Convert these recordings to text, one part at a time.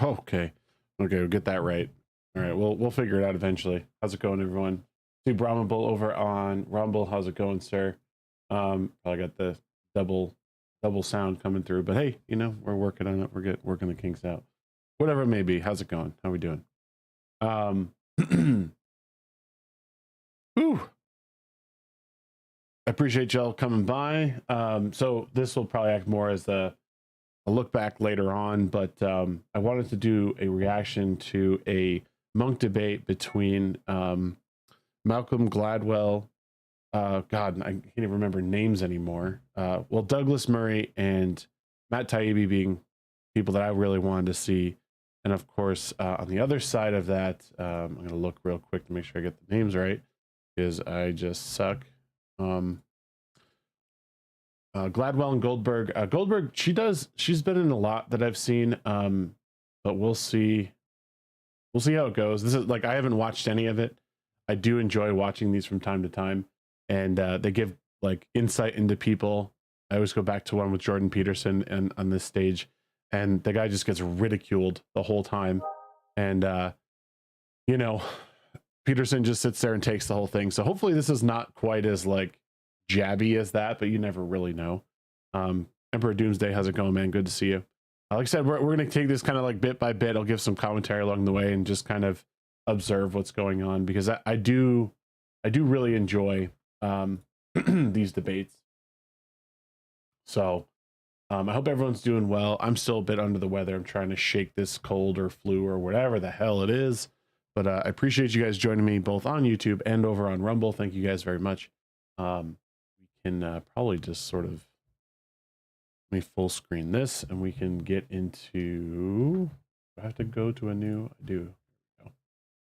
Okay. Okay, we'll get that right. All right, we'll figure it out eventually. How's it going, everyone? See Brahmable over on Rumble. How's it going, sir? Probably got the double sound coming through, but hey, you know, we're working on it. We're working the kinks out. Whatever it may be. How's it going? How we doing? Whew. I appreciate y'all coming by. So this will probably act more as a look back later on, but I wanted to do a reaction to a Munk debate between Malcolm Gladwell, God, I can't even remember names anymore. Well, Douglas Murray and Matt Taibbi being people that I really wanted to see. And of course, on the other side of that, I'm going to look real quick to make sure I get the names right, because I just suck. Gladwell and Goldberg. Goldberg, she's been in a lot that I've seen, but we'll see how it goes. This is like, I haven't watched any of it. I do enjoy watching these from time to time, and they give like insight into people. I always go back to one with Jordan Peterson and on this stage, and the guy just gets ridiculed the whole time, and you know, Peterson just sits there and takes the whole thing. So hopefully this is not quite as like jabby as that, but you never really know. EmperorDoomsDay, how's it going, man? Good to see you. Like I said, we're going to take this kind of like bit by bit. I'll give some commentary along the way and just kind of observe what's going on, because I do really enjoy these debates. So I hope everyone's doing well. I'm still a bit under the weather. I'm trying to shake this cold or flu or whatever the hell it is. But I appreciate you guys joining me both on YouTube and over on Rumble. Thank you guys very much. We can probably just sort of, let me full screen this and we can get into, do I have to go to a new, I do.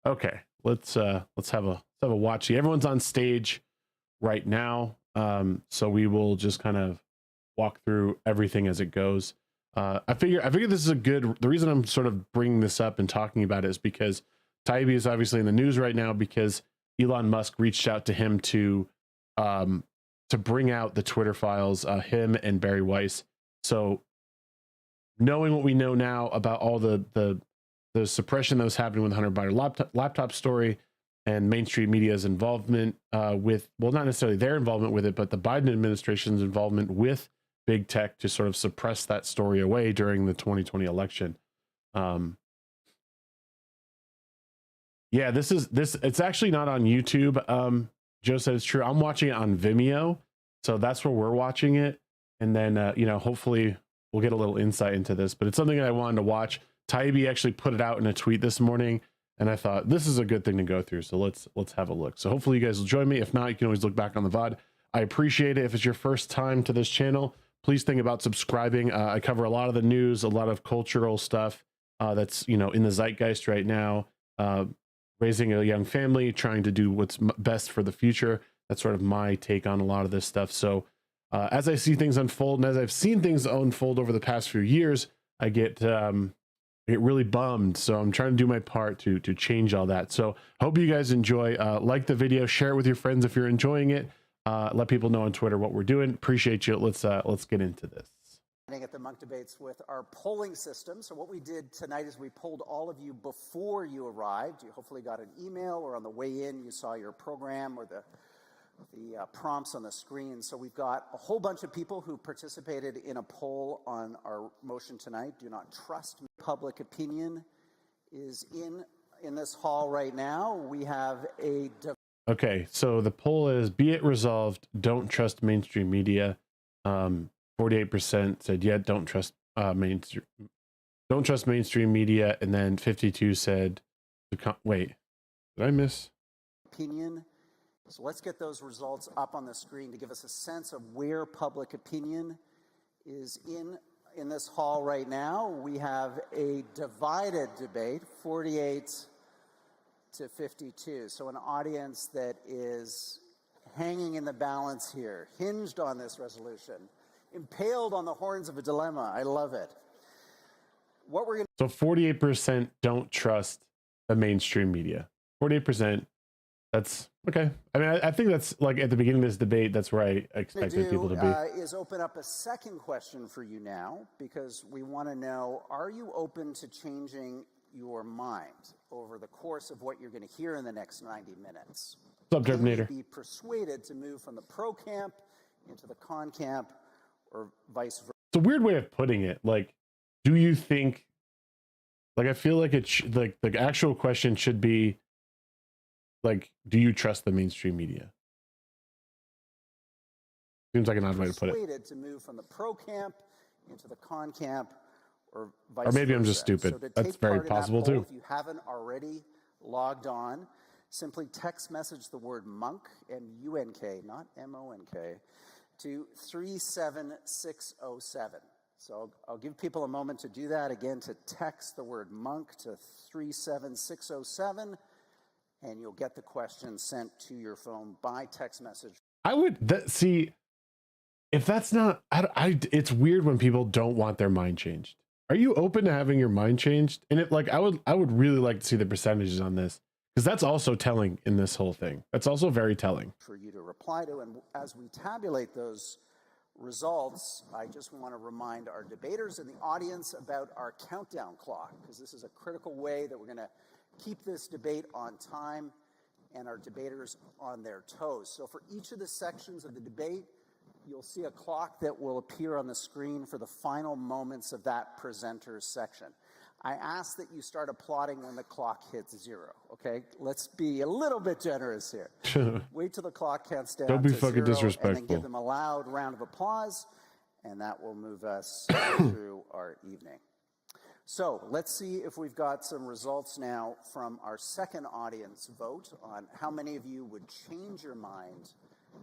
Okay, let's have a watch. See, everyone's on stage right now. So we will just kind of walk through everything as it goes. I figure this is a good, the reason I'm sort of bringing this up and talking about it is because Taibbi is obviously in the news right now because Elon Musk reached out to him to bring out the Twitter files, him and Barry Weiss. So knowing what we know now about all the suppression that was happening with the Hunter Biden laptop story and mainstream media's involvement with, well, not necessarily their involvement with it, but the Biden administration's involvement with big tech to sort of suppress that story away during the 2020 election. Yeah, it's actually not on YouTube. Joe said it's true. I'm watching it on Vimeo, so that's where we're watching it. And then, you know, hopefully we'll get a little insight into this, but it's something that I wanted to watch. Taibbi actually put it out in a tweet this morning, and I thought this is a good thing to go through. So let's have a look. So hopefully you guys will join me. If not, you can always look back on the VOD. I appreciate it. If it's your first time to this channel, please think about subscribing. I cover a lot of the news, a lot of cultural stuff that's, you know, in the zeitgeist right now. Raising a young family, trying to do what's best for the future. That's sort of my take on a lot of this stuff. So as I see things unfold, and as I've seen things unfold over the past few years, I get really bummed. So I'm trying to do my part to change all that. So hope you guys enjoy. Like the video, share it with your friends if you're enjoying it. Let people know on Twitter what we're doing. Appreciate you. Let's get into this. At the Munk Debates with our polling system. So what we did tonight is we polled all of you before you arrived. You hopefully got an email, or on the way in you saw your program or the prompts on the screen. So we've got a whole bunch of people who participated in a poll on our motion tonight. Do not trust public opinion is in this hall right now. We have a... Okay, so the poll is, be it resolved, don't trust mainstream media. 48% said, yeah, don't trust mainstream media, and then 52 said, wait, did I miss opinion? So let's get those results up on the screen to give us a sense of where public opinion is in this hall right now. We have a divided debate, 48 to 52. So an audience that is hanging in the balance here, hinged on this resolution. Impaled on the horns of a dilemma. I love it. What we're going So 48% don't trust the mainstream media. 48% That's okay. I mean, I think that's like at the beginning of this debate, that's where I expected people to be. Is open up a second question for you now, because we want to know, are you open to changing your mind over the course of what you're going to hear in the next 90 minutes? What's up, Terminator? Can you be persuaded to move from the pro camp into the con camp, or vice versa? It's a weird way of putting it. Like, do you think, like, I feel like like the actual question should be, like, do you trust the mainstream media? Seems like an odd way to put it. Persuaded to move from the pro camp into the con camp, or vice versa. Or maybe I'm just stupid. So That's very possible too. If you haven't already logged on, simply text message the word Munk, M-U-N-K, not M-O-N-K, to 37607. So I'll give people a moment to do that. Again, to text the word Munk to 37607, and you'll get the question sent to your phone by text message. I would see if that's not. It's weird when people don't want their mind changed. Are you open to having your mind changed? And it, like, I would really like to see the percentages on this, because that's also telling in this whole thing. That's also very telling for you to reply to. And as we tabulate those results, I just want to remind our debaters in the audience about our countdown clock, because this is a critical way that we're going to keep this debate on time and our debaters on their toes. So for each of the sections of the debate, you'll see a clock that will appear on the screen for the final moments of that presenter's section. I ask that you start applauding when the clock hits 0, okay? Let's be a little bit generous here. Wait till the clock counts down. Don't be to fucking 0, disrespectful. And then give them a loud round of applause, and that will move us through our evening. So let's see if we've got some results now from our second audience vote on how many of you would change your mind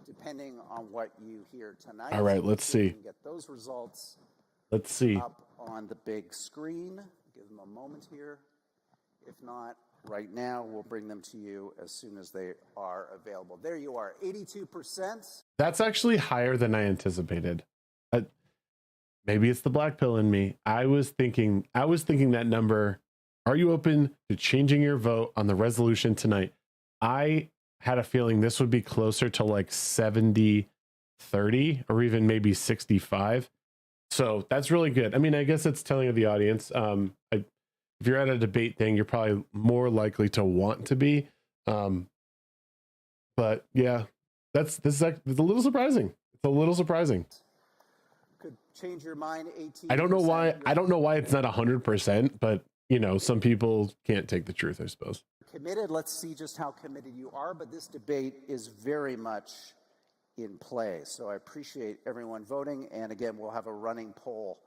depending on what you hear tonight. All right, let's see. We can get those results. Let's see. Up on the big screen. Give them a moment here. If not, right now, we'll bring them to you as soon as they are available. There you are, 82%. That's actually higher than I anticipated. Maybe it's the black pill in me. I was thinking that number. Are you open to changing your vote on the resolution tonight? I had a feeling this would be closer to like 70-30 or even maybe 65. So that's really good. I mean, I guess it's telling the audience. If you're at a debate thing, you're probably more likely to want to be. But yeah, it's a little surprising. It's a little surprising. Could change your mind. 18%. I don't know why. I don't know why it's not 100%, but you know, some people can't take the truth, I suppose. Committed. Let's see just how committed you are. But this debate is very much in play. So I appreciate everyone voting. And again, we'll have a running poll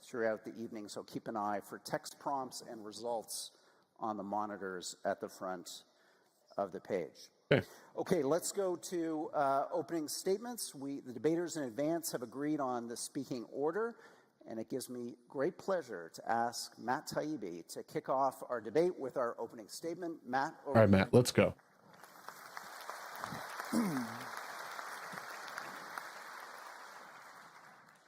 throughout the evening. So keep an eye for text prompts and results on the monitors at the front of the page. Okay, let's go to opening statements. The debaters in advance have agreed on the speaking order, and it gives me great pleasure to ask Matt Taibbi to kick off our debate with our opening statement. Matt, over all right, Matt, let's go.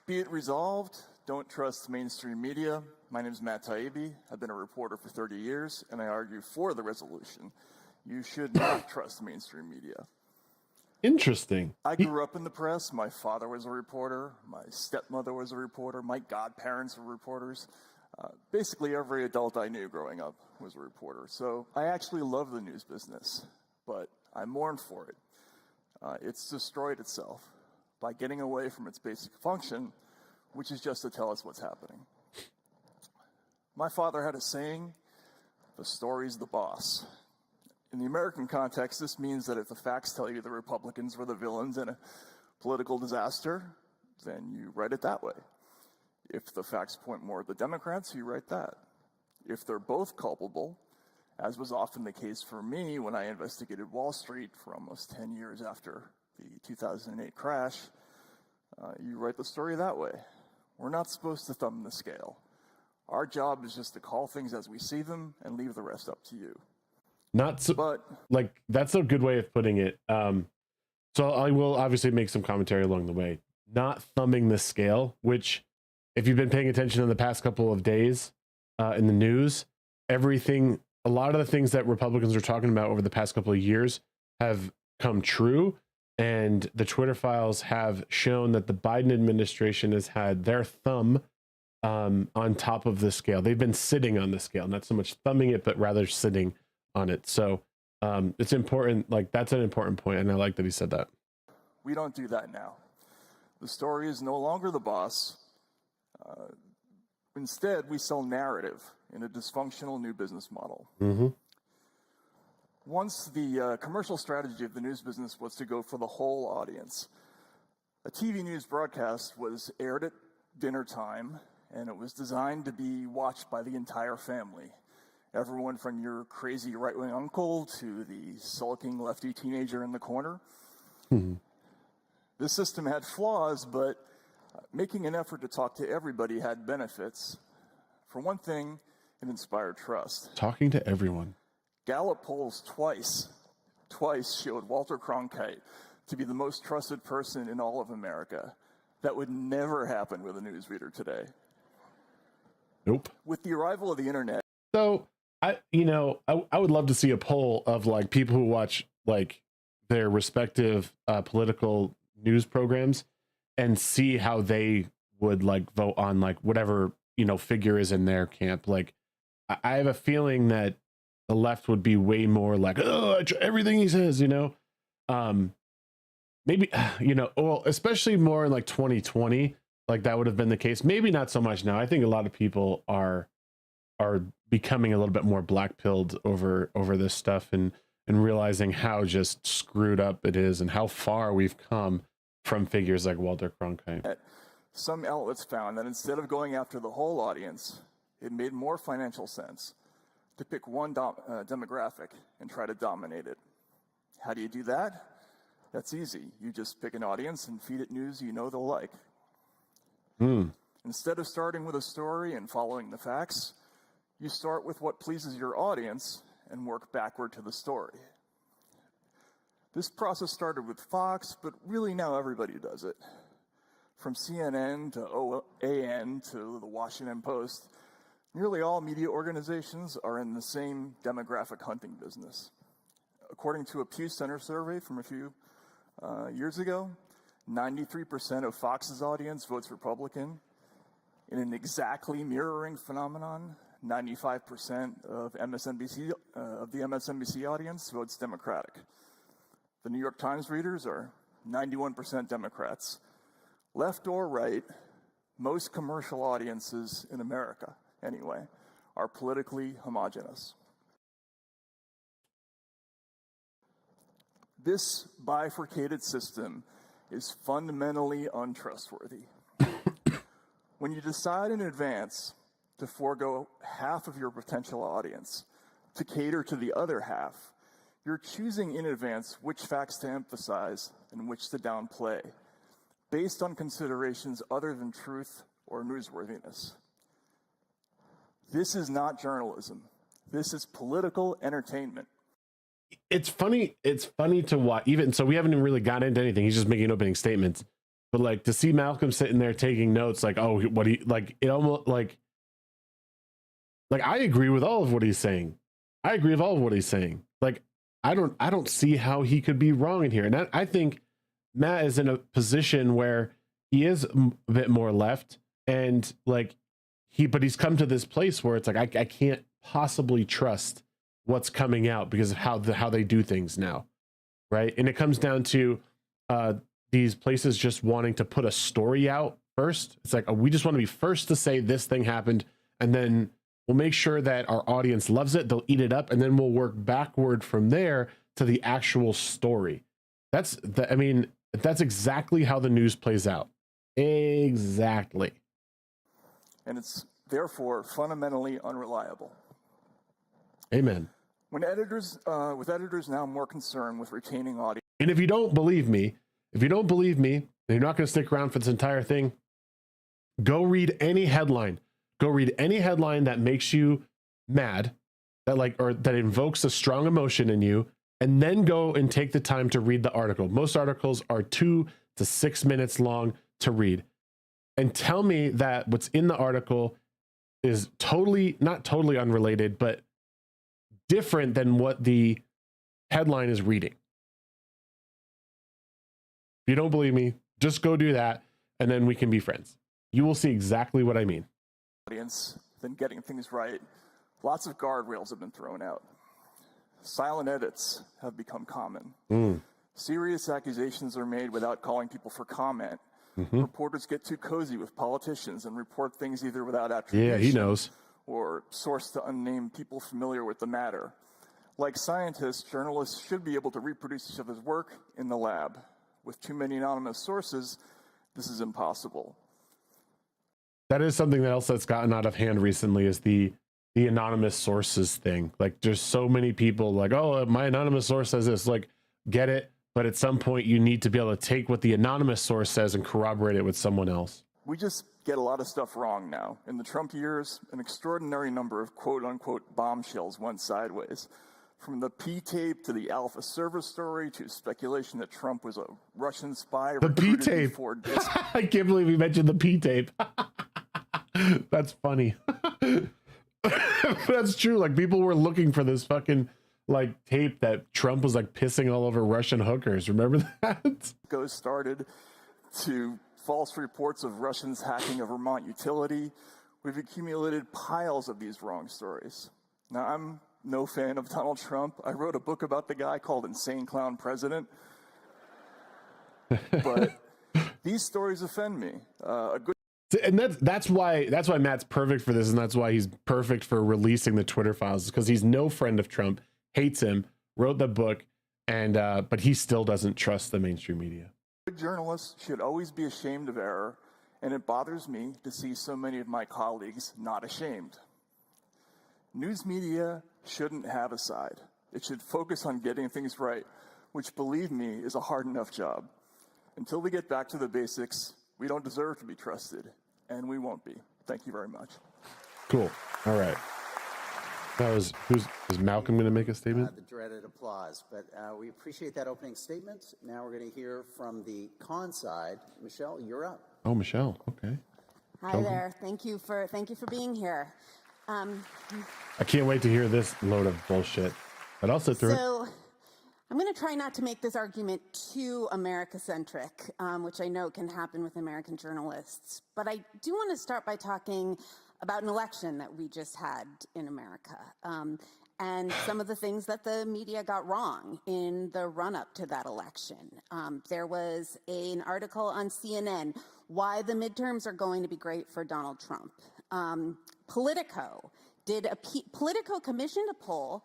Be it resolved, don't trust mainstream media. My name is Matt Taibbi. I've been a reporter for 30 years, and I argue for the resolution. You should not trust mainstream media. Interesting. I grew up in the press. My father was a reporter. My stepmother was a reporter. My godparents were reporters. Basically, every adult I knew growing up was a reporter. So I actually love the news business, but I mourn for it. It's destroyed itself by getting away from its basic function, which is just to tell us what's happening. My father had a saying, "The story's the boss." In the American context, this means that if the facts tell you the Republicans were the villains in a political disaster, then you write it that way. If the facts point more at the Democrats, you write that. If they're both culpable, as was often the case for me when I investigated Wall Street for almost 10 years after the 2008 crash, you write the story that way. We're not supposed to thumb the scale. Our job is just to call things as we see them and leave the rest up to you. Not so, but like, that's a good way of putting it. So I will obviously make some commentary along the way. Not thumbing the scale, which, if you've been paying attention in the past couple of days in the news, a lot of the things that Republicans are talking about over the past couple of years have come true. And the Twitter files have shown that the Biden administration has had their thumb on top of the scale. They've been sitting on the scale, not so much thumbing it, but rather sitting on it. So it's important. Like, that's an important point, and I like that he said that. We don't do that now. The story is no longer the boss. Instead, we sell narrative in a dysfunctional new business model. Mm-hmm. Once the commercial strategy of the news business was to go for the whole audience. A TV news broadcast was aired at dinner time, and it was designed to be watched by the entire family. Everyone from your crazy right-wing uncle to the sulking lefty teenager in the corner. Mm-hmm. This system had flaws, but making an effort to talk to everybody had benefits. For one thing, it inspired trust. Talking to everyone. Gallup polls twice showed Walter Cronkite to be the most trusted person in all of America. That would never happen with a newsreader today. Nope. With the arrival of the internet. So I would love to see a poll of like people who watch like their respective political news programs and see how they would like vote on like whatever, figure is in their camp. Like I have a feeling that the left would be way more like, oh, everything he says, maybe, well, especially more in like 2020, like that would have been the case. Maybe not so much now. I think a lot of people are becoming a little bit more black-pilled over this stuff and realizing how just screwed up it is and how far we've come from figures like Walter Cronkite. Some outlets found that instead of going after the whole audience, it made more financial sense to pick one demographic and try to dominate it. How do you do that? That's easy. You just pick an audience and feed it news they'll like. Instead of starting with a story and following the facts, you start with what pleases your audience and work backward to the story. This process started with Fox, but really now everybody does it. From CNN to OAN to the Washington Post, nearly all media organizations are in the same demographic hunting business. According to a Pew Center survey from a few years ago, 93% of Fox's audience votes Republican. In an exactly mirroring phenomenon, 95% of the MSNBC audience votes Democratic. The New York Times readers are 91% Democrats. Left or right, most commercial audiences in America, anyway, are politically homogenous. This bifurcated system is fundamentally untrustworthy. When you decide in advance to forego half of your potential audience to cater to the other half, you're choosing in advance which facts to emphasize and which to downplay, based on considerations other than truth or newsworthiness. This is not journalism. This is political entertainment. It's funny to watch. Even so, we haven't even really got into anything. He's just making opening statements. But like to see Malcolm sitting there taking notes, like, oh, what he like, it almost like I agree with all of what he's saying. Like, I don't see how he could be wrong in here. And I think Matt is in a position where he is a bit more left, and like but he's come to this place where it's like I can't possibly trust what's coming out because of how they do things now, right? And it comes down to these places just wanting to put a story out first. It's like, oh, we just want to be first to say this thing happened, and then we'll make sure that our audience loves it, they'll eat it up, and then we'll work backward from there to the actual story. That's exactly how the news plays out. Exactly. And it's therefore fundamentally unreliable. Amen. With editors now more concerned with retaining audience. And if you don't believe me, and you're not going to stick around for this entire thing, go read any headline. Go read any headline that makes you mad, that invokes a strong emotion in you, and then go and take the time to read the article. Most articles are 2 to 6 minutes long to read. And tell me that what's in the article is not totally unrelated, but different than what the headline is reading. you don't believe me, just go do that, and then we can be friends. You will see exactly what I mean. Audience than getting things right. Lots of guardrails have been thrown out. Silent edits have become common. Serious accusations are made without calling people for comment. Reporters get too cozy with politicians and report things either without attribution. Yeah, he knows. Or source to unnamed people familiar with the matter. Like scientists, journalists should be able to reproduce each other's work in the lab. With too many anonymous sources, this is impossible. That is something else that's gotten out of hand recently, is the anonymous sources thing. Like, there's so many people like, oh, my anonymous source says this. Like, get it, but at some point you need to be able to take what the anonymous source says and corroborate it with someone else. We just get a lot of stuff wrong now. In the Trump years, an extraordinary number of quote-unquote bombshells went sideways. From the P-tape to the Alpha server story to speculation that Trump was a Russian spy. The P-tape. I can't believe you mentioned the P-tape. That's funny. That's true. Like, people were looking for this fucking like tape that Trump was like pissing all over Russian hookers. Remember that? Goes started to false reports of Russians hacking a Vermont utility. We've accumulated piles of these wrong stories. Now, I'm no fan of Donald Trump. I wrote a book about the guy called Insane Clown President. But these stories offend me. And that's why Matt's perfect for this, and that's why he's perfect for releasing the Twitter files, because he's no friend of Trump, hates him, wrote the book, and but he still doesn't trust the mainstream media. Good journalists should always be ashamed of error, and it bothers me to see so many of my colleagues not ashamed. News media shouldn't have a side. It should focus on getting things right, which, believe me, is a hard enough job. Until we get back to the basics, we don't deserve to be trusted, and we won't be. Thank you very much. Cool. All right. That was, is Malcolm going to make a statement? The dreaded applause, but we appreciate that opening statement. Now we're going to hear from the con side. Michelle, you're up. Oh, Michelle. Okay. Hi there. Thank you for being here. I can't wait to hear this load of bullshit, but I'll sit through it. So I'm going to try not to make this argument too America-centric, which I know can happen with American journalists. But I do want to start by talking about an election that we just had in America, and some of the things that the media got wrong in the run-up to that election. There was an article on CNN, Why the Midterms Are Going to Be Great for Donald Trump. Politico commissioned a poll.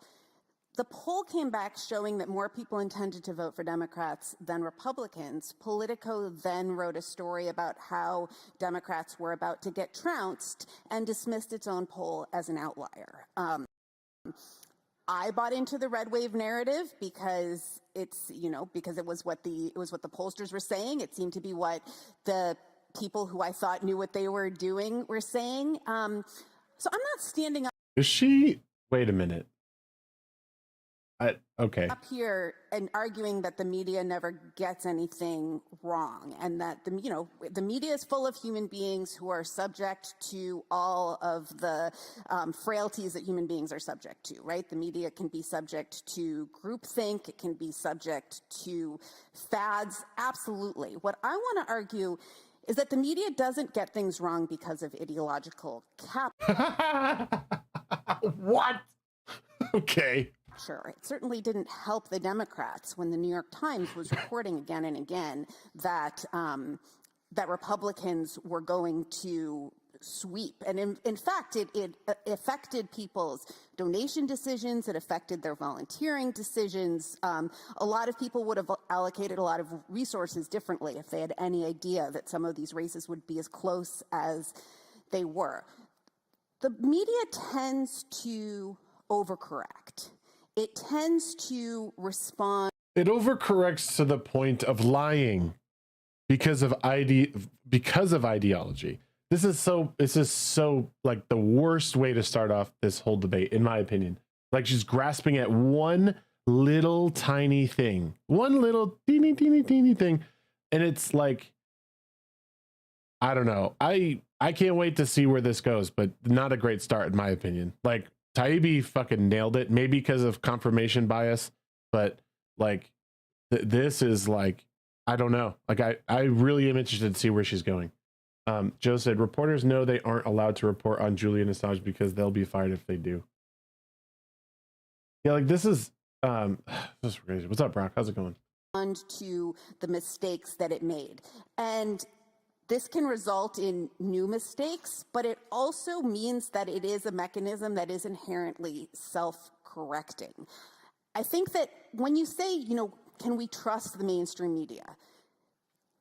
The poll came back showing that more people intended to vote for Democrats than Republicans. Politico then wrote a story about how Democrats were about to get trounced and dismissed its own poll as an outlier. I bought into the red wave narrative because because it was what the pollsters were saying. It seemed to be what the people who I thought knew what they were doing were saying. So I'm not standing up. Is she? Wait a minute. Okay. Up here and arguing that the media never gets anything wrong, and that the media is full of human beings who are subject to all of the frailties that human beings are subject to. Right? The media can be subject to groupthink. It can be subject to fads. Absolutely. What I want to argue is that the media doesn't get things wrong because of ideological What? Okay. Sure. It certainly didn't help the Democrats when the New York Times was reporting again and again that that Republicans were going to sweep. And in fact, it affected people's donation decisions. It affected their volunteering decisions. A lot of people would have allocated a lot of resources differently if they had any idea that some of these races would be as close as they were. The media tends to overcorrect. It tends to respond. It overcorrects to the point of lying because of ideology. This is so like the worst way to start off this whole debate, in my opinion. Like, she's grasping at one little tiny thing, one little teeny thing, and it's like, I don't know. I can't wait to see where this goes, but not a great start in my opinion. Like, Taibbi fucking nailed it, maybe because of confirmation bias, but like this is like I don't know. Like, I really am interested to see where she's going. Joe said, reporters know they aren't allowed to report on Julian Assange because they'll be fired if they do. Yeah, like this is crazy. What's up, Brock? How's it going? To the mistakes that it made. And this can result in new mistakes, but it also means that it is a mechanism that is inherently self-correcting. I think that when you say, can we trust the mainstream media?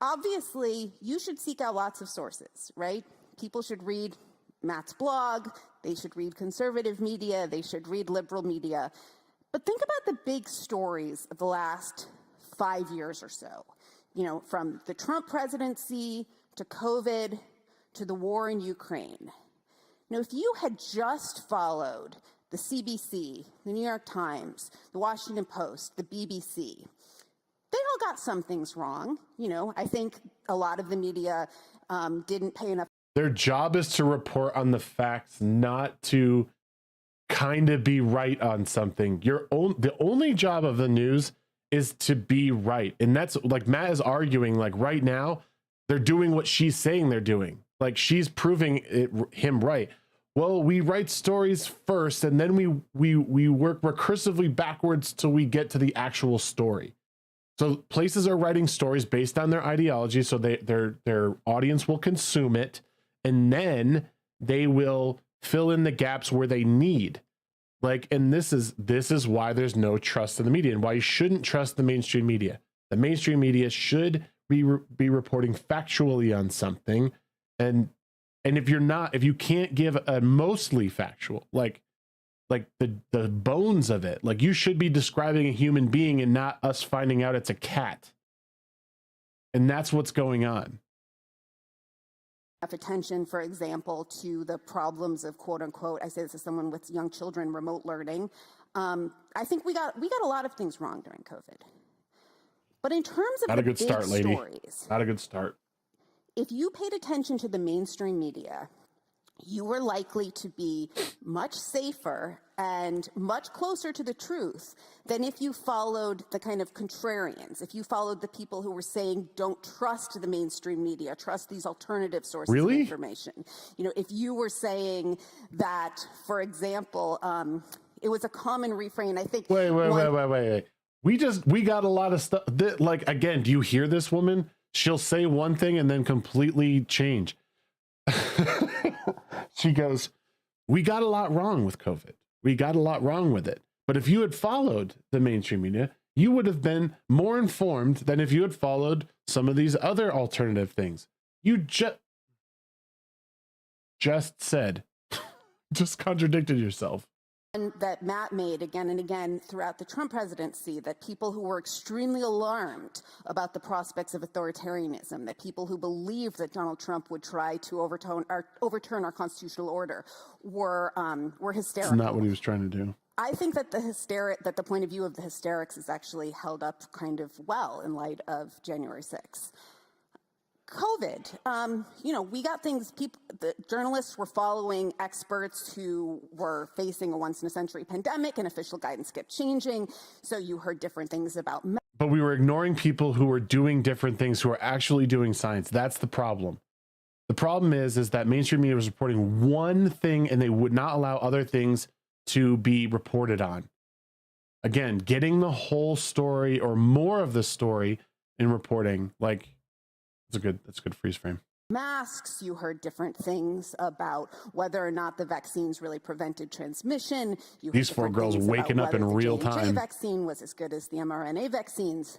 Obviously, you should seek out lots of sources, right? People should read Matt's blog, they should read conservative media, they should read liberal media. But think about the big stories of the last 5 years or so, from the Trump presidency to COVID to the war in Ukraine. If you had just followed the CBC, the New York Times, the Washington Post, the BBC, they all got some things wrong. I think a lot of the media didn't pay enough. Their job is to report on the facts, not to kind of be right on something. The only job of the news is to be right. And that's like Matt is arguing, like right now, they're doing what she's saying they're doing. Like she's proving him right. Well, we write stories first and then we work recursively backwards till we get to the actual story. So places are writing stories based on their ideology, so their audience will consume it, and then they will fill in the gaps where they need. Like, and this is why there's no trust in the media, and why you shouldn't trust the mainstream media. The mainstream media should be reporting factually on something, and if you can't give a mostly factual, like the bones of it, like you should be describing a human being and not us finding out it's a cat. And that's what's going on. Attention, for example, to the problems of quote unquote, I say this as someone with young children, remote learning. I think we got a lot of things wrong during COVID. But in terms of not a good start, lady. Stories, not a good start. If you paid attention to the mainstream media, you were likely to be much safer and much closer to the truth than if you followed the kind of contrarians, if you followed the people who were saying, don't trust the mainstream media, trust these alternative sources of information. If you were saying that, for example, it was a common refrain, I think. Wait. We got a lot of stuff. Like, again, do you hear this woman? She'll say one thing and then completely change. She goes, we got a lot wrong with COVID. We got a lot wrong with it. But if you had followed the mainstream media, you would have been more informed than if you had followed some of these other alternative things. You just said, just contradicted yourself. And that Matt made again and again throughout the Trump presidency, that people who were extremely alarmed about the prospects of authoritarianism, that people who believed that Donald Trump would try to overturn our constitutional order were hysterical. That's not what he was trying to do. I think that the point of view of the hysterics is actually held up kind of well in light of January 6th. COVID, we got things, the journalists were following experts who were facing a once-in-a-century pandemic, and official guidance kept changing, so you heard different things about. But we were ignoring people who were doing different things, who are actually doing science. That's the problem. The problem is that mainstream media was reporting one thing, and they would not allow other things to be reported on. Again, getting the whole story or more of the story in reporting, like, that's a good freeze frame. Masks, you heard different things about whether or not the vaccines really prevented transmission. These four girls waking up in real time. The vaccine was as good as the mRNA vaccines.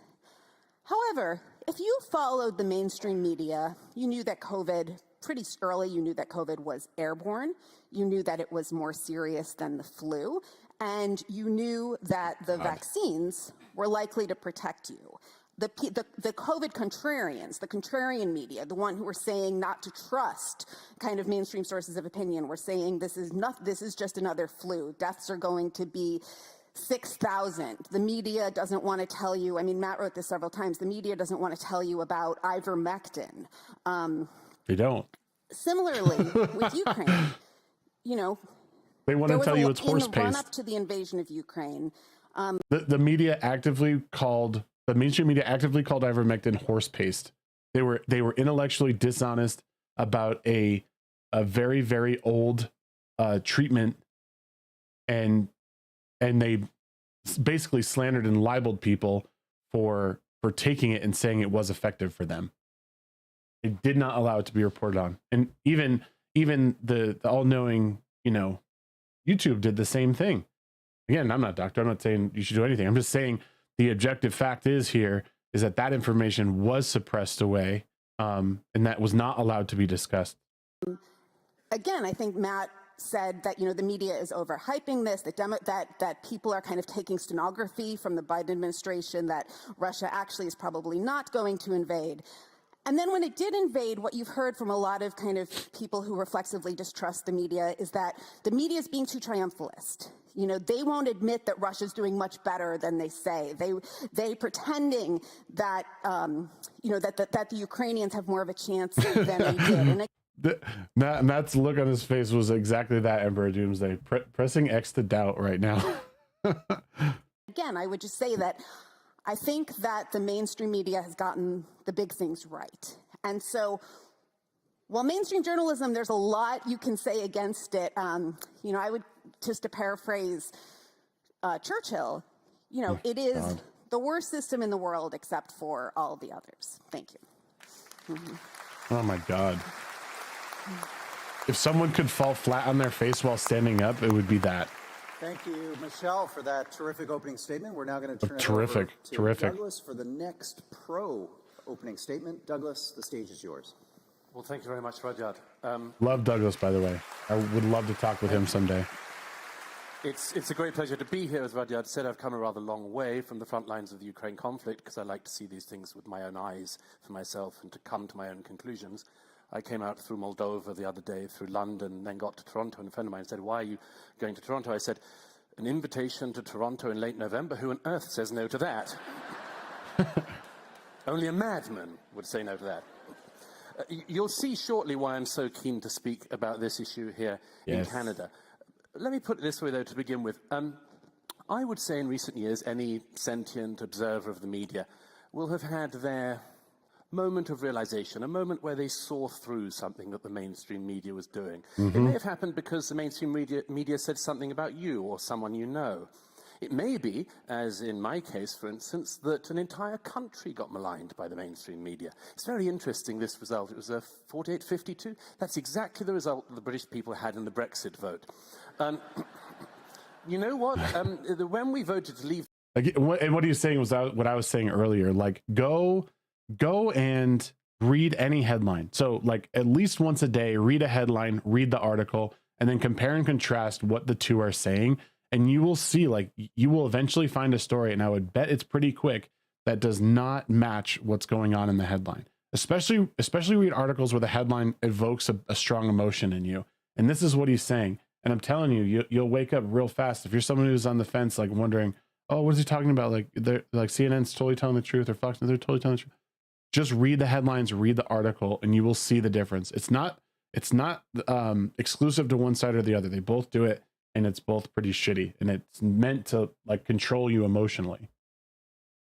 However, if you followed the mainstream media, you knew that COVID, pretty early, you knew that COVID was airborne. You knew that it was more serious than the flu. And you knew that the vaccines were likely to protect you. The COVID contrarians, the contrarian media, the one who were saying not to trust kind of mainstream sources of opinion, were saying this is just another flu. Deaths are going to be 6,000. The media doesn't want to tell you. I mean, Matt wrote this several times. The media doesn't want to tell you about ivermectin. They don't. Similarly, with Ukraine, they want to tell you it's horse paste. In the run-up to the invasion of Ukraine, the media actively called The mainstream media actively called ivermectin horse paste. They were intellectually dishonest about a very, very old treatment, and they basically slandered and libeled people for taking it and saying it was effective for them. It did not allow it to be reported on. And even the all-knowing, YouTube did the same thing. Again, I'm not a doctor. I'm not saying you should do anything. I'm just saying the objective fact is that information was suppressed away, and that was not allowed to be discussed. Again, I think Matt said that the media is overhyping this, that people are kind of taking stenography from the Biden administration, that Russia actually is probably not going to invade. And then when it did invade, what you've heard from a lot of kind of people who reflexively distrust the media is that the media is being too triumphalist. They won't admit that Russia's doing much better than they say. They pretending that that the Ukrainians have more of a chance than they did. And Matt's look on his face was exactly that, Emperor Doomsday. Pressing X to doubt right now. Again, I would just say that I think that the mainstream media has gotten the big things right. And so while mainstream journalism, there's a lot you can say against it. I would, just to paraphrase Churchill, it is the worst system in the world except for all the others. Thank you. Oh my God. If someone could fall flat on their face while standing up, it would be that. Thank you, Michelle, for that terrific opening statement. We're now going to turn it over to Douglas for the next pro opening statement. Douglas, the stage is yours. Well, thank you very much, Rudyard. Love Douglas, by the way. I would love to talk with him someday. It's a great pleasure to be here. As Rudyard said, I've come a rather long way from the front lines of the Ukraine conflict because I like to see these things with my own eyes for myself and to come to my own conclusions. I came out through Moldova the other day, through London, then got to Toronto, and a friend of mine said, "Why are you going to Toronto?" I said, "An invitation to Toronto in late November? Who on earth says no to that?" Only a madman would say no to that. You'll see shortly why I'm so keen to speak about this issue here in Canada. Let me put it this way, though, to begin with. I would say in recent years, any sentient observer of the media will have had their moment of realization, a moment where they saw through something that the mainstream media was doing. It may have happened because the mainstream media said something about you or someone you know. It may be, as in my case, for instance, that an entire country got maligned by the mainstream media. It's very interesting, this result. It was a 48-52. That's exactly the result the British people had in the Brexit vote. You know what? When we voted to leave... And what he was saying was what I was saying earlier. Like, go and read any headline. So, like, at least once a day, read a headline, read the article, and then compare and contrast what the two are saying. And you will see, like, you will eventually find a story, and I would bet it's pretty quick, that does not match what's going on in the headline. Especially read articles where the headline evokes a strong emotion in you. And this is what he's saying. And I'm telling you, you'll wake up real fast. If you're someone who's on the fence, like wondering, oh, what is he talking about? Like, CNN's totally telling the truth, or Fox News, they're totally telling the truth. Just read the headlines, read the article, and you will see the difference. It's not exclusive to one side or the other. They both do it, and it's both pretty shitty, and it's meant to, like, control you emotionally.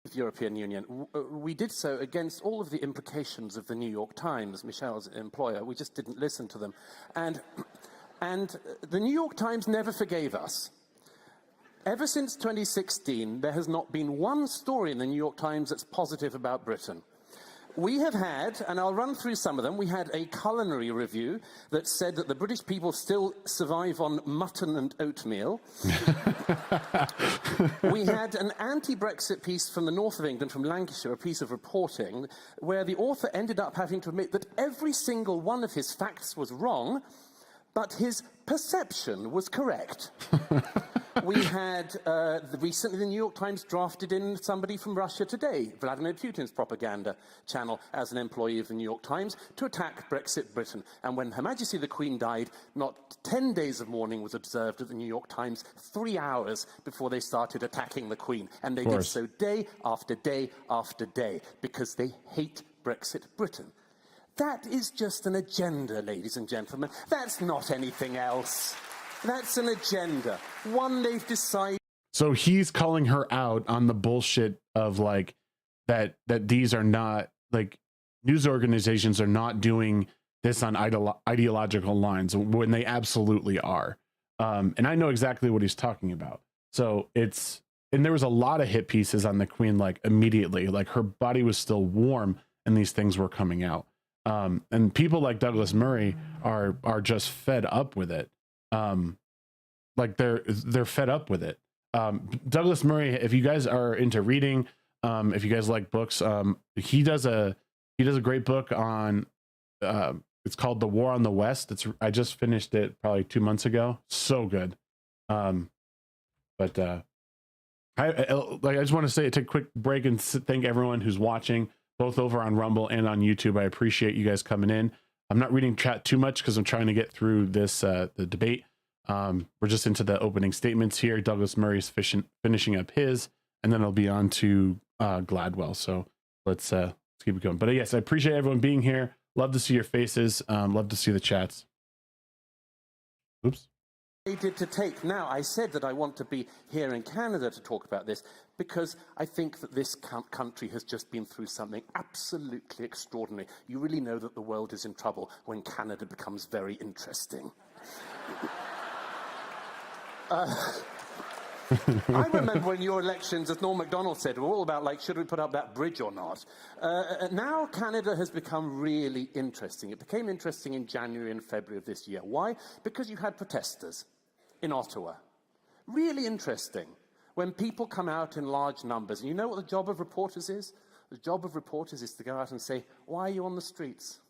The European Union. We did so against all of the implications of the New York Times, Michelle's employer. We just didn't listen to them. And the New York Times never forgave us. Ever since 2016, there has not been one story in the New York Times that's positive about Britain. We have had, and I'll run through some of them, we had a culinary review that said that the British people still survive on mutton and oatmeal. We had an anti-Brexit piece from the north of England, from Lancashire, a piece of reporting, where the author ended up having to admit that every single one of his facts was wrong, but his perception was correct. We had, recently the New York Times drafted in somebody from Russia Today, Vladimir Putin's propaganda channel, as an employee of the New York Times, to attack Brexit Britain. And when Her Majesty the Queen died, not 10 days of mourning was observed at the New York Times, 3 hours before they started attacking the Queen. And they did so day after day after day, because they hate Brexit Britain. That is just an agenda, ladies and gentlemen. That's not anything else. That's an agenda. One they've decided. So he's calling her out on the bullshit of, like, that these are not, like, news organizations are not doing this on ideological lines when they absolutely are. And I know exactly what he's talking about. So and there was a lot of hit pieces on the Queen, like immediately, like her body was still warm and these things were coming out. And people like Douglas Murray are just fed up with it. Like they're fed up with it. Douglas Murray, if you guys are into reading, if you guys like books, he does a great book on, it's called The War on the West. I just finished it probably 2 months ago. So good. I just want to take a quick break and thank everyone who's watching, both over on Rumble and on YouTube. I appreciate you guys coming in. I'm not reading chat too much because I'm trying to get through this the debate. We're just into the opening statements here. Douglas Murray's finishing up his, and then it'll be on to Gladwell. So let's keep it going. But yes, I appreciate everyone being here. Love to see your faces. Love to see the chats. Oops. To take. Now, I said that I want to be here in Canada to talk about this because I think that this country has just been through something absolutely extraordinary. You really know that the world is in trouble when Canada becomes very interesting. I remember when your elections, as Norm MacDonald said, were all about, like, should we put up that bridge or not? Now Canada has become really interesting. It became interesting in January and February of this year. Why? Because you had protesters in Ottawa. Really interesting. When people come out in large numbers, and you know what the job of reporters is? The job of reporters is to go out and say, why are you on the streets?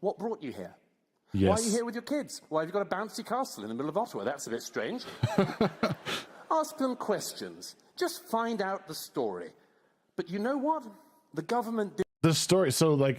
What brought you here? Yes. Why are you here with your kids? Why have you got a bouncy castle in the middle of Ottawa? That's a bit strange. Ask them questions. Just find out the story. But you know what? The government did. The story. So, like,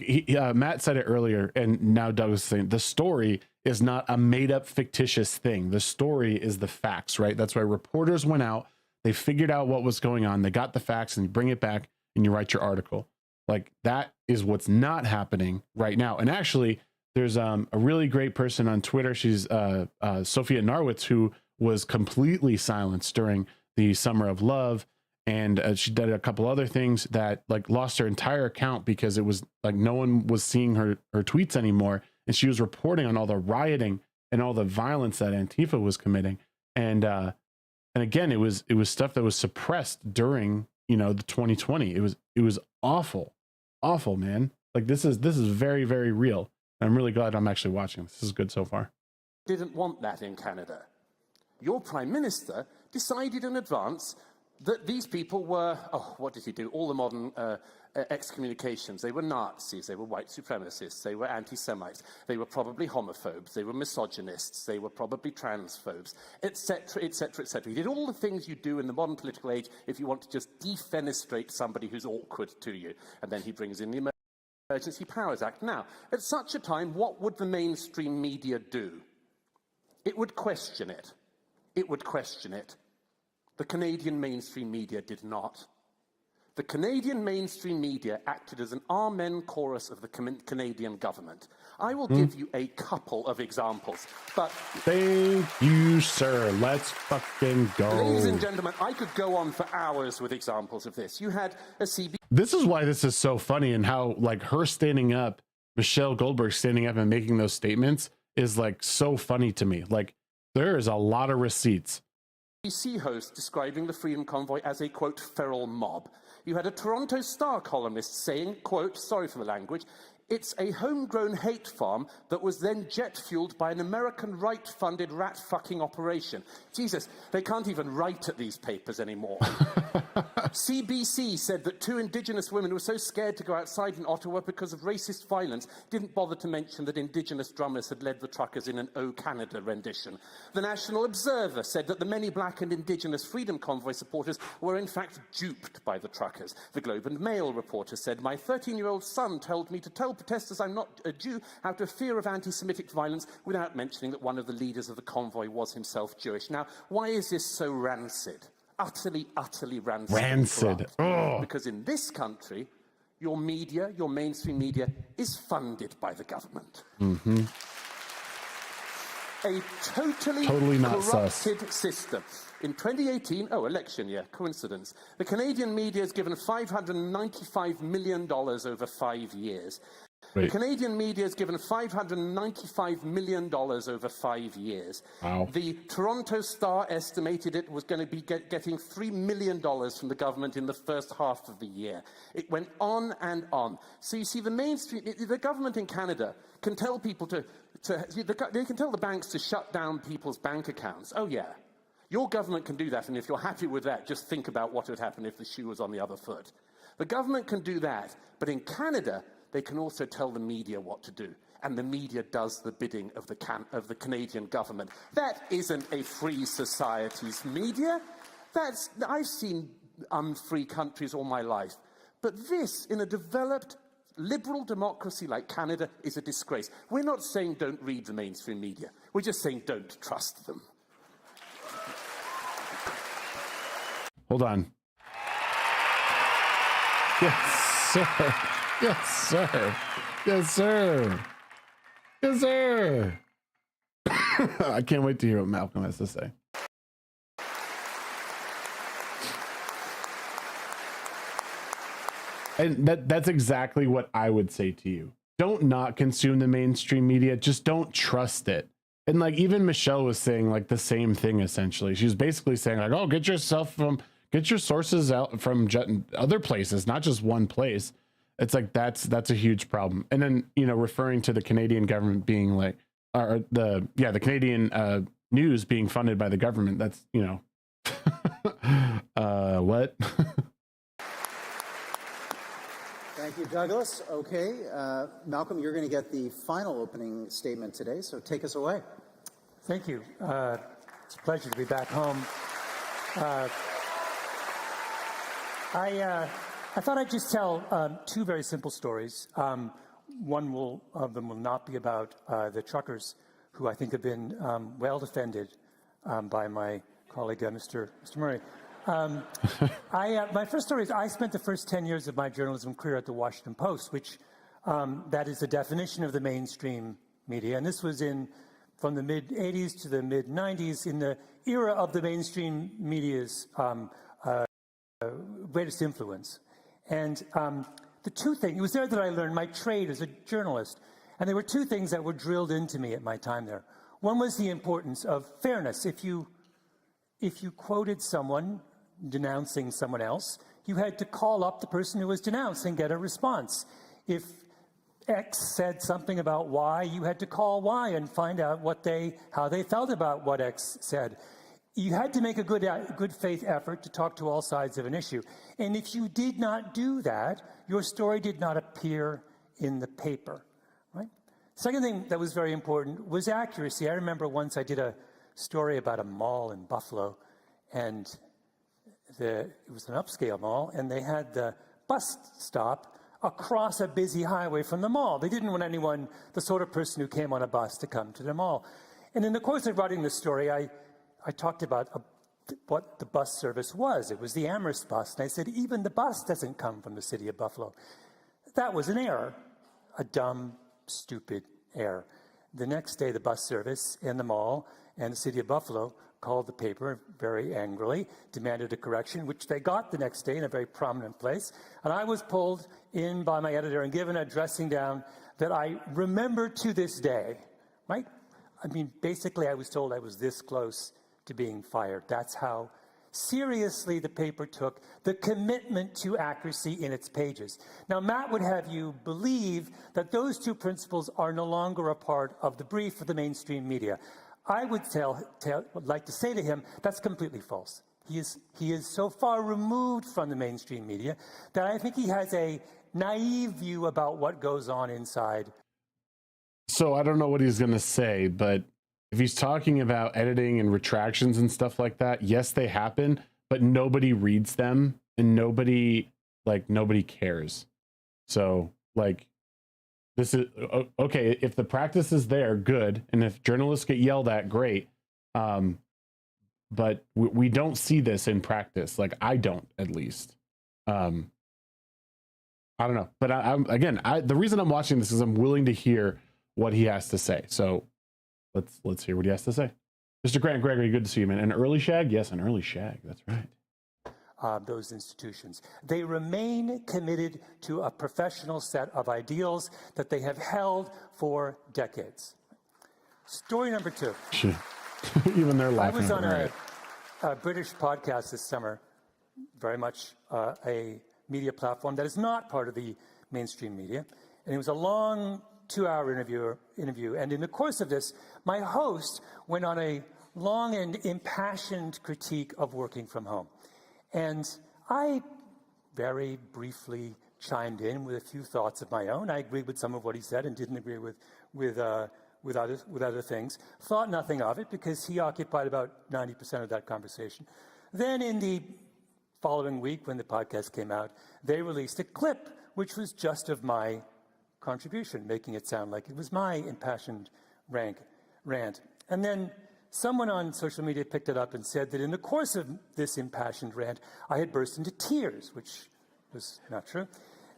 Matt said it earlier, and now Douglas is saying the story is not a made up fictitious thing. The story is the facts, right? That's why reporters went out. They figured out what was going on. They got the facts, and you bring it back and you write your article. Like, that is what's not happening right now. And actually, there's a really great person on Twitter. She's Sophia Narwitz, who was completely silenced during the Summer of Love, and she did a couple other things that, like, lost her entire account because it was like no one was seeing her tweets anymore, and she was reporting on all the rioting and all the violence that Antifa was committing, and again, it was stuff that was suppressed during, you know, the 2020. It was awful, man. Like, this is very, very real. I'm really glad I'm actually watching. This is good so far. Didn't want that in Canada. Your Prime Minister decided in advance that these people were, what did he do? All the modern excommunications. They were Nazis, they were white supremacists, they were anti-Semites, they were probably homophobes, they were misogynists, they were probably transphobes, etc., etc., etc. He did all the things you do in the modern political age if you want to just defenestrate somebody who's awkward to you. And then he brings in the Emergency Powers Act. Now, at such a time, what would the mainstream media do? It would question it. It would question it. The Canadian mainstream media did not. The Canadian mainstream media acted as an amen chorus of the Canadian government. I will give you a couple of examples, but... Thank you, sir. Let's fucking go. Ladies and gentlemen, I could go on for hours with examples of this. You had a CB... This is why this is so funny, and how, like, her standing up, Michelle Goldberg standing up and making those statements is, like, so funny to me. Like, there is a lot of receipts. BBC host describing the Freedom Convoy as a, quote, feral mob. You had a Toronto Star columnist saying, quote, sorry for the language, it's a homegrown hate farm that was then jet-fueled by an American right-funded rat-fucking operation. Jesus, they can't even write at these papers anymore. CBC said that 2 Indigenous women were so scared to go outside in Ottawa because of racist violence didn't bother to mention that Indigenous drummers had led the truckers in an O Canada rendition. The National Observer said that the many black and Indigenous Freedom Convoy supporters were in fact duped by the truckers. The Globe and Mail reporter said, my 13-year-old son told me to tell protesters I'm not a Jew out of fear of anti-Semitic violence without mentioning that one of the leaders of the convoy was himself Jewish. Now, why is this so rancid? Utterly, utterly rancid. Rancid. Oh. Because in this country, your media, your mainstream media, is funded by the government. a Totally not sus. corrupted system. In 2018, election year, coincidence, the Canadian media is given $595 million over 5 years. Wait. The Canadian media is given $595 million over 5 years. Wow. The Toronto Star estimated it was going to be getting $3 million from the government in the first half of the year. It went on and on. So you see, the mainstream, the government in Canada can tell people they can tell the banks to shut down people's bank accounts. Oh yeah, your government can do that, and if you're happy with that, just think about what would happen if the shoe was on the other foot. The government can do that, but in Canada, they can also tell the media what to do, and the media does the bidding of the Canadian government. That isn't a free society's media. I've seen unfree countries all my life, but this, in a developed liberal democracy like Canada, is a disgrace. We're not saying don't read the mainstream media. We're just saying don't trust them. Hold on. Yes, sir. Yes, sir. Yes, sir. Yes, sir. I can't wait to hear what Malcolm has to say. And that's exactly what I would say to you. Don't not consume the mainstream media. Just don't trust it. And like even Michelle was saying like the same thing essentially. She was basically saying like, oh, get your sources out from other places, not just one place. It's like that's a huge problem. And then, you know, referring to the Canadian government being like, or the Canadian news being funded by the government. That's, you know, what? Thank you, Douglas. Okay, Malcolm, you're going to get the final opening statement today, so take us away. Thank you. It's a pleasure to be back home. I thought I'd just tell two very simple stories. One of them will not be about the truckers, who I think have been well defended by my colleague, Mr. Murray. My first story is I spent the first 10 years of my journalism career at the Washington Post, which that is the definition of the mainstream media. And this was from the mid-'80s to the mid-'90s, in the era of the mainstream media's greatest influence. And the two things, it was there that I learned my trade as a journalist. And there were two things that were drilled into me at my time there. One was the importance of fairness. If you quoted someone denouncing someone else, you had to call up the person who was denounced and get a response. If X said something about Y, you had to call Y and find out how they felt about what X said. You had to make a good faith effort to talk to all sides of an issue. And if you did not do that, your story did not appear in the paper, right? Second thing that was very important was accuracy. I remember once I did a story about a mall in Buffalo, and it was an upscale mall, and they had the bus stop across a busy highway from the mall. They didn't want anyone, the sort of person who came on a bus, to come to the mall. And in the course of writing this story, I talked about what the bus service was. It was the Amherst bus, and I said, even the bus doesn't come from the city of Buffalo. That was an error, a dumb, stupid error. The next day, the bus service and the mall and the city of Buffalo called the paper very angrily, demanded a correction, which they got the next day in a very prominent place. And I was pulled in by my editor and given a dressing down that I remember to this day, right? I mean, basically, I was told I was this close to being fired. That's how seriously the paper took the commitment to accuracy in its pages. Now, Matt would have you believe that those two principles are no longer a part of the brief of the mainstream media. I would like to say to him, that's completely false. He is so far removed from the mainstream media that I think he has a naive view about what goes on inside. So I don't know what he's going to say, but if he's talking about editing and retractions and stuff like that, yes, they happen, but nobody reads them and nobody cares. So like, this is okay. If the practice is there, good. And if journalists get yelled at, great. But we don't see this in practice. Like I don't, at least. I don't know. But the reason I'm watching this is I'm willing to hear what he has to say. So let's hear what he has to say. Mr. Grant Gregory, good to see you, man. An early shag? Yes, an early shag. That's right. Those institutions. They remain committed to a professional set of ideals that they have held for decades. Story number 2. Even they're I laughing. was on a British podcast this summer, very much a media platform that is not part of the mainstream media. And it was a long 2-hour interview. And in the course of this, my host went on a long and impassioned critique of working from home. And I very briefly chimed in with a few thoughts of my own. I agreed with some of what he said and didn't agree with other things. Thought nothing of it because he occupied about 90% of that conversation. Then in the following week, when the podcast came out, they released a clip which was just of my contribution, making it sound like it was my impassioned rant. And then someone on social media picked it up and said that in the course of this impassioned rant, I had burst into tears, which was not true.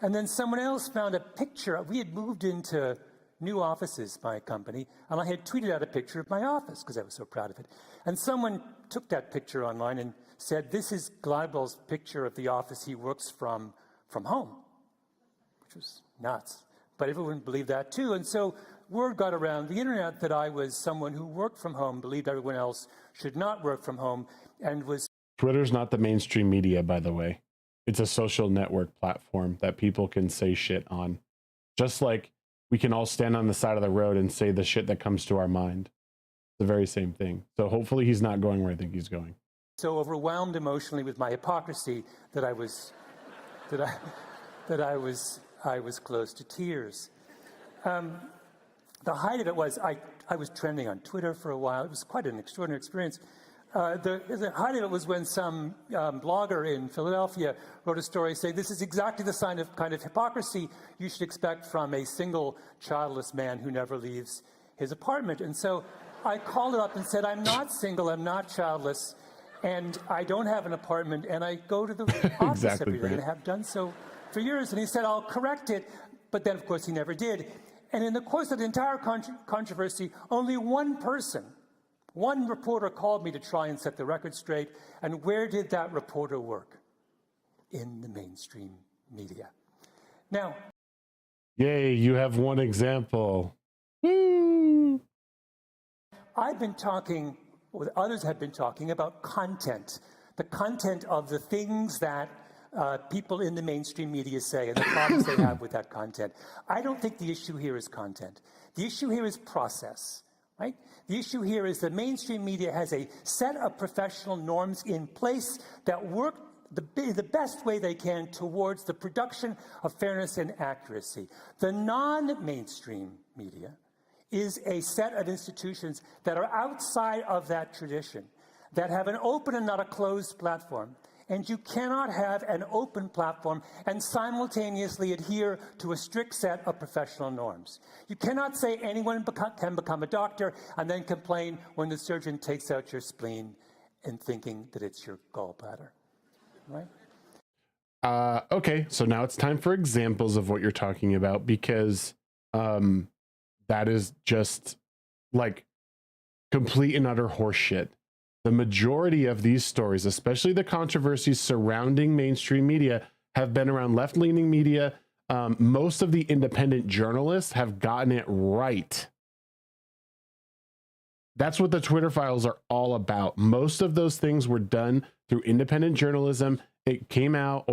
And then someone else found a picture. We had moved into new offices, my company, and I had tweeted out a picture of my office because I was so proud of it. And someone took that picture online and said, this is Gladwell's picture of the office he works from home, which was nuts. But everyone believed that too. And so word got around the internet that I was someone who worked from home, believed everyone else should not work from home, and was... Twitter's not the mainstream media, by the way. It's a social network platform that people can say shit on. Just like we can all stand on the side of the road and say the shit that comes to our mind. It's the very same thing. So hopefully he's not going where I think he's going. So overwhelmed emotionally with my hypocrisy that I was close to tears. The height of it was, I was trending on Twitter for a while. It was quite an extraordinary experience. The height of it was when some blogger in Philadelphia wrote a story saying, this is exactly the kind of hypocrisy you should expect from a single childless man who never leaves his apartment. And so I called it up and said, I'm not single, I'm not childless, and I don't have an apartment, and I go to the office every day and have done so for years. And he said, I'll correct it. But then, of course, he never did. And in the course of the entire controversy, only one reporter called me to try and set the record straight. And where did that reporter work? In the mainstream media. Now, yay, you have one example. Woo! I've been talking, or others have been talking about content, the content of the things that people in the mainstream media say and the problems they have with that content. I don't think the issue here is content. The issue here is process, right? The issue here is the mainstream media has a set of professional norms in place that work the best way they can towards the production of fairness and accuracy. The non-mainstream media is a set of institutions that are outside of that tradition, that have an open and not a closed platform. And you cannot have an open platform and simultaneously adhere to a strict set of professional norms. You cannot say anyone can become a doctor and then complain when the surgeon takes out your spleen and thinking that it's your gallbladder, right? Okay, so now it's time for examples of what you're talking about, because that is just like complete and utter horseshit. The majority of these stories, especially the controversies surrounding mainstream media, have been around left-leaning media. Most of the independent journalists have gotten it right. That's what the Twitter files are all about. Most of those things were done through independent journalism. It came out,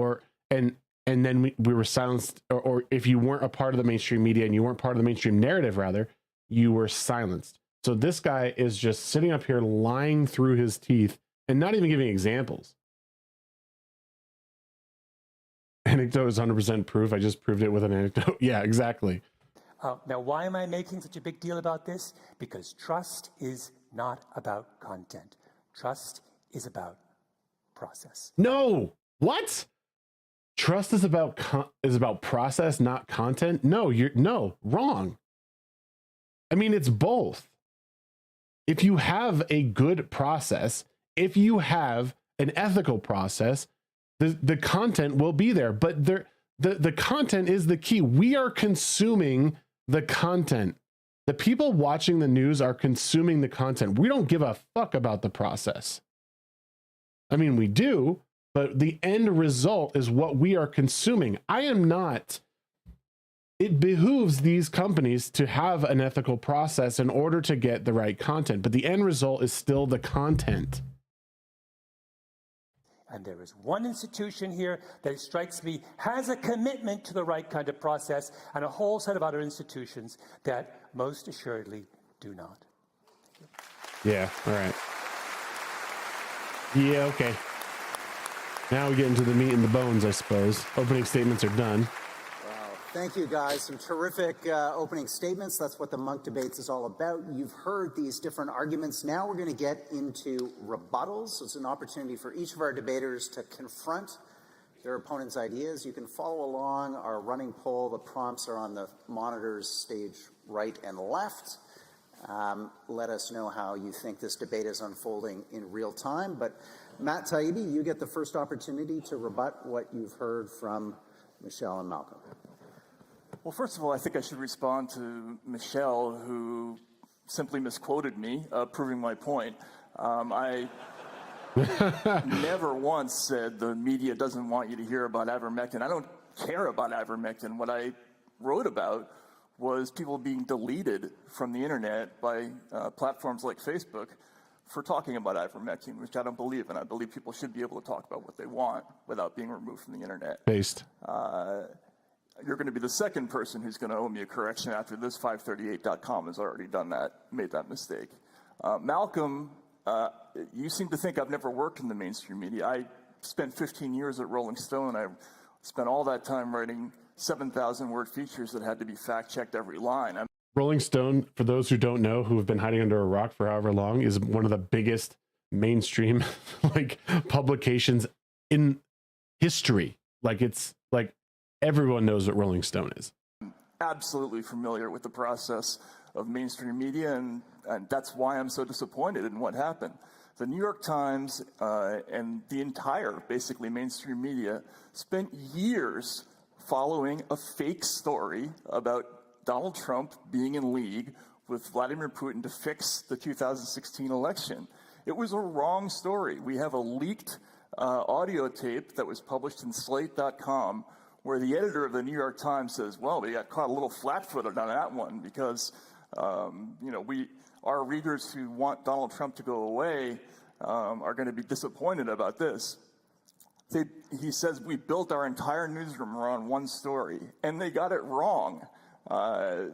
and then we were silenced, or if you weren't a part of the mainstream media and you weren't part of the mainstream narrative, rather, you were silenced. So this guy is just sitting up here lying through his teeth and not even giving examples. Anecdote is 100% proof. I just proved it with an anecdote. Yeah, exactly. Now, why am I making such a big deal about this? Because trust is not about content. Trust is about process. No, what? Trust is about process, not content. No, wrong. I mean, it's both. If you have a good process, if you have an ethical process, the content will be there. But the content is the key. We are consuming the content. The people watching the news are consuming the content. We don't give a fuck about the process. I mean, we do, but the end result is what we are consuming. It behooves these companies to have an ethical process in order to get the right content, but the end result is still the content. And there is one institution here that strikes me has a commitment to the right kind of process, and a whole set of other institutions that most assuredly do not. Yeah, all right. Yeah, okay. Now we get into the meat and the bones, I suppose. Opening statements are done. Thank you, guys. Some terrific opening statements. That's what the Munk Debates is all about. You've heard these different arguments. Now we're going to get into rebuttals. It's an opportunity for each of our debaters to confront their opponent's ideas. You can follow along our running poll. The prompts are on the monitors, stage right and left. Let us know how you think this debate is unfolding in real time. But Matt Taibbi, you get the first opportunity to rebut what you've heard from Michelle and Malcolm. Well, first of all, I think I should respond to Michelle, who simply misquoted me, proving my point. I never once said the media doesn't want you to hear about ivermectin. I don't care about ivermectin. What I wrote about was people being deleted from the internet by platforms like Facebook for talking about ivermectin, which I don't believe in. I believe people should be able to talk about what they want without being removed from the internet. Based. You're going to be the second person who's going to owe me a correction after this 538.com has already done that, made that mistake. Malcolm, you seem to think I've never worked in the mainstream media. I spent 15 years at Rolling Stone. I spent all that time writing 7,000-word features that had to be fact-checked every line. Rolling Stone, for those who don't know, who have been hiding under a rock for however long, is one of the biggest mainstream publications in history. It's everyone knows what Rolling Stone is. I'm absolutely familiar with the process of mainstream media, and that's why I'm so disappointed in what happened. The New York Times and the entire, basically, mainstream media spent years following a fake story about Donald Trump being in league with Vladimir Putin to fix the 2016 election. It was a wrong story. We have a leaked audio tape that was published in Slate.com where the editor of the New York Times says, well, we got caught a little flat-footed on that one because, our readers who want Donald Trump to go away are going to be disappointed about this. He says, we built our entire newsroom around one story, and they got it wrong.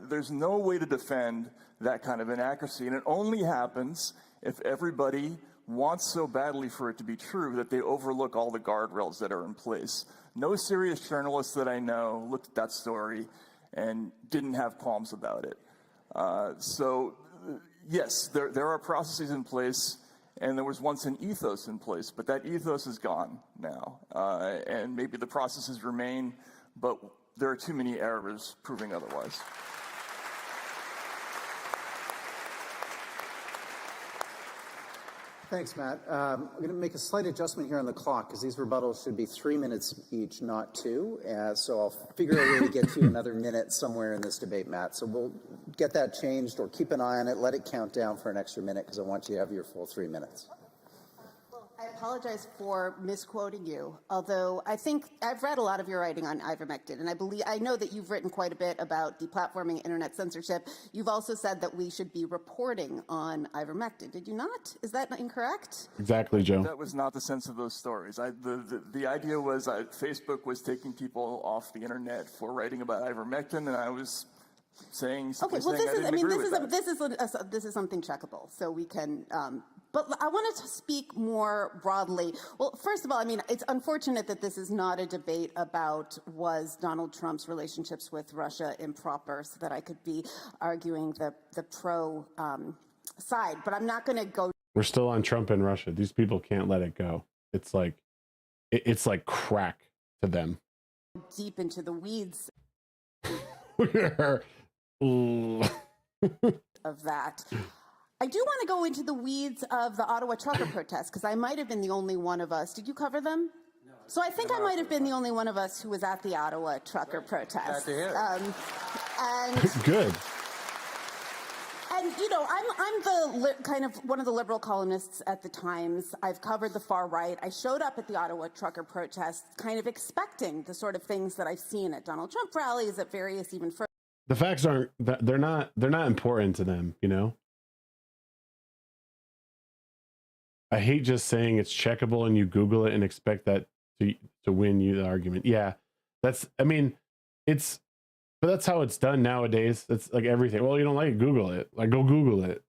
There's no way to defend that kind of inaccuracy, and it only happens if everybody wants so badly for it to be true that they overlook all the guardrails that are in place. No serious journalist that I know looked at that story and didn't have qualms about it. Yes, there are processes in place, and there was once an ethos in place, but that ethos is gone now. And maybe the processes remain, but there are too many errors proving otherwise. Thanks, Matt. I'm going to make a slight adjustment here on the clock because these rebuttals should be 3 minutes each, not 2. So I'll figure a way to get you another minute somewhere in this debate, Matt. So we'll get that changed or keep an eye on it. Let it count down for an extra minute because I want you to have your full 3 minutes. I apologize for misquoting you, although I think I've read a lot of your writing on ivermectin, and I know that you've written quite a bit about deplatforming internet censorship. You've also said that we should be reporting on ivermectin. Did you not? Is that incorrect? Exactly, Joe. That was not the sense of those stories. The idea was Facebook was taking people off the internet for writing about ivermectin, and I was saying, okay. Well, this is something checkable, so we can. But I wanted to speak more broadly. Well, first of all, it's unfortunate that this is not a debate about was Donald Trump's relationships with Russia improper, so that I could be arguing the pro side. But I'm not going to go. We're still on Trump and Russia. These people can't let it go. It's like crack to them. Deep into the weeds of that. I do want to go into the weeds of the Ottawa trucker protest because I might have been the only one of us. Did you cover them? No. So I think I might have been the only one of us who was at the Ottawa trucker protest. Glad to hear. And good. and you know, I'm the kind of one of the liberal columnists at the Times. I've covered the far right. I showed up at the Ottawa trucker protests, kind of expecting the sort of things that I've seen at Donald Trump rallies, at various even further. The facts aren't, they're not important to them, you know? I hate just saying it's checkable and you Google it and expect that to win you the argument. Yeah, that's, I mean, but that's how it's done nowadays. It's like everything. Well, you don't like it, Google it. Like, go Google it.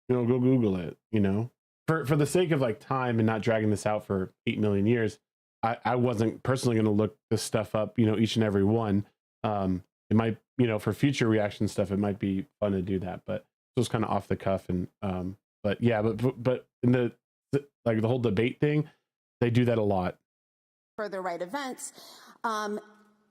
You know, go Google it, you know? For the sake of like time and not dragging this out for 8 million years, I wasn't personally going to look this stuff up, you know, each and every one. It might, you know, for future reaction stuff, it might be fun to do that, but it was kind of off the cuff. And, but yeah, but in the whole debate thing, they do that a lot. Further right events,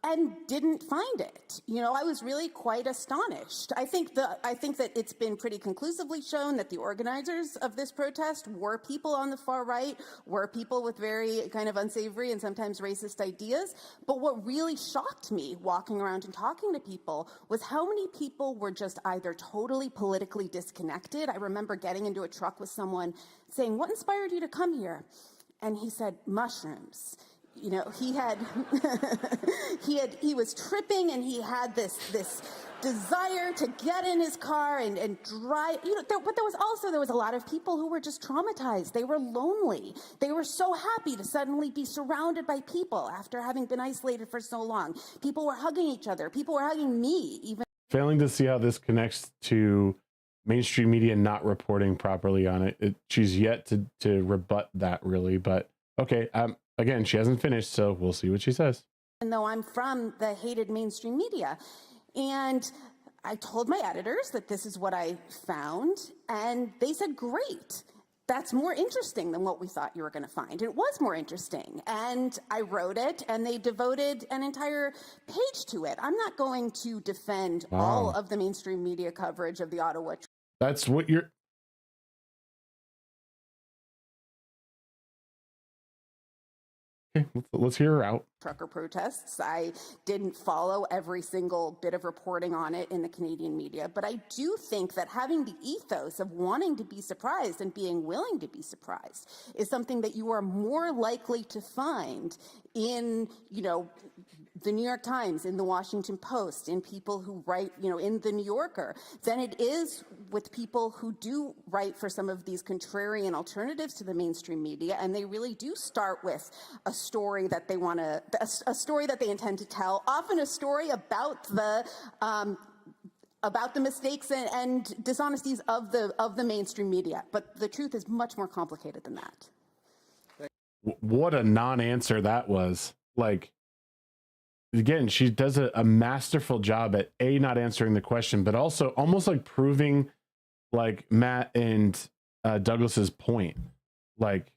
and didn't find it. You know, I was really quite astonished. I think that it's been pretty conclusively shown that the organizers of this protest were people on the far right, were people with very kind of unsavory and sometimes racist ideas. But what really shocked me walking around and talking to people was how many people were just either totally politically disconnected. I remember getting into a truck with someone saying, "What inspired you to come here?" And he said, "Mushrooms." You know, he was tripping, and he had this desire to get in his car and drive. You know, but there was a lot of people who were just traumatized. They were lonely. They were so happy to suddenly be surrounded by people after having been isolated for so long. People were hugging each other. People were hugging me. Even failing to see how this connects to mainstream media not reporting properly on it. She's yet to rebut that, really. But okay. Again, she hasn't finished, so we'll see what she says. Even though I'm from the hated mainstream media. And I told my editors that this is what I found, and they said, "Great. That's more interesting than what we thought you were going to find." It was more interesting. And I wrote it, and they devoted an entire page to it. I'm not going to defend all of the mainstream media coverage of the Ottawa. That's what you're... Okay, let's hear her out. Trucker protests. I didn't follow every single bit of reporting on it in the Canadian media, but I do think that having the ethos of wanting to be surprised and being willing to be surprised is something that you are more likely to find in, you know, the New York Times, in the Washington Post, in people who write, you know, in the New Yorker, than it is with people who do write for some of these contrarian alternatives to the mainstream media, and they really do start with a story that they want to, a story that they intend to tell, often a story about the mistakes and dishonesties of the mainstream media. But the truth is much more complicated than that. What a non-answer that was. Like, again, she does a masterful job at not answering the question, but also almost like proving like Matt and Douglas's point. Like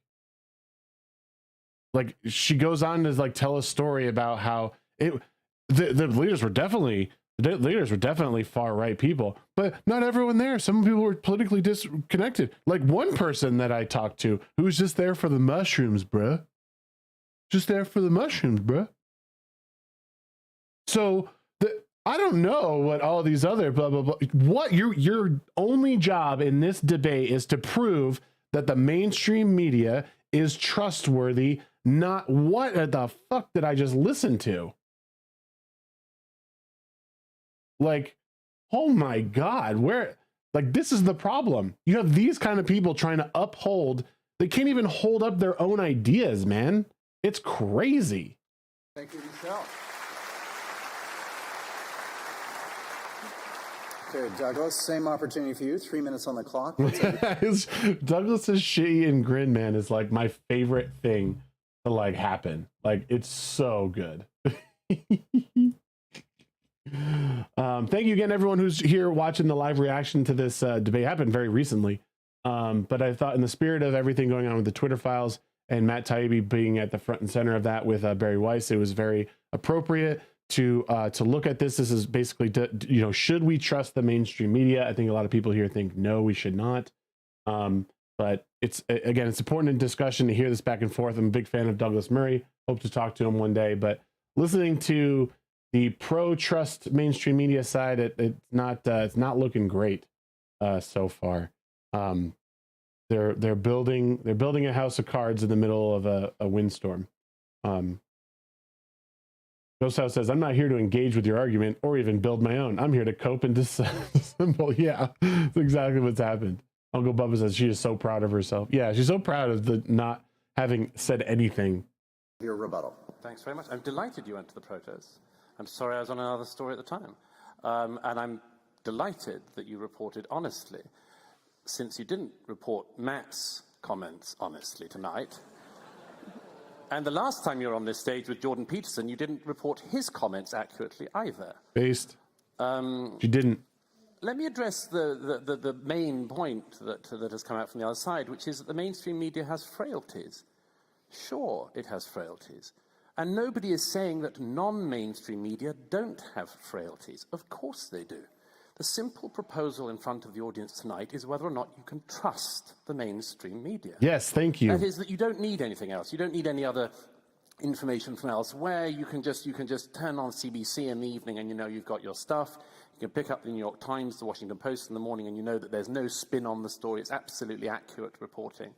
she goes on to like tell a story about how the leaders were definitely far right people, but not everyone there. Some people were politically disconnected. Like one person that I talked to who was just there for the mushrooms, bruh. Just there for the mushrooms, bruh. So I don't know what all these other blah, blah, blah. What your only job in this debate is to prove that the mainstream media is trustworthy. Not what the fuck did I just listen to? Like, oh my God, this is the problem. You have these kind of people trying to uphold, they can't even hold up their own ideas, man. It's crazy. Thank you, Michelle. Okay, Douglas, same opportunity for you. 3 minutes on the clock. Douglas's shitty and grin, man, is like my favorite thing to like happen. Like, it's so good. Thank you again, everyone who's here watching the live reaction to this debate. Happened very recently, but I thought in the spirit of everything going on with the Twitter files and Matt Taibbi being at the front and center of that with Barry Weiss, it was very appropriate to look at this. This is basically, should we trust the mainstream media? I think a lot of people here think no, we should not. But it's important in discussion to hear this back and forth. I'm a big fan of Douglas Murray. Hope to talk to him one day. But listening to the pro-trust mainstream media side, it's not looking great. so far. They're building a house of cards in the middle of a windstorm. Ghost House says, I'm not here to engage with your argument or even build my own. I'm here to cope and dissemble. Yeah, that's exactly what's happened. Uncle Bubba says she is so proud of herself. Yeah, she's so proud of the not having said anything. Your rebuttal. Thanks very much. I'm delighted you went to the protest. I'm sorry I was on another story at the time. And I'm delighted that you reported honestly, since you didn't report Matt's comments honestly tonight. And the last time you were on this stage with Jordan Peterson, you didn't report his comments accurately either. Based. She didn't. Let me address the main point that has come out from the other side, which is that the mainstream media has frailties. Sure, it has frailties. And nobody is saying that non-mainstream media don't have frailties. Of course they do. The simple proposal in front of the audience tonight is whether or not you can trust the mainstream media. Yes, thank you. That is that you don't need anything else. You don't need any other information from elsewhere. You can just turn on CBC in the evening and you know you've got your stuff. You can pick up the New York Times, the Washington Post in the morning, and you know that there's no spin on the story. It's absolutely accurate reporting.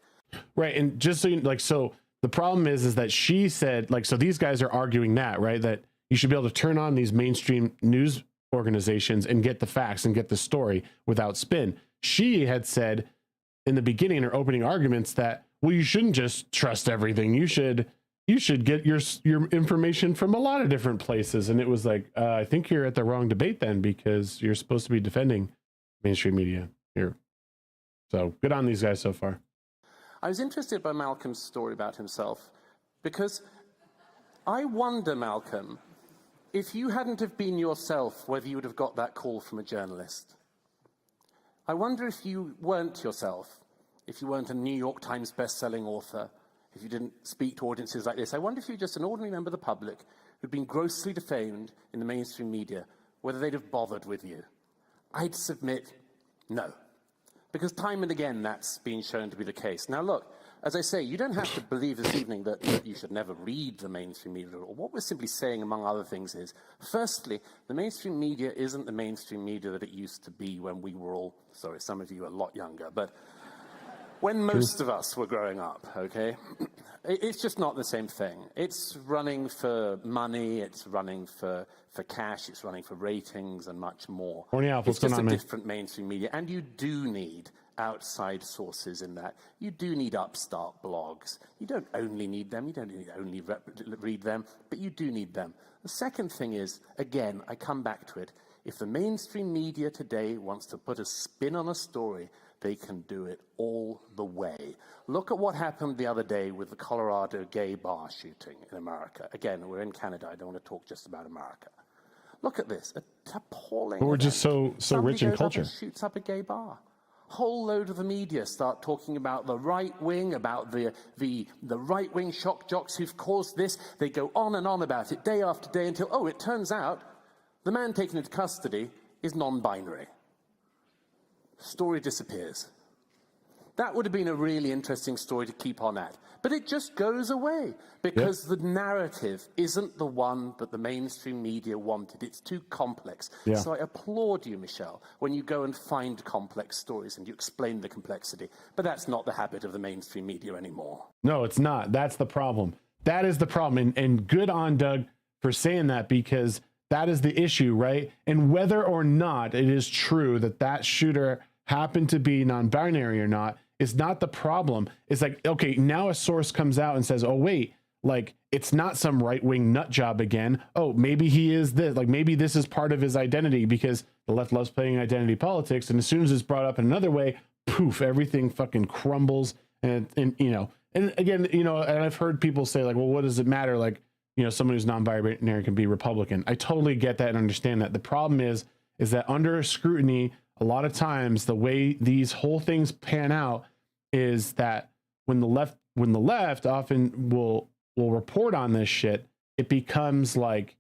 Right, and just so you, like, so the problem is that she said, like, so these guys are arguing that, right, that you should be able to turn on these mainstream news organizations and get the facts and get the story without spin. She had said in the beginning, in her opening arguments, that, well, you shouldn't just trust everything. You should get your information from a lot of different places. And it was like, I think you're at the wrong debate then, because you're supposed to be defending mainstream media here. So good on these guys so far. I was interested by Malcolm's story about himself because I wonder, Malcolm, if you hadn't have been yourself, whether you would have got that call from a journalist. I wonder if you weren't yourself, if you weren't a New York Times best-selling author, if you didn't speak to audiences like this. I wonder if you're just an ordinary member of the public who'd been grossly defamed in the mainstream media, whether they'd have bothered with you. I'd submit no. Because time and again, that's been shown to be the case. Now, look, as I say, you don't have to believe this evening that you should never read the mainstream media at all. What we're simply saying, among other things, is, firstly, the mainstream media isn't the mainstream media that it used to be when we were all, sorry, some of you are a lot younger, but when most of us were growing up, okay? It's just not the same thing. It's running for money, it's running for cash, it's running for ratings and much more. It's just a different mainstream media, and you do need outside sources in that. You do need upstart blogs. You don't only need them, you don't need only read them, but you do need them. The second thing is, again, I come back to it, if the mainstream media today wants to put a spin on a story, they can do it all the way. Look at what happened the other day with the Colorado gay bar shooting in America. Again, we're in Canada. I don't want to talk just about America. Look at this. It's appalling. We're just so rich in culture. Somebody shoots up a gay bar. Whole load of the media start talking about the right wing, about the right wing shock jocks who've caused this. They go on and on about it day after day until, oh, it turns out the man taken into custody is non-binary. Story disappears. That would have been a really interesting story to keep on at. But it just goes away because the narrative isn't the one that the mainstream media wanted. It's too complex. Yeah. So I applaud you, Michelle, when you go and find complex stories and you explain the complexity. But that's not the habit of the mainstream media anymore. No, it's not. That's the problem. That is the problem. And good on Doug for saying that, because that is the issue, right? And whether or not it is true that that shooter happened to be non-binary or not is not the problem. It's like, okay, now a source comes out and says, oh, wait, like, it's not some right-wing nut job again. Oh, maybe he is this. Like, maybe this is part of his identity, because the left loves playing identity politics. And as soon as it's brought up in another way, poof, everything fucking crumbles. And you know, and again, you know, and I've heard people say, like, well, what does it matter? Like, you know, someone who's non-binary can be Republican. I totally get that and understand that. The problem is that under scrutiny, a lot of times the way these whole things pan out is that when the left often will report on this shit, it becomes like,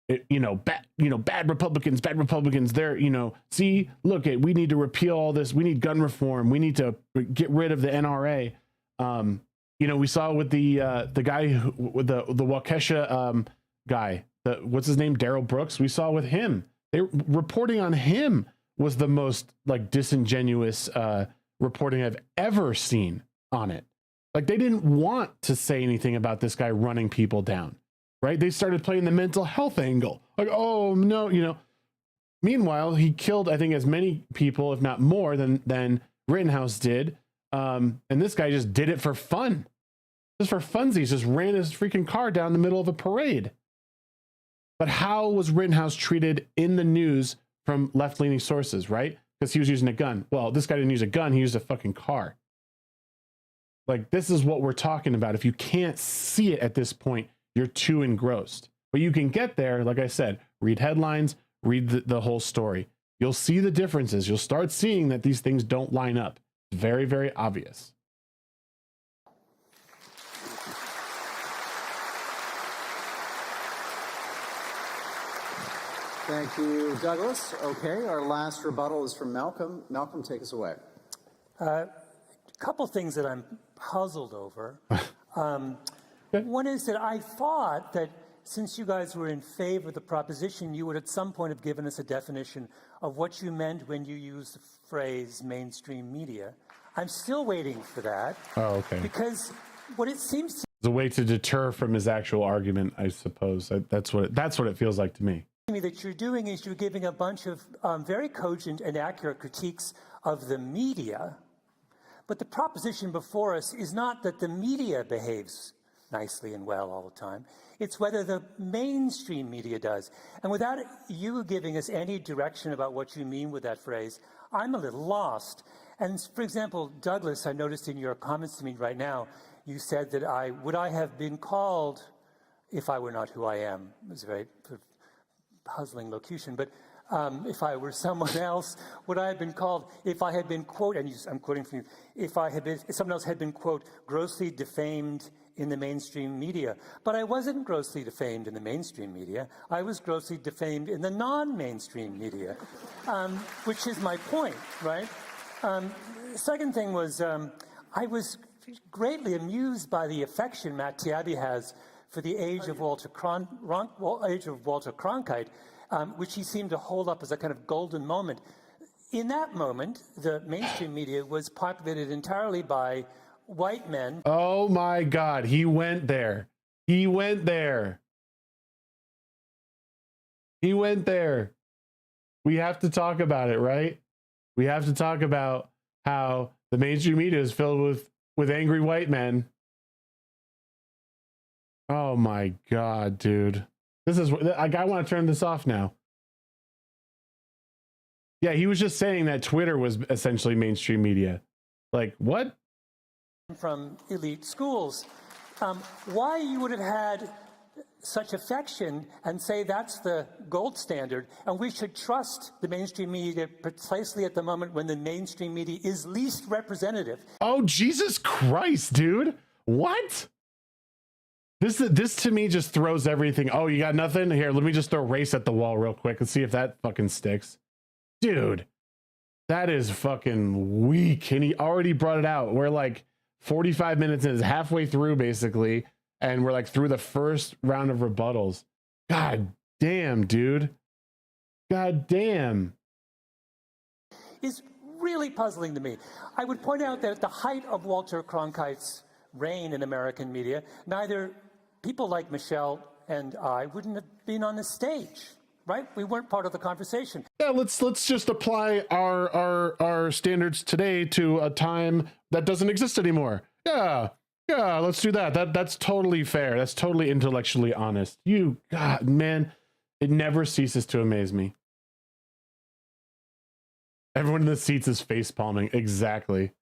bad Republicans. They're, see, look, we need to repeal all this. We need gun reform. We need to get rid of the NRA. We saw with the guy with the Waukesha guy, what's his name, Darrell Brooks. We saw with him, they were reporting on him was the most like disingenuous reporting I've ever seen on it. Like they didn't want to say anything about this guy running people down, right? They started playing the mental health angle. Like, oh no, you know. Meanwhile, he killed, I think, as many people, if not more, than Rittenhouse did. And this guy just did it for fun. Just for funsies, just ran his freaking car down the middle of a parade. But how was Rittenhouse treated in the news from left-leaning sources, right? Because he was using a gun. Well, this guy didn't use a gun, he used a fucking car. Like, this is what we're talking about. If you can't see it at this point, you're too engrossed. But you can get there, like I said, read headlines, read the whole story. You'll see the differences. You'll start seeing that these things don't line up. It's very, very obvious. Thank you, Douglas. Okay, our last rebuttal is from Malcolm. Malcolm, take us away. A couple things that I'm puzzled over. One is that I thought that since you guys were in favor of the proposition, you would at some point have given us a definition of what you meant when you used the phrase mainstream media. I'm still waiting for that. Oh, okay. Because what it seems to It's a way to deter from his actual argument, I suppose. That's what it feels like to me. me that you're doing is you're giving a bunch of very cogent and accurate critiques of the media, but the proposition before us is not that the media behaves nicely and well all the time. It's whether the mainstream media does. And without you giving us any direction about what you mean with that phrase, I'm a little lost. And for example, Douglas, I noticed in your comments to me right now, you said that would I have been called if I were not who I am? It was a very puzzling locution, but if I were someone else, would I have been called, if I had been, quote, and I'm quoting from you, if someone else had been, quote, grossly defamed in the mainstream media. But I wasn't grossly defamed in the mainstream media. I was grossly defamed in the non-mainstream media, which is my point, right? Second thing was, I was greatly amused by the affection Matt Taibbi has for the age of Walter Cronkite, which he seemed to hold up as a kind of golden moment. In that moment, the mainstream media was populated entirely by white men. Oh my God, he went there. He went there. He went there. We have to talk about it, right? We have to talk about how the mainstream media is filled with angry white men. Oh my God, dude. This is, I want to turn this off now. Yeah, he was just saying that Twitter was essentially mainstream media. Like, what? From elite schools. Why you would have had such affection and say that's the gold standard, and we should trust the mainstream media precisely at the moment when the mainstream media is least representative. Oh, Jesus Christ, dude. What? This to me just throws everything. Oh, you got nothing? Here, let me just throw race at the wall real quick and see if that fucking sticks. Dude, that is fucking weak. And he already brought it out. We're like 45 minutes in, is halfway through basically, and we're like through the first round of rebuttals. God damn, dude. God damn. Is really puzzling to me. I would point out that at the height of Walter Cronkite's reign in American media, neither people like Michelle and I wouldn't have been on the stage, right? We weren't part of the conversation. Yeah, let's just apply our standards today to a time that doesn't exist anymore. Yeah, let's do that. That's totally fair. That's totally intellectually honest. God, man, it never ceases to amaze me. Everyone in the seats is face palming. Exactly.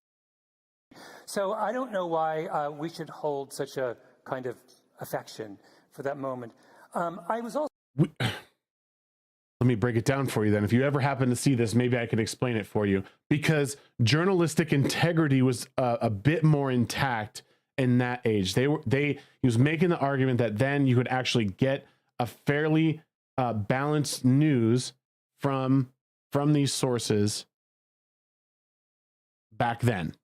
So I don't know why we should hold such a kind of affection for that moment. I was also... Let me break it down for you then. If you ever happen to see this, maybe I could explain it for you. Because journalistic integrity was a bit more intact in that age. He was making the argument that then you could actually get a fairly balanced news from these sources back then.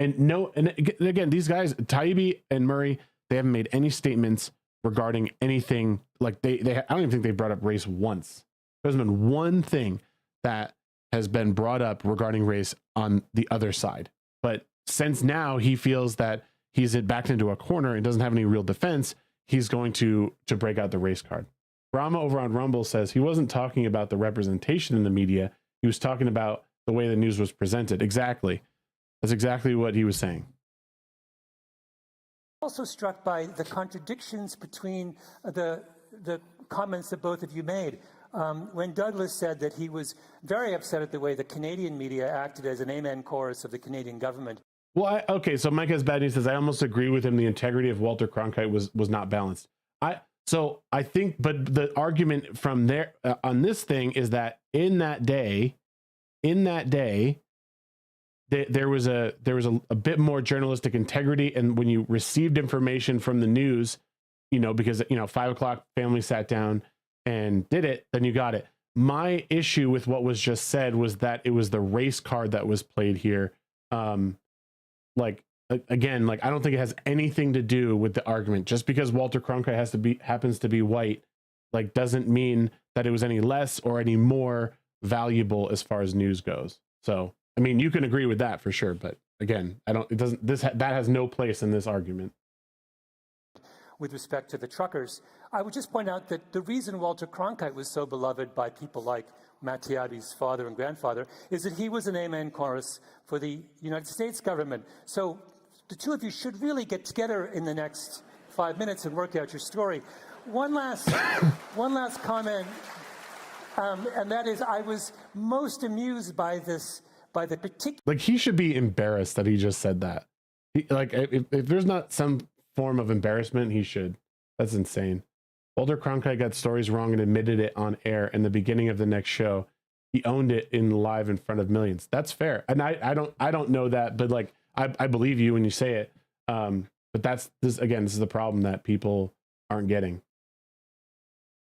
And again, these guys, Taibbi and Murray, they haven't made any statements regarding anything. Like I don't even think they brought up race once There hasn't been one thing that has been brought up regarding race on the other side. But since now he feels that he's backed into a corner and doesn't have any real defense, he's going to break out the race card. Brahma over on Rumble says he wasn't talking about the representation in the media. He was talking about the way the news was presented. Exactly. That's exactly what he was saying. Also struck by the contradictions between the comments that both of you made. When Douglas said that he was very upset at the way the Canadian media acted as an amen chorus of the Canadian government. Well, okay, so Mike has bad news. Says I almost agree with him. The integrity of Walter Cronkite was not balanced. I think, but the argument from there on this thing is that in that day, there was a bit more journalistic integrity, and when you received information from the news, because 5 o'clock family sat down and did it, then you got it. My issue with what was just said was that it was the race card that was played here. Again, I don't think it has anything to do with the argument. Just because Walter Cronkite happens to be white, doesn't mean that it was any less or any more valuable as far as news goes. So, I mean, you can agree with that for sure, but again, that has no place in this argument. With respect to the truckers, I would just point out that the reason Walter Cronkite was so beloved by people like Matt Taibbi's father and grandfather is that he was an amen chorus for the United States government. So the two of you should really get together in the next 5 minutes and work out your story. One last comment, and that is I was most amused by the particular... he should be embarrassed that he just said that. If there's not some form of embarrassment, he should. That's insane. Walter Cronkite got stories wrong and admitted it on air in the beginning of the next show. He owned it live in front of millions. That's fair. And I don't know that, but I believe you when you say it. But this is the problem that people aren't getting.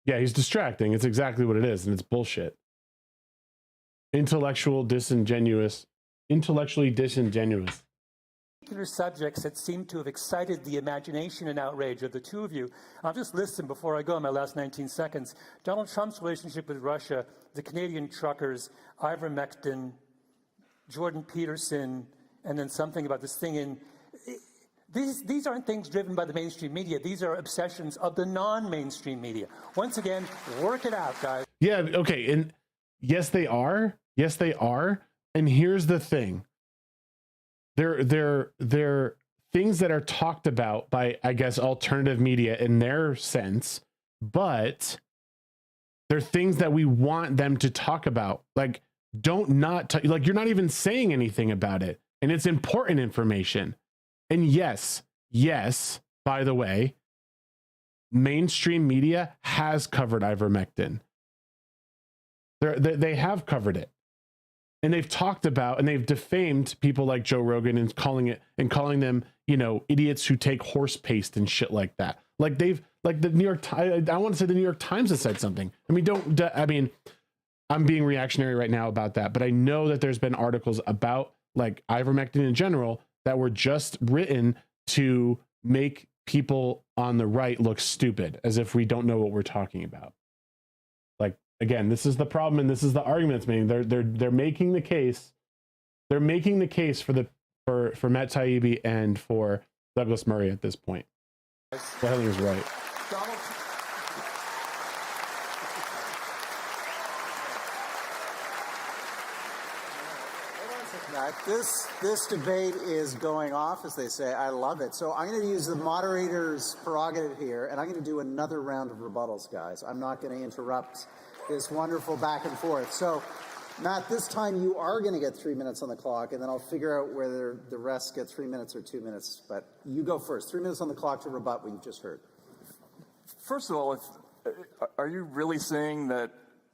Yeah, he's distracting. It's exactly what it is, and it's bullshit. Intellectually disingenuous. Particular subjects that seem to have excited the imagination and outrage of the two of you. I'll just list them before I go in my last 19 seconds. Donald Trump's relationship with Russia, the Canadian truckers, ivermectin, Jordan Peterson, and then something about this thing in... These aren't things driven by the mainstream media. These are obsessions of the non-mainstream media. Once again, work it out, guys. Yeah, okay, and yes, they are. Yes, they are. And here's the thing. They're things that are talked about by, I guess, alternative media in their sense, but they're things that we want them to talk about. You're not even saying anything about it, and it's important information. And yes, by the way, mainstream media has covered ivermectin. They have covered it. And they've talked about and they've defamed people like Joe Rogan and calling them, idiots who take horse paste and shit like that. The New York Times, I want to say the New York Times has said something. I'm being reactionary right now about that, but I know that there's been articles about ivermectin in general that were just written to make people on the right look stupid, as if we don't know what we're talking about. Again, this is the problem, and this is the argument it's making. They're making the case. They're making the case for Matt Taibbi and for Douglas Murray at this point. I think he was right. This debate is going off, as they say. I love it. So I'm going to use the moderator's prerogative here, and I'm going to do another round of rebuttals, guys. I'm not going to interrupt this wonderful back and forth. So, Matt, this time you are going to get 3 minutes on the clock, and then I'll figure out whether the rest get 3 minutes or 2 minutes. But you go first. 3 minutes on the clock to rebut what you've just heard. First of all, are you really saying that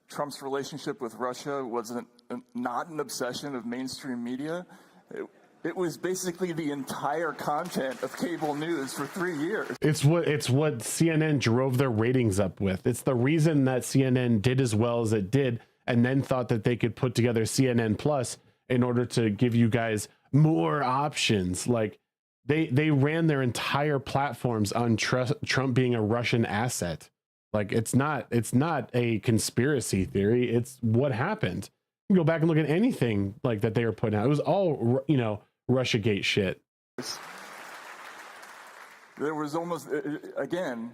Trump's relationship with Russia wasn't not an obsession of mainstream media? It was basically the entire content of cable news for 3 years. It's what CNN drove their ratings up with. It's the reason that CNN did as well as it did, and then thought that they could put together CNN Plus in order to give you guys more options. They ran their entire platforms on Trump being a Russian asset. Like it's not a conspiracy theory. It's what happened. You can go back and look at anything like that they were putting out. It was all, you know, Russiagate shit. There was almost, again,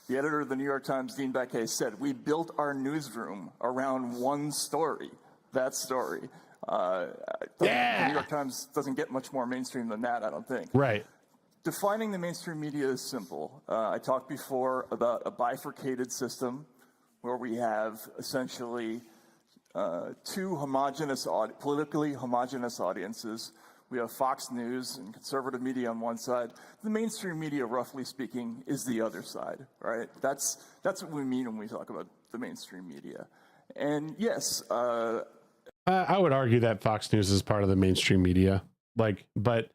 the editor of the New York Times, Dean Baquet, said, we built our newsroom around one story, that story. The New York Times doesn't get much more mainstream than that, I don't think. Right. Defining the mainstream media is simple. I talked before about a bifurcated system where we have essentially two politically homogenous audiences. We have Fox News and conservative media on one side. The mainstream media, roughly speaking, is the other side, right? That's what we mean when we talk about the mainstream media. And yes, I would argue that Fox News is part of the mainstream media. Like, but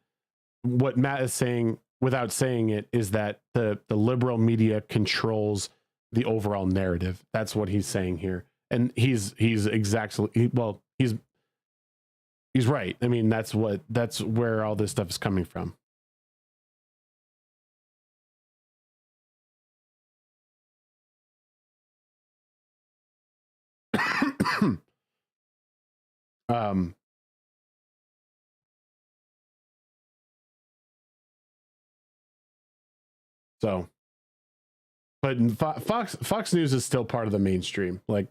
what Matt is saying, without saying it, is that the liberal media controls the overall narrative. That's what he's saying here, and he's exactly well. He's right. I mean, that's where all this stuff is coming from. So, but Fox News is still part of the mainstream. Like,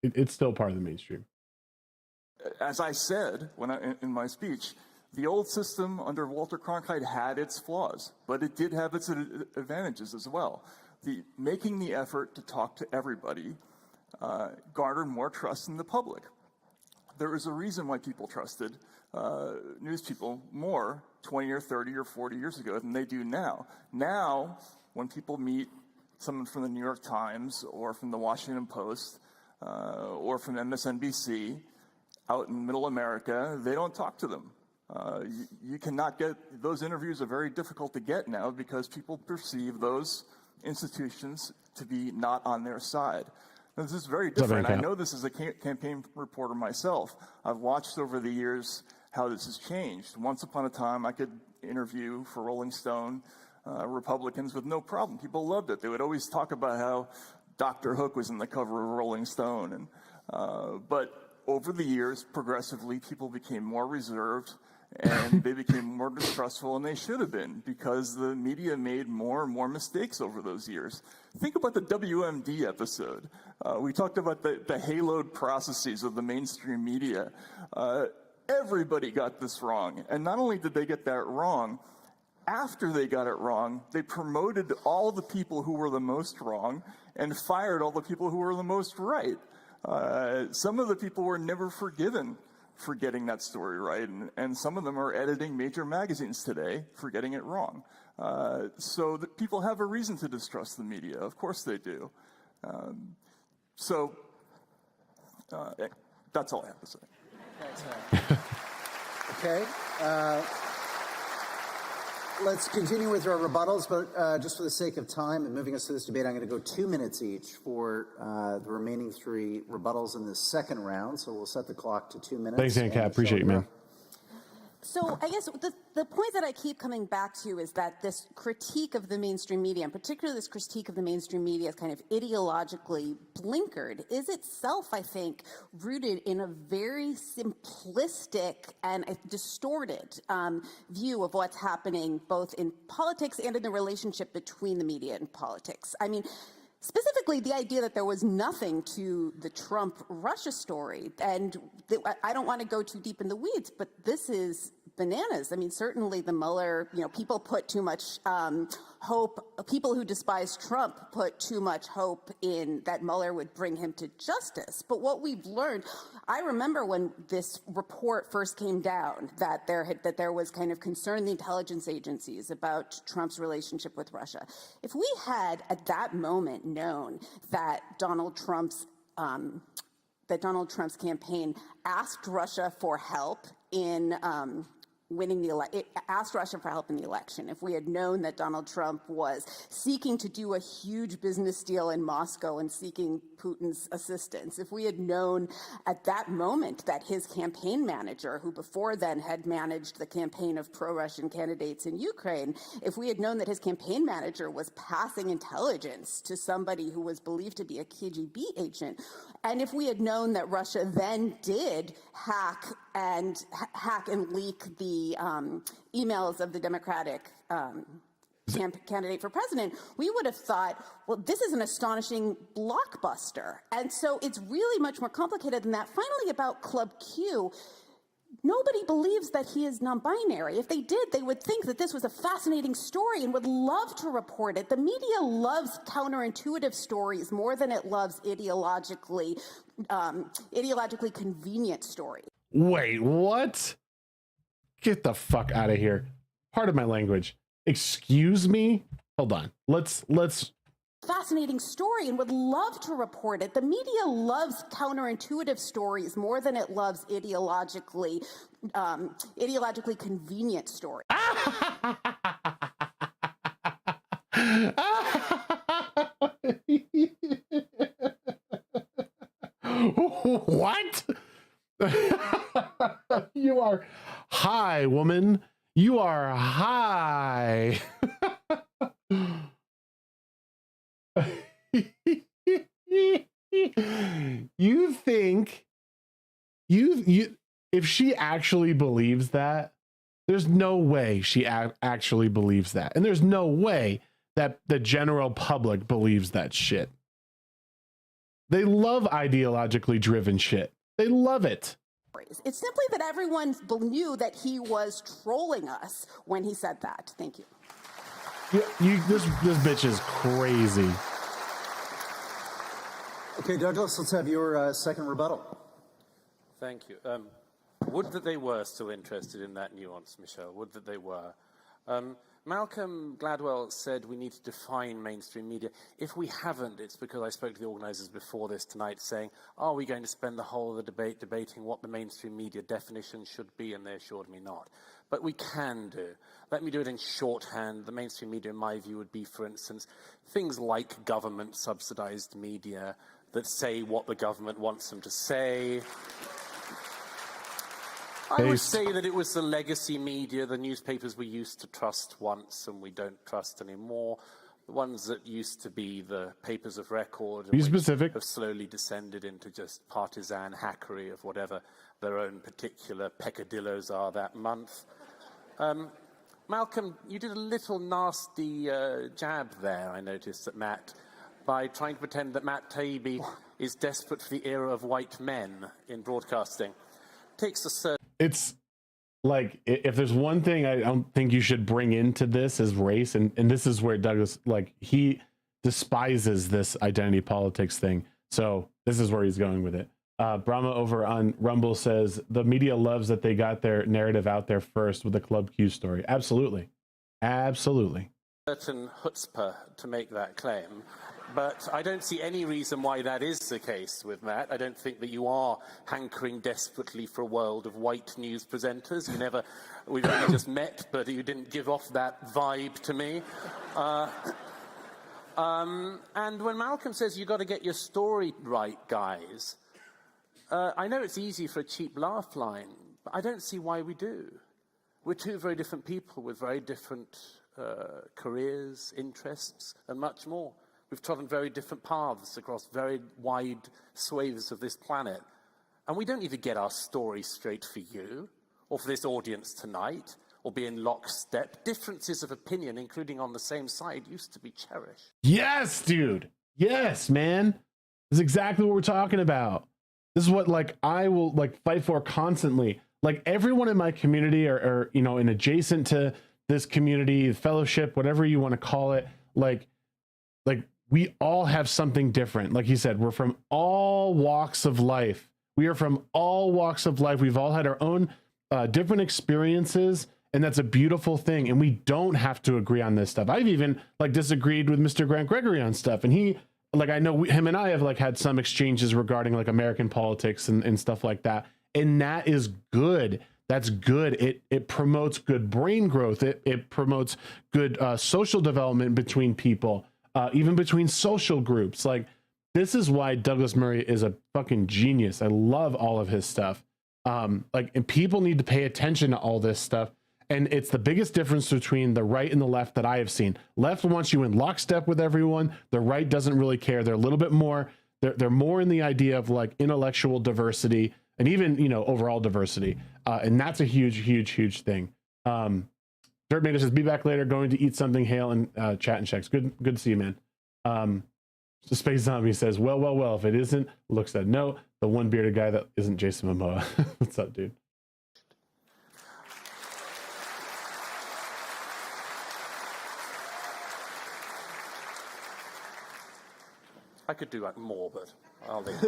it's still part of the mainstream. As I said in my speech, the old system under Walter Cronkite had its flaws, but it did have its advantages as well. Making the effort to talk to everybody garnered more trust in the public. There is a reason why people trusted news people more 20 or 30 or 40 years ago than they do now. Now, when people meet someone from the New York Times or from the Washington Post or from MSNBC, out in middle America, they don't talk to them. You cannot get, those interviews are very difficult to get now because people perceive those institutions to be not on their side. Now, this is very different. I know this as a campaign reporter myself. I've watched over the years how this has changed. Once upon a time, I could interview for Rolling Stone Republicans with no problem. People loved it. They would always talk about how Dr. Hook was in the cover of Rolling Stone. But over the years, progressively, people became more reserved and they became more distrustful, and they should have been, because the media made more and more mistakes over those years. Think about the WMD episode. We talked about the haloed processes of the mainstream media. Everybody got this wrong. And not only did they get that wrong, after they got it wrong, they promoted all the people who were the most wrong and fired all the people who were the most right. Some of the people were never forgiven for getting that story right, and some of them are editing major magazines today for getting it wrong. So that people have a reason to distrust the media. Of course they do. That's all I have to say. Okay. Let's continue with our rebuttals, but just for the sake of time and moving us to this debate, I'm going to go 2 minutes each for the remaining 3 rebuttals in this second round. So we'll set the clock to 2 minutes. Thanks, Ann. Appreciate you, man. So I guess the point that I keep coming back to is that this critique of the mainstream media, and particularly this critique of the mainstream media as kind of ideologically blinkered, is itself, I think, rooted in a very simplistic and distorted view of what's happening both in politics and in the relationship between the media and politics. I mean, specifically, the idea that there was nothing to the Trump-Russia story. And I don't want to go too deep in the weeds, but this is bananas. I mean, certainly the Mueller, people put too much hope, people who despise Trump put too much hope in that Mueller would bring him to justice. But what we've learned, I remember when this report first came down, that there was kind of concern in the intelligence agencies about Trump's relationship with Russia. If we had at that moment known that Donald Trump's campaign asked Russia for help in winning the election, asked Russia for help in the election, if we had known that Donald Trump was seeking to do a huge business deal in Moscow and seeking Putin's assistance, if we had known at that moment that his campaign manager, who before then had managed the campaign of pro-Russian candidates in Ukraine, if we had known that his campaign manager was passing intelligence to somebody who was believed to be a KGB agent, and if we had known that Russia then did hack and leak the emails of the Democratic candidate for president, we would have thought, well, this is an astonishing blockbuster. And so it's really much more complicated than that. Finally, about Club Q, nobody believes that he is non-binary. If they did, they would think that this was a fascinating story and would love to report it. The media loves counterintuitive stories more than it loves ideologically convenient stories. Wait, what? Get the fuck out of here. Pardon my language. Excuse me? Hold on. Let's Fascinating story and would love to report it. The media loves counterintuitive stories more than it loves ideologically convenient stories. What? You are high, woman. You are high. You think you if she actually believes that, there's no way she actually believes that. And there's no way that the general public believes that shit. They love ideologically driven shit. They love it. It's simply that everyone knew that he was trolling us when he said that. Thank you. This bitch is crazy. Okay, Douglas, let's have your second rebuttal. Thank you. Would that they were still interested in that nuance, Michelle. Would that they were. Malcolm Gladwell said we need to define mainstream media. If we haven't, it's because I spoke to the organizers before this tonight saying, are we going to spend the whole of the debate debating what the mainstream media definition should be? And they assured me not. But we can do. Let me do it in shorthand. The mainstream media, in my view, would be, for instance, things like government-subsidized media that say what the government wants them to say. I would say that it was the legacy media, the newspapers we used to trust once and we don't trust anymore. The ones that used to be the papers of record Be specific. Have slowly descended into just partisan hackery of whatever their own particular peccadillos are that month. Malcolm, you did a little nasty jab there, I noticed, at Matt, by trying to pretend that Matt Taibbi is desperate for the era of white men in broadcasting. Takes a certain... It's like, if there's one thing I don't think you should bring into this is race, and this is where Douglas, like, he despises this identity politics thing. So this is where he's going with it. Brahma over on Rumble says, the media loves that they got their narrative out there first with the Club Q story. Absolutely. Absolutely. Certain chutzpah to make that claim. But I don't see any reason why that is the case with Matt. I don't think that you are hankering desperately for a world of white news presenters. We've only just met, but you didn't give off that vibe to me. And when Malcolm says you've got to get your story right, guys, I know it's easy for a cheap laugh line, but I don't see why we do. We're two very different people with very different careers, interests, and much more. We've trodden very different paths across very wide swathes of this planet. And we don't need to get our story straight for you, or for this audience tonight, or be in lockstep. Differences of opinion, including on the same side, used to be cherished. Yes, dude. Yes, man. This is exactly what we're talking about. This is what, like, I will, like, fight for constantly. Like, everyone in my community or you know, in adjacent to this community, fellowship, whatever you want to call it, like we all have something different. Like he said, we're from all walks of life. We are from all walks of life. We've all had our own different experiences, and that's a beautiful thing. And we don't have to agree on this stuff. I've even like disagreed with Mr. Grant Gregory on stuff, and he, like, I know him and I have like had some exchanges regarding like American politics and stuff like that. And that is good. that's good. It promotes good brain growth. It promotes good social development between people, even between social groups. Like, this is why Douglas Murray is a fucking genius. I love all of his stuff. Like, and people need to pay attention to all this stuff. And it's the biggest difference between the right and the left that I have seen. Left wants you in lockstep with everyone. The right doesn't really care. They're a little bit more, they're more in the idea of like intellectual diversity and even, you know, overall diversity. And that's a huge thing. Dirt Mater says, be back later, going to eat something, hail, and chat and checks. Good to see you, man. So Space Zombie says, well, if it isn't, Look said, no, the one bearded guy that isn't Jason Momoa. What's up, dude? I could do more, but I'll leave.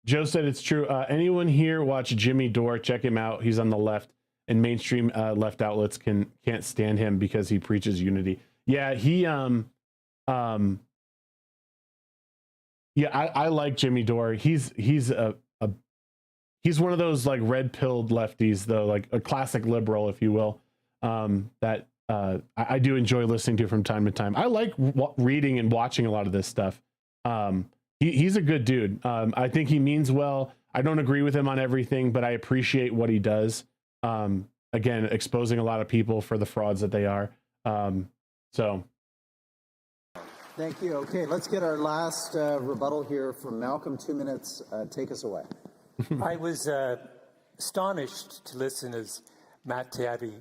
Joe said it's true. Anyone here watch Jimmy Dore? Check him out. He's on the left, and mainstream left outlets can't stand him because he preaches unity. Yeah, I like Jimmy Dore. He's one of those like red-pilled lefties, though, like a classic liberal, if you will, that I do enjoy listening to from time to time. I like reading and watching a lot of this stuff. He's a good dude. I think he means well. I don't agree with him on everything, but I appreciate what he does. Again, exposing a lot of people for the frauds that they are. So. Thank you. Okay, let's get our last rebuttal here from Malcolm. 2 minutes. Take us away. I was astonished to listen as Matt Taibbi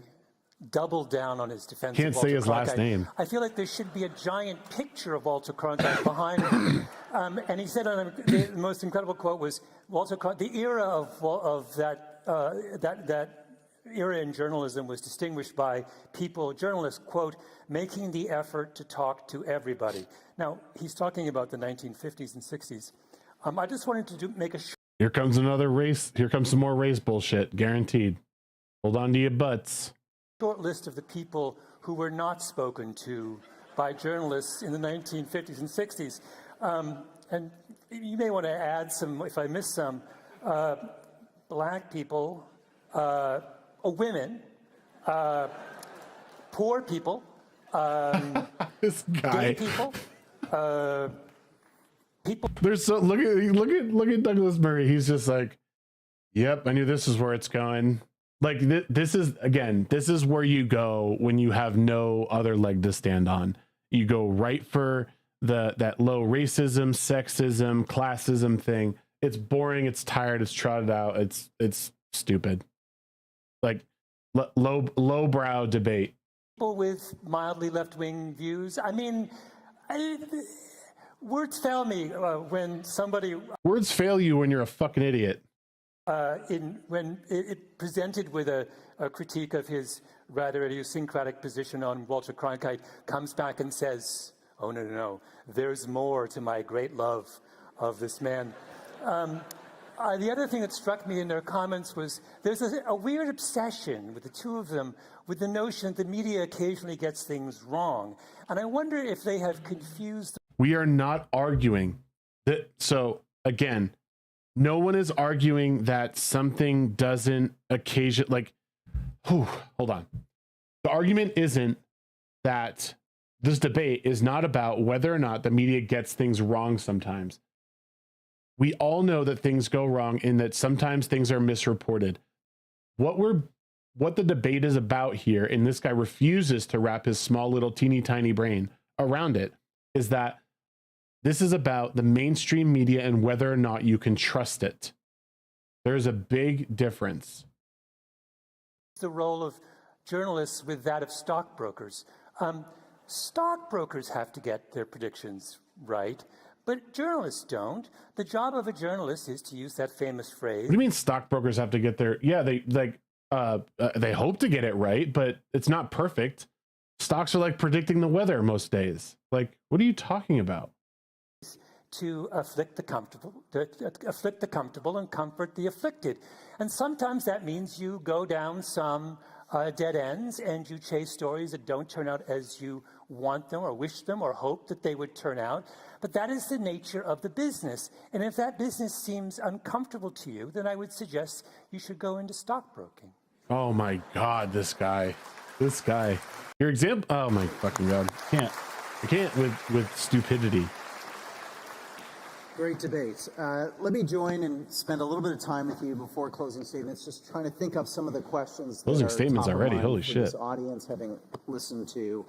doubled down on his defense Can't of Walter say his Cronkite. last name. I feel like there should be a giant picture of Walter Cronkite behind him. And he said, the most incredible quote was, Walter Cronkite, the era of that era in journalism was distinguished by people, journalists, quote, making the effort to talk to everybody. Now, he's talking about the 1950s and 60s. I just wanted to make a... Here comes another race. Here comes some more race bullshit, guaranteed. Hold on to your butts. Short list of the people who were not spoken to by journalists in the 1950s and 60s. And you may want to add some, if I miss some, black people, women, poor people, this guy. gay people, people. There's so look at Douglas Murray. He's just like, yep, I knew this is where it's going. Like this is where you go when you have no other leg to stand on. You go right for that low racism, sexism, classism thing. It's boring. It's tired. It's trotted out. It's stupid. Like lowbrow debate. People with mildly left-wing views. I mean, words fail me when somebody. Words fail you when you're a fucking idiot. When it presented with a critique of his rather idiosyncratic position on Walter Cronkite, comes back and says, oh, no, there's more to my great love of this man. The other thing that struck me in their comments was there's a weird obsession with the two of them with the notion that the media occasionally gets things wrong. And I wonder if they have confused. We are not arguing that. So again, no one is arguing that something doesn't occasion hold on. The argument isn't that this debate is not about whether or not the media gets things wrong sometimes. We all know that things go wrong and that sometimes things are misreported. What the debate is about here, and this guy refuses to wrap his small little teeny tiny brain around it, is that this is about the mainstream media and whether or not you can trust it. There's a big difference. The role of journalists with that of stockbrokers. Stockbrokers have to get their predictions right, but journalists don't. The job of a journalist is to use that famous phrase. What do you mean stockbrokers have to get their? Yeah, they hope to get it right, but it's not perfect. Stocks are like predicting the weather most days. Like, what are you talking about? To afflict the comfortable and comfort the afflicted. And sometimes that means you go down some dead ends, and you chase stories that don't turn out as you want them or wish them or hope that they would turn out. But that is the nature of the business. And if that business seems uncomfortable to you, then I would suggest you should go into stockbroking. Oh my God, this guy. Your example, oh my fucking God. I can't with stupidity. Great debate. Let me join and spend a little bit of time with you before closing statements, just trying to think up some of the questions. Closing statements already, holy shit. This audience, having listened to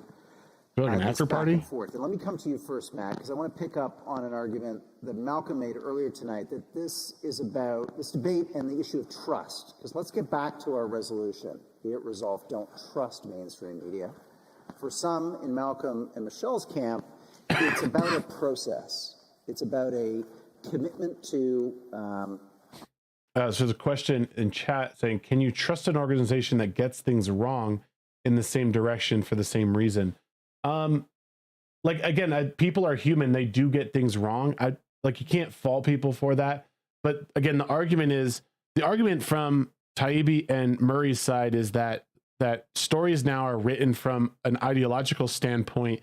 like an after party. And forth. And let me come to you first, Matt, because I want to pick up on an argument that Malcolm made earlier tonight, that this is about this debate and the issue of trust. Because let's get back to our resolution. Be it resolved, don't trust mainstream media. For some in Malcolm and Michelle's camp, it's about a process. It's about a commitment to... So there's a question in chat saying, can you trust an organization that gets things wrong in the same direction for the same reason? Like, again, people are human. They do get things wrong. You can't fault people for that. But again, the argument from Taibbi and Murray's side is that stories now are written from an ideological standpoint,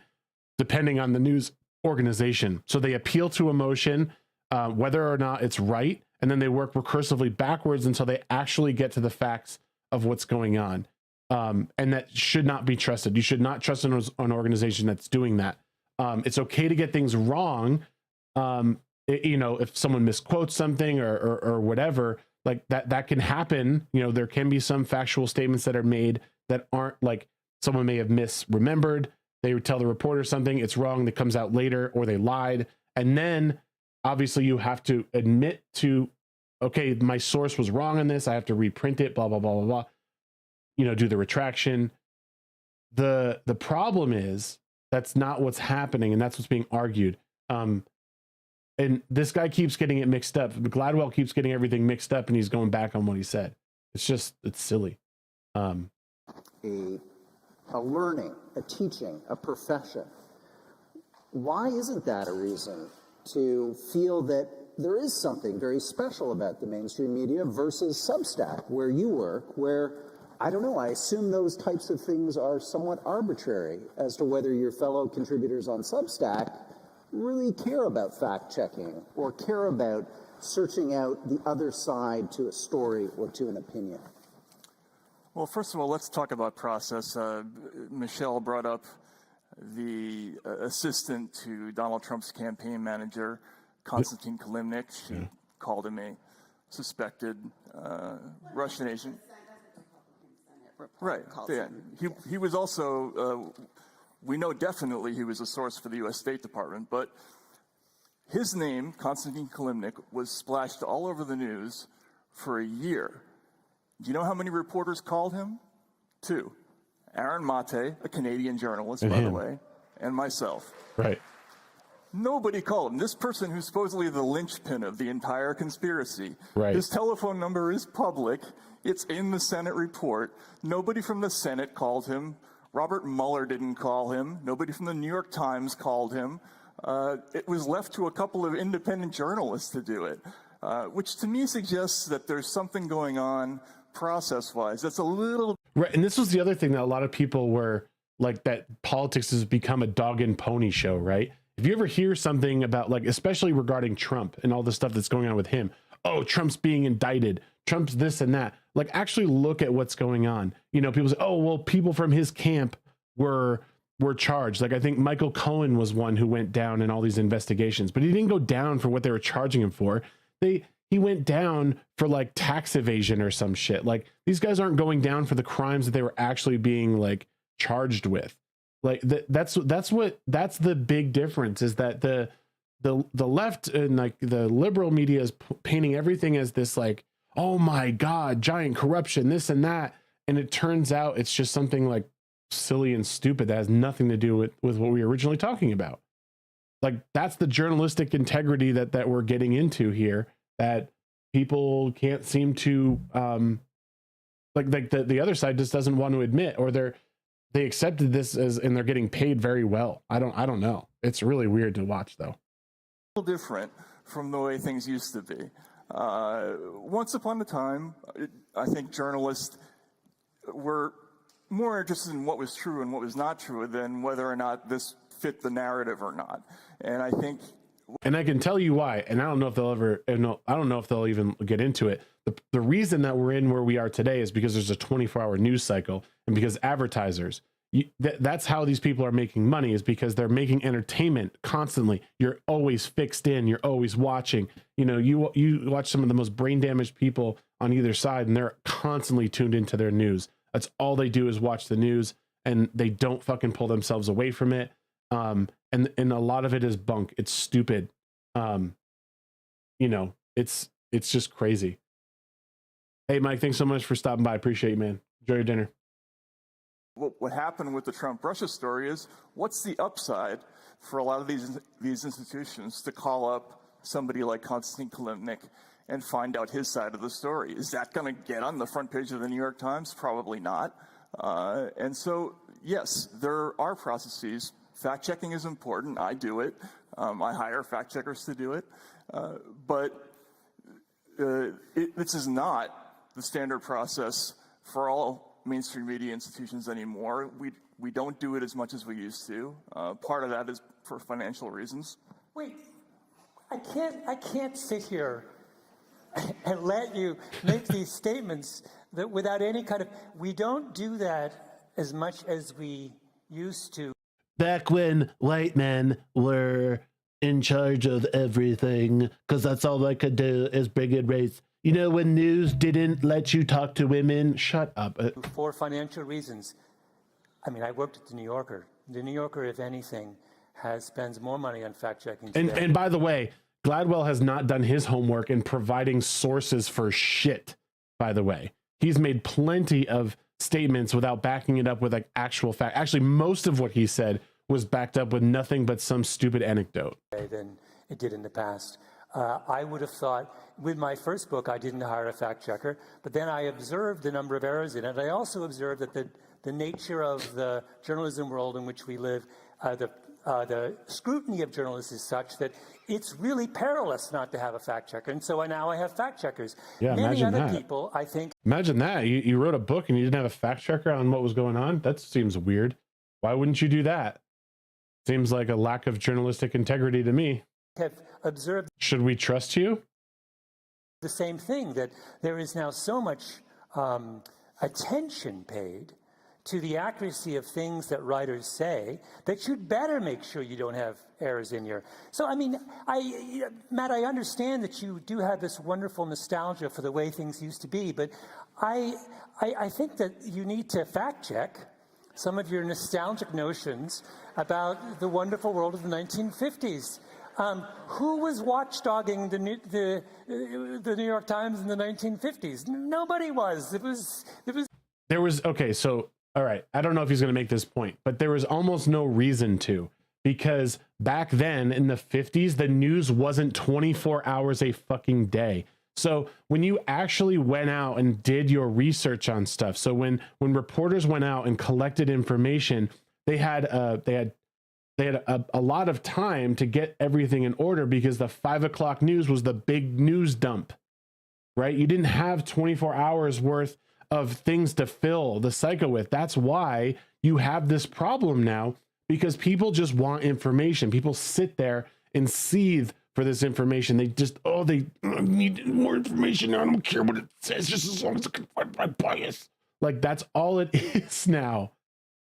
depending on the news organization. So they appeal to emotion, whether or not it's right, and then they work recursively backwards until they actually get to the facts of what's going on. And that should not be trusted. You should not trust an organization that's doing that. It's okay to get things wrong. If someone misquotes something or whatever, like that can happen. There can be some factual statements that are made that aren't, like, someone may have misremembered. They would tell the reporter something, it's wrong, that comes out later, or they lied. And then obviously you have to admit to, okay, my source was wrong on this. I have to reprint it, blah, blah, blah, blah, blah. Do the retraction. The problem is that's not what's happening, and that's what's being argued. And this guy keeps getting it mixed up. Gladwell keeps getting everything mixed up, and he's going back on what he said. It's silly. A learning, a teaching, a profession. Why isn't that a reason to feel that there is something very special about the mainstream media versus Substack, where you work, where, I don't know, I assume those types of things are somewhat arbitrary as to whether your fellow contributors on Substack really care about fact-checking or care about searching out the other side to a story or to an opinion? Well, first of all, let's talk about process. Michelle brought up the assistant to Donald Trump's campaign manager, Konstantin Kilimnik. She called him a suspected Russian agent. Right. Yeah. He was also, we know definitely he was a source for the U.S. State Department, but his name, Konstantin Kilimnik, was splashed all over the news for a year. Do you know how many reporters called him? 2. Aaron Mate, a Canadian journalist, by the way, and myself. Right. Nobody called him. This person who's supposedly the linchpin of the entire conspiracy. Right. His telephone number is public. It's in the Senate report. Nobody from the Senate called him. Robert Mueller didn't call him. Nobody from the New York Times called him. It was left to a couple of independent journalists to do it, which to me suggests that there's something going on process-wise. That's a little... Right, and this was the other thing that a lot of people were like, that politics has become a dog and pony show, right? If you ever hear something about, like, especially regarding Trump and all the stuff that's going on with him, oh, Trump's being indicted, Trump's this and that, like, actually look at what's going on. People say, oh, well, people from his camp were charged. Like, I think Michael Cohen was one who went down in all these investigations, but he didn't go down for what they were charging him for. He went down for, like, tax evasion or some shit. Like, these guys aren't going down for the crimes that they were actually being, like, charged with. Like, that's the big difference, is that the left and, like, the liberal media is painting everything as this, like, oh my God, giant corruption, this and that. And it turns out it's just something, like, silly and stupid that has nothing to do with what we were originally talking about. Like, that's the journalistic integrity that we're getting into here, that people can't seem to like the other side just doesn't want to admit, or they accepted this as, and they're getting paid very well. I don't know. It's really weird to watch, though. A little different from the way things used to be. Once upon a time, I think journalists were more interested in what was true and what was not true than whether or not this fit the narrative or not. And I think, and I can tell you why, and I don't know if they'll ever, I don't know if they'll even get into it. The reason that we're in where we are today is because there's a 24-hour news cycle, and because advertisers, that's how these people are making money, is because they're making entertainment constantly. You're always fixed in, you're always watching. You know, you watch some of the most brain damaged people on either side, and they're constantly tuned into their news. That's all they do is watch the news, and they don't fucking pull themselves away from it. And a lot of it is bunk. It's stupid. You know, it's just crazy. Hey, Mike, thanks so much for stopping by. Appreciate you, man. Enjoy your dinner. what happened with the Trump-Russia story is, what's the upside for a lot of these institutions to call up somebody like Konstantin Kilimnik and find out his side of the story? Is that going to get on the front page of the New York Times? Probably not. And so, yes, there are processes. Fact-checking is important. I do it. I hire fact-checkers to do it. But this is not the standard process for all mainstream media institutions anymore. We don't do it as much as we used to. Part of that is for financial reasons. Wait, I can't sit here and let you make these statements that without any kind of, we don't do that as much as we used to. Back when white men were in charge of everything, because that's all I could do is bring in race. You know, when news didn't let you talk to women, shut up. For financial reasons. I mean, I worked at The New Yorker. The New Yorker, if anything, spends more money on fact-checking today. And by the way, Gladwell has not done his homework in providing sources for shit, by the way. He's made plenty of statements without backing it up with like actual fact. Actually, most of what he said was backed up with nothing but some stupid anecdote. Than it did in the past. I would have thought, with my first book, I didn't hire a fact checker, but then I observed the number of errors in it. I also observed that the nature of the journalism world in which we live, the scrutiny of journalists is such that it's really perilous not to have a fact checker. And so now I have fact checkers. Yeah, many imagine other that. people, I think. Imagine that. You wrote a book and you didn't have a fact checker on what was going on? That seems weird. Why wouldn't you do that? Seems like a lack of journalistic integrity to me. Have observed. Should we trust you? The same thing, that there is now so much attention paid to the accuracy of things that writers say that you'd better make sure you don't have errors in your. So, I mean, Matt, I understand that you do have this wonderful nostalgia for the way things used to be, but I think that you need to fact check some of your nostalgic notions about the wonderful world of the 1950s. Who was watchdogging the New York Times in the 1950s? Nobody was. There was. Okay, so, all right. I don't know if he's going to make this point, but there was almost no reason to, because back then in the 50s, the news wasn't 24 hours a fucking day. So when you actually went out and did your research on stuff, so when reporters went out and collected information, they had a lot of time to get everything in order, because the 5 o'clock news was the big news dump, right? You didn't have 24 hours worth of things to fill the cycle with. That's why you have this problem now, because people just want information. People sit there and seethe for this information. They just, they need more information. I don't care what it says, just as long as I can find my bias. Like, that's all it is now.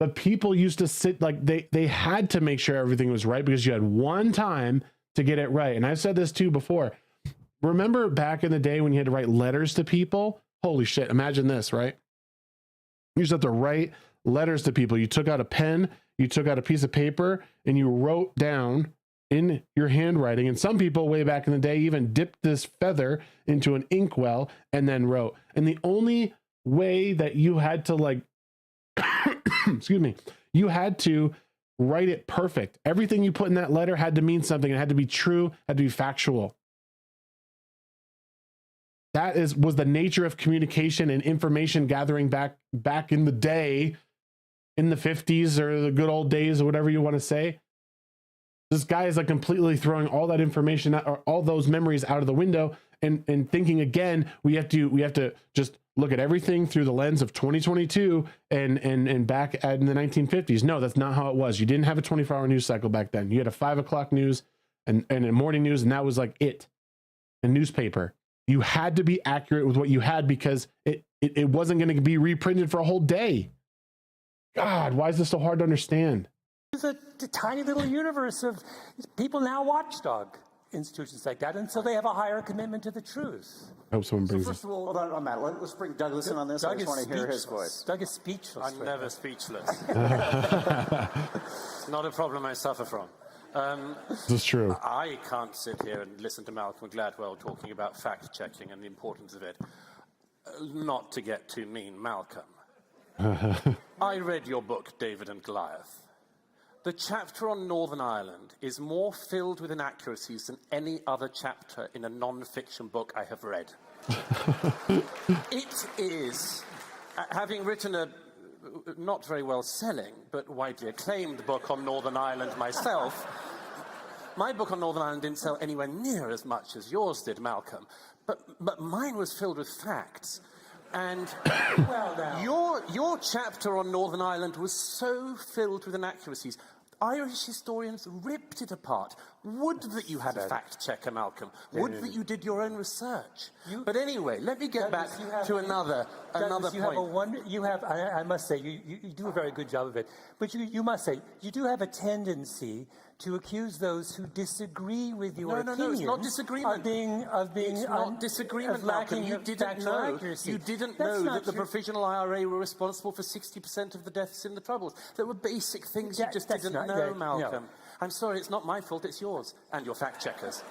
But people used to sit, like, they had to make sure everything was right, because you had one time to get it right. And I've said this too before. Remember back in the day when you had to write letters to people? Holy shit, imagine this, right? You used to have to write letters to people. You took out a pen, you took out a piece of paper, and you wrote down in your handwriting. And some people way back in the day even dipped this feather into an inkwell and then wrote. And the only way that you had to, like, excuse me, you had to write it perfect. Everything you put in that letter had to mean something. It had to be true, had to be factual. That was the nature of communication and information gathering back in the day, in the 50s or the good old days or whatever you want to say. This guy is like completely throwing all that information out, or all those memories out of the window, and thinking again, we have to just look at everything through the lens of 2022 and back in the 1950s. No, that's not how it was. You didn't have a 24-hour news cycle back then. You had a 5 o'clock news and a morning news, and that was like it. A newspaper. You had to be accurate with what you had because it wasn't going to be reprinted for a whole day. God, why is this so hard to understand? There's a tiny little universe of people now watchdog institutions like that, and so they have a higher commitment to the truth. I hope someone brings First of all, hold on, Matt. Let's bring Douglas in on this. I just want to hear his voice. Doug is speechless. I'm never speechless. It's not a problem I suffer from. This is true. I can't sit here and listen to Malcolm Gladwell talking about fact-checking and the importance of it. Not to get too mean, Malcolm. I read your book, David and Goliath. The chapter on Northern Ireland is more filled with inaccuracies than any other chapter in a non-fiction book I have read. It is, having written a not very well selling, but widely acclaimed book on Northern Ireland myself, my book on Northern Ireland didn't sell anywhere near as much as yours did, Malcolm. But mine was filled with facts. And your chapter on Northern Ireland was so filled with inaccuracies. Irish historians ripped it apart. Would that you had a fact checker, Malcolm. Would that you did your own research. But anyway, let me get back to another point. I must say, you do a very good job of it. But you must say, you do have a tendency to accuse those who disagree with your opinion. No, it's not disagreement. It's not disagreement, Malcolm. You didn't know that the provisional IRA were responsible for 60% of the deaths in the Troubles. There were basic things you just didn't know, Malcolm. No. I'm sorry, it's not my fault, it's yours and your fact-checkers.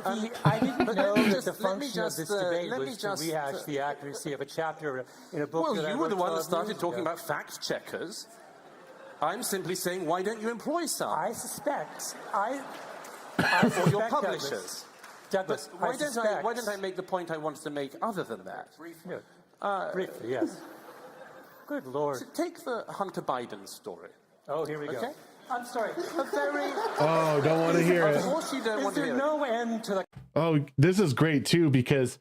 I didn't know that the function of this debate was to rehash the accuracy of a chapter in a book that I wrote. Well, you were the one that started talking about fact-checkers. I'm simply saying, why don't you employ some? I suspect. Or your publishers. Douglas, why don't I make the point I wanted to make other than that? Briefly, yes. Good Lord. So take the Hunter Biden story. Oh, here we go. I'm sorry. Oh, don't want to hear it. Of course you don't want to hear it. Is there no end to the... Oh, this is great too, because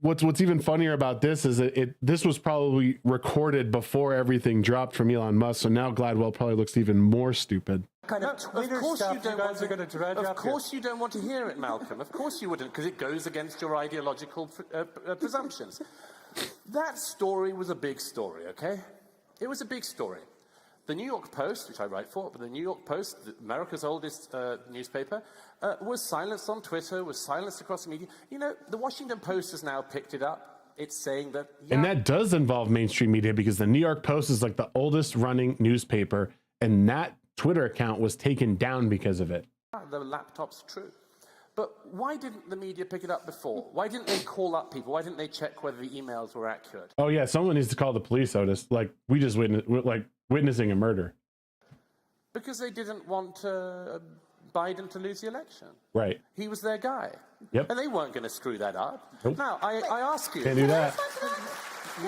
what's even funnier about this is that this was probably recorded before everything dropped from Elon Musk, so now Gladwell probably looks even more stupid. Kind of Twitter stuff you guys are going to dredge up here. Of course you don't want to hear it, Malcolm. Of course you wouldn't, because it goes against your ideological presumptions. That story was a big story, okay? It was a big story. The New York Post, which I write for, but the New York Post, America's oldest newspaper, was silenced on Twitter, was silenced across the media. You know, the Washington Post has now picked it up. It's saying that... Yeah, and that does involve mainstream media, because the New York Post is like the oldest running newspaper, and that Twitter account was taken down because of it. The laptop's true. But why didn't the media pick it up before? Why didn't they call up people? Why didn't they check whether the emails were accurate? Oh, yeah, someone needs to call the police, Otis. Like, we just witnessing a murder. Because they didn't want Biden to lose the election. Right. He was their guy. Yep. And they weren't going to screw that up. Nope. Now, I ask you... Can't do that.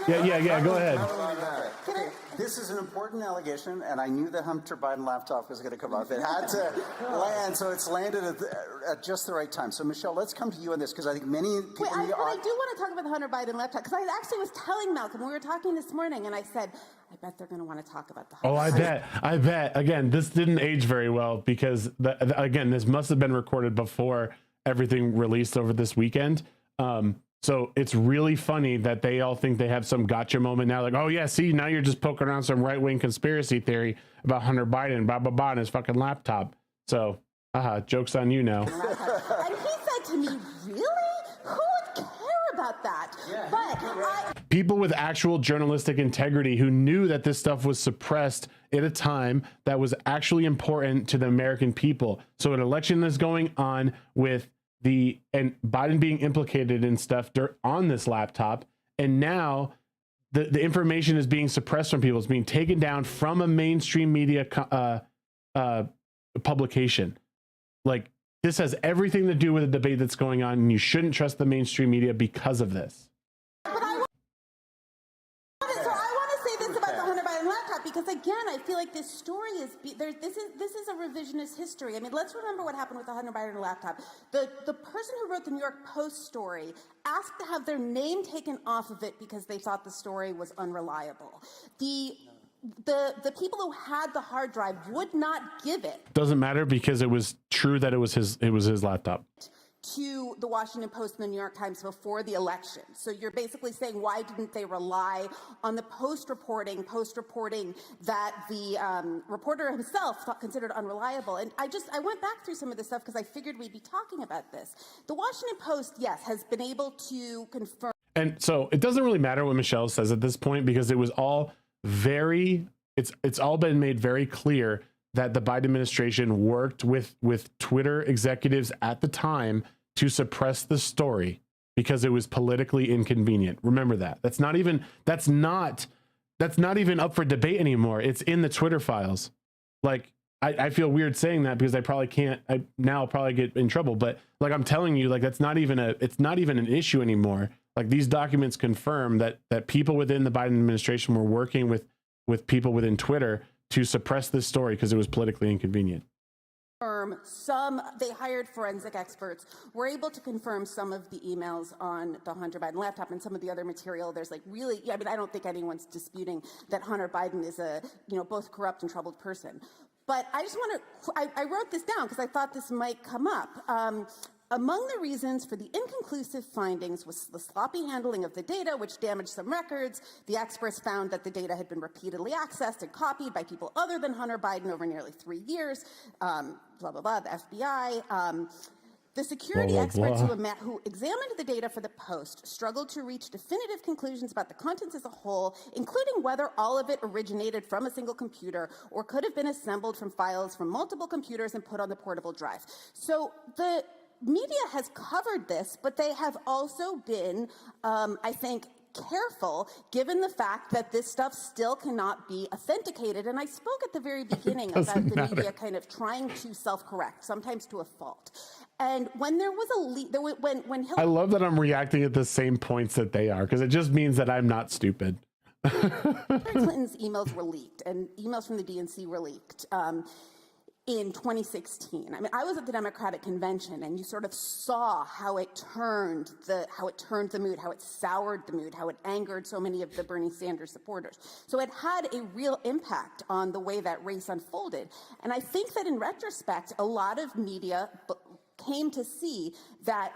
Yeah, go ahead. This is an important allegation, and I knew the Hunter Biden laptop was going to come up. It had to land, so it's landed at just the right time. So, Michelle, let's come to you on this, because I think many people... I do want to talk about the Hunter Biden laptop, because I actually was telling Malcolm, we were talking this morning, and I said, I bet they're going to want to talk about the Hunter Biden. I bet. Again, this didn't age very well, because, again, this must have been recorded before everything released over this weekend. So it's really funny that they all think they have some gotcha moment now. Like, oh, yeah, see, now you're just poking around some right-wing conspiracy theory about Hunter Biden, blah, blah, blah, and his fucking laptop. So, joke's on you now. And he said to me, really? Who would care about that? Yeah, people with actual journalistic integrity who knew that this stuff was suppressed at a time that was actually important to the American people. So an election is going on with and Biden being implicated in stuff on this laptop, and now the information is being suppressed from people. It's being taken down from a mainstream media publication. Like, this has everything to do with the debate that's going on, and you shouldn't trust the mainstream media because of this. So I want to say this about the Hunter Biden laptop. that because, again, I feel like this story is this is a revisionist history. I mean, let's remember what happened with the Hunter Biden laptop. The person who wrote the New York Post story asked to have their name taken off of it because they thought the story was unreliable. The people who had the hard drive would not give it. Doesn't matter because it was true that it was his laptop. To the Washington Post and the New York Times before the election. So you're basically saying, why didn't they rely on the post reporting that the reporter himself considered unreliable? And I went back through some of this stuff because I figured we'd be talking about this. The Washington Post, yes, has been able to confirm. And so it doesn't really matter what Michelle says at this point because it was all it's all been made very clear that the Biden administration worked with Twitter executives at the time to suppress the story because it was politically inconvenient. Remember that. That's not even up for debate anymore. It's in the Twitter files. Like, I feel weird saying that because I probably get in trouble, but like I'm telling you, like it's not even an issue anymore. Like these documents confirm that people within the Biden administration were working with people within Twitter to suppress this story because it was politically inconvenient. They hired forensic experts, were able to confirm some of the emails on the Hunter Biden laptop and some of the other material. There's like really, I mean, I don't think anyone's disputing that Hunter Biden is a, both corrupt and troubled person. But I just want to, I wrote this down because I thought this might come up. Among the reasons for the inconclusive findings was the sloppy handling of the data, which damaged some records. The experts found that the data had been repeatedly accessed and copied by people other than Hunter Biden over nearly 3 years, blah, blah, blah, the FBI. The security experts who examined the data for the Post struggled to reach definitive conclusions about the contents as a whole, including whether all of it originated from a single computer or could have been assembled from files from multiple computers and put on the portable drive. So the media has covered this, but they have also been, I think, careful given the fact that this stuff still cannot be authenticated. And I spoke at the very beginning about the media kind of trying to self-correct, sometimes to a fault. And when there was a leak, when Hillary— I love that I'm reacting at the same points that they are, because it just means that I'm not stupid. Hillary Clinton's emails were leaked, and emails from the DNC were leaked. In 2016. I mean, I was at the Democratic convention and you sort of saw how it turned the mood, how it soured the mood, how it angered so many of the Bernie Sanders supporters. So it had a real impact on the way that race unfolded. And I think that in retrospect, a lot of media came to see that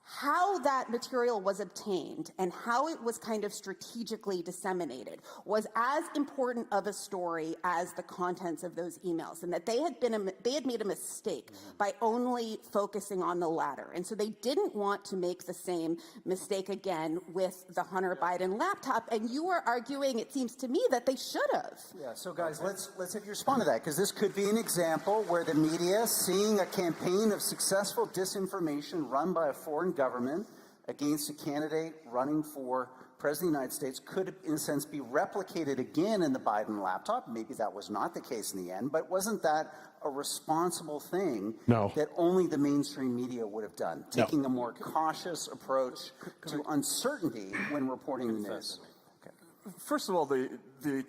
how that material was obtained and how it was kind of strategically disseminated was as important of a story as the contents of those emails, and that they had made a mistake by only focusing on the latter. And so they didn't want to make the same mistake again with the Hunter Biden laptop. And you were arguing, it seems to me, that they should have. Yeah, so guys, let's have you respond to that, because this could be an example where the media, seeing a campaign of successful disinformation run by a foreign government against a candidate running for President of the United States, could, in a sense, be replicated again in the Biden laptop. Maybe that was not the case in the end, but wasn't that a responsible thing that only the mainstream media would have done, taking a more cautious approach to uncertainty when reporting the news? Okay. First of all, the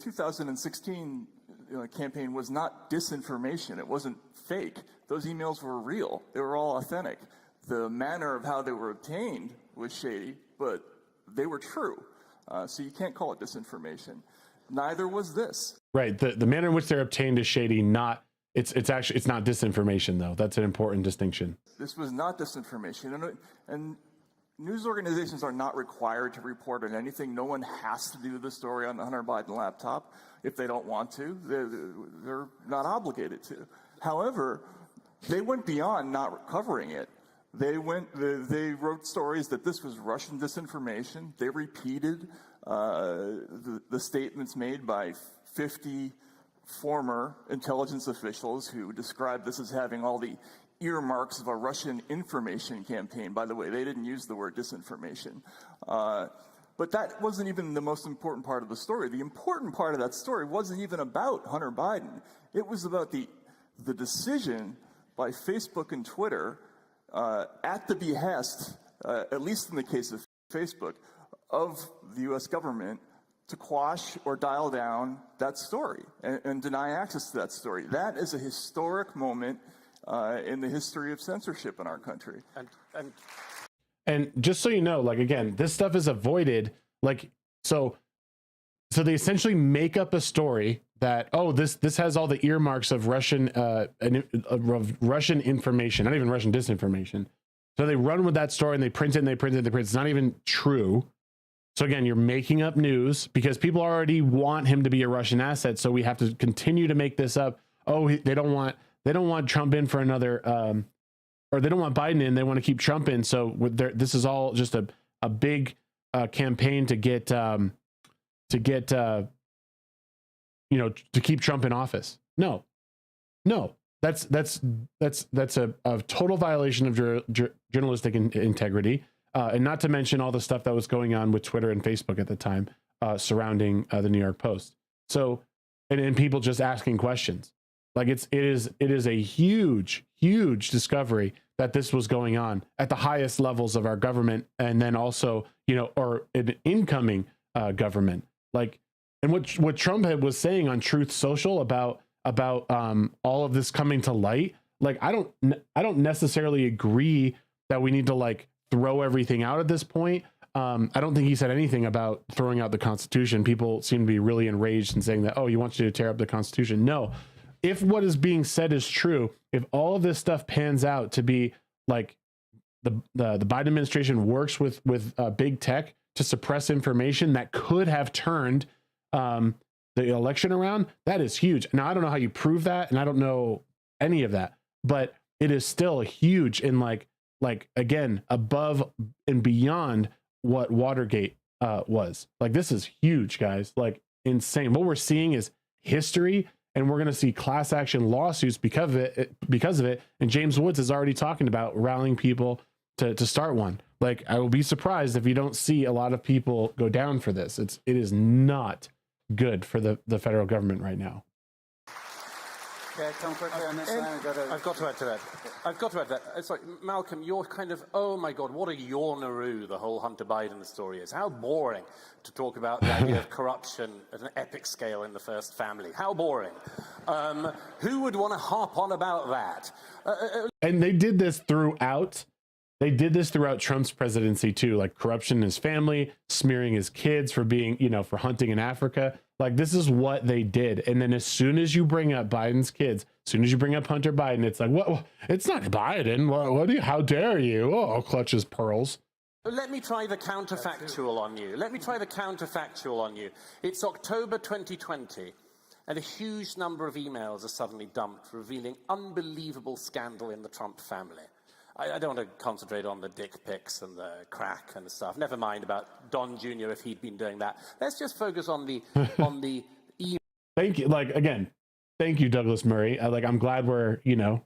2016 campaign was not disinformation. It wasn't fake. Those emails were real. They were all authentic. The manner of how they were obtained was shady, but they were true. So you can't call it disinformation. Neither was this. Right. The manner in which they're obtained is shady. It's not disinformation, though. That's an important distinction. This was not disinformation. And news organizations are not required to report on anything. No one has to do the story on the Hunter Biden laptop if they don't want to. They're not obligated to. However, they went beyond not covering it. They wrote stories that this was Russian disinformation. They repeated the statements made by 50 former intelligence officials who described this as having all the earmarks of a Russian information campaign. By the way, they didn't use the word disinformation. But that wasn't even the most important part of the story. The important part of that story wasn't even about Hunter Biden. It was about the decision by Facebook and Twitter, at the behest, at least in the case of Facebook, of the U.S. government, to quash or dial down that story and deny access to that story. That is a historic moment in the history of censorship in our country. And just so you know, like, again, this stuff is avoided. Like, so they essentially make up a story that, oh, this has all the earmarks of Russian Russian information, not even Russian disinformation. So they run with that story and they print it and they print it and they print it. It's not even true. So again, you're making up news because people already want him to be a Russian asset. So we have to continue to make this up. Oh, they don't want Trump in for another, or they don't want Biden in. They want to keep Trump in. So this is all just a big campaign to get to keep Trump in office. No, that's a total violation of journalistic integrity. And not to mention all the stuff that was going on with Twitter and Facebook at the time surrounding the New York Post. So, and people just asking questions. Like it is a huge discovery that this was going on at the highest levels of our government, and then also, or an incoming government. Like, and what Trump was saying on Truth Social about all of this coming to light. Like, I don't necessarily agree that we need to like throw everything out at this point. I don't think he said anything about throwing out the Constitution. People seem to be really enraged and saying that, oh, he wants you to tear up the Constitution. No, if what is being said is true, if all of this stuff pans out to be like the Biden administration works with big tech to suppress information that could have turned the election around, that is huge. Now, I don't know how you prove that, and I don't know any of that, but it is still huge in like again, above and beyond what Watergate was. Like, this is huge, guys, like insane. What we're seeing is history, and we're going to see class action lawsuits because of it. And James Woods is already talking about rallying people to start one. Like, I will be surprised if you don't see a lot of people go down for this. It is not good for the federal government right now. Yeah, come quickly on this line and go to... I've got to add to that. It's like, Malcolm, you're kind of, oh my God, what a yawnaroo the whole Hunter Biden story is. How boring to talk about the idea of corruption at an epic scale in the first family. How boring. Who would want to harp on about that? And they did this throughout Trump's presidency too, like corruption in his family, smearing his kids for being, for hunting in Africa. Like, this is what they did. And then as soon as you bring up Biden's kids, as soon as you bring up Hunter Biden, it's like, what? It's not Biden. How dare you? Oh, clutches pearls. Let me try the counterfactual on you. It's October 2020, and a huge number of emails are suddenly dumped revealing unbelievable scandal in the Trump family. I don't want to concentrate on the dick pics and the crack and the stuff. Never mind about Don Jr. if he'd been doing that. Let's just focus on the email. Thank you. Like, again, thank you, Douglas Murray. I'm glad we're, you're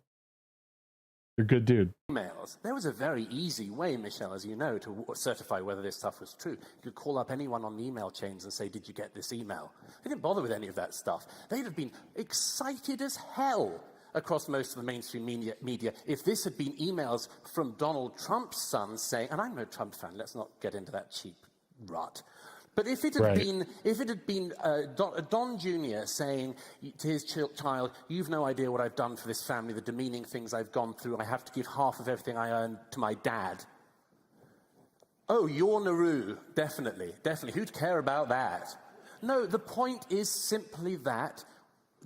a good dude. Emails. There was a very easy way, Michelle, as you know, to certify whether this stuff was true. You could call up anyone on the email chains and say, did you get this email? They didn't bother with any of that stuff. They'd have been excited as hell across most of the mainstream media if this had been emails from Donald Trump's son saying, and I'm no Trump fan, let's not get into that cheap rut, but if it had been Don Jr. saying to his child, you've no idea what I've done for this family, the demeaning things I've gone through, I have to give half of everything I earn to my dad. Oh, you're Nauru, definitely. Who'd care about that? No, the point is simply that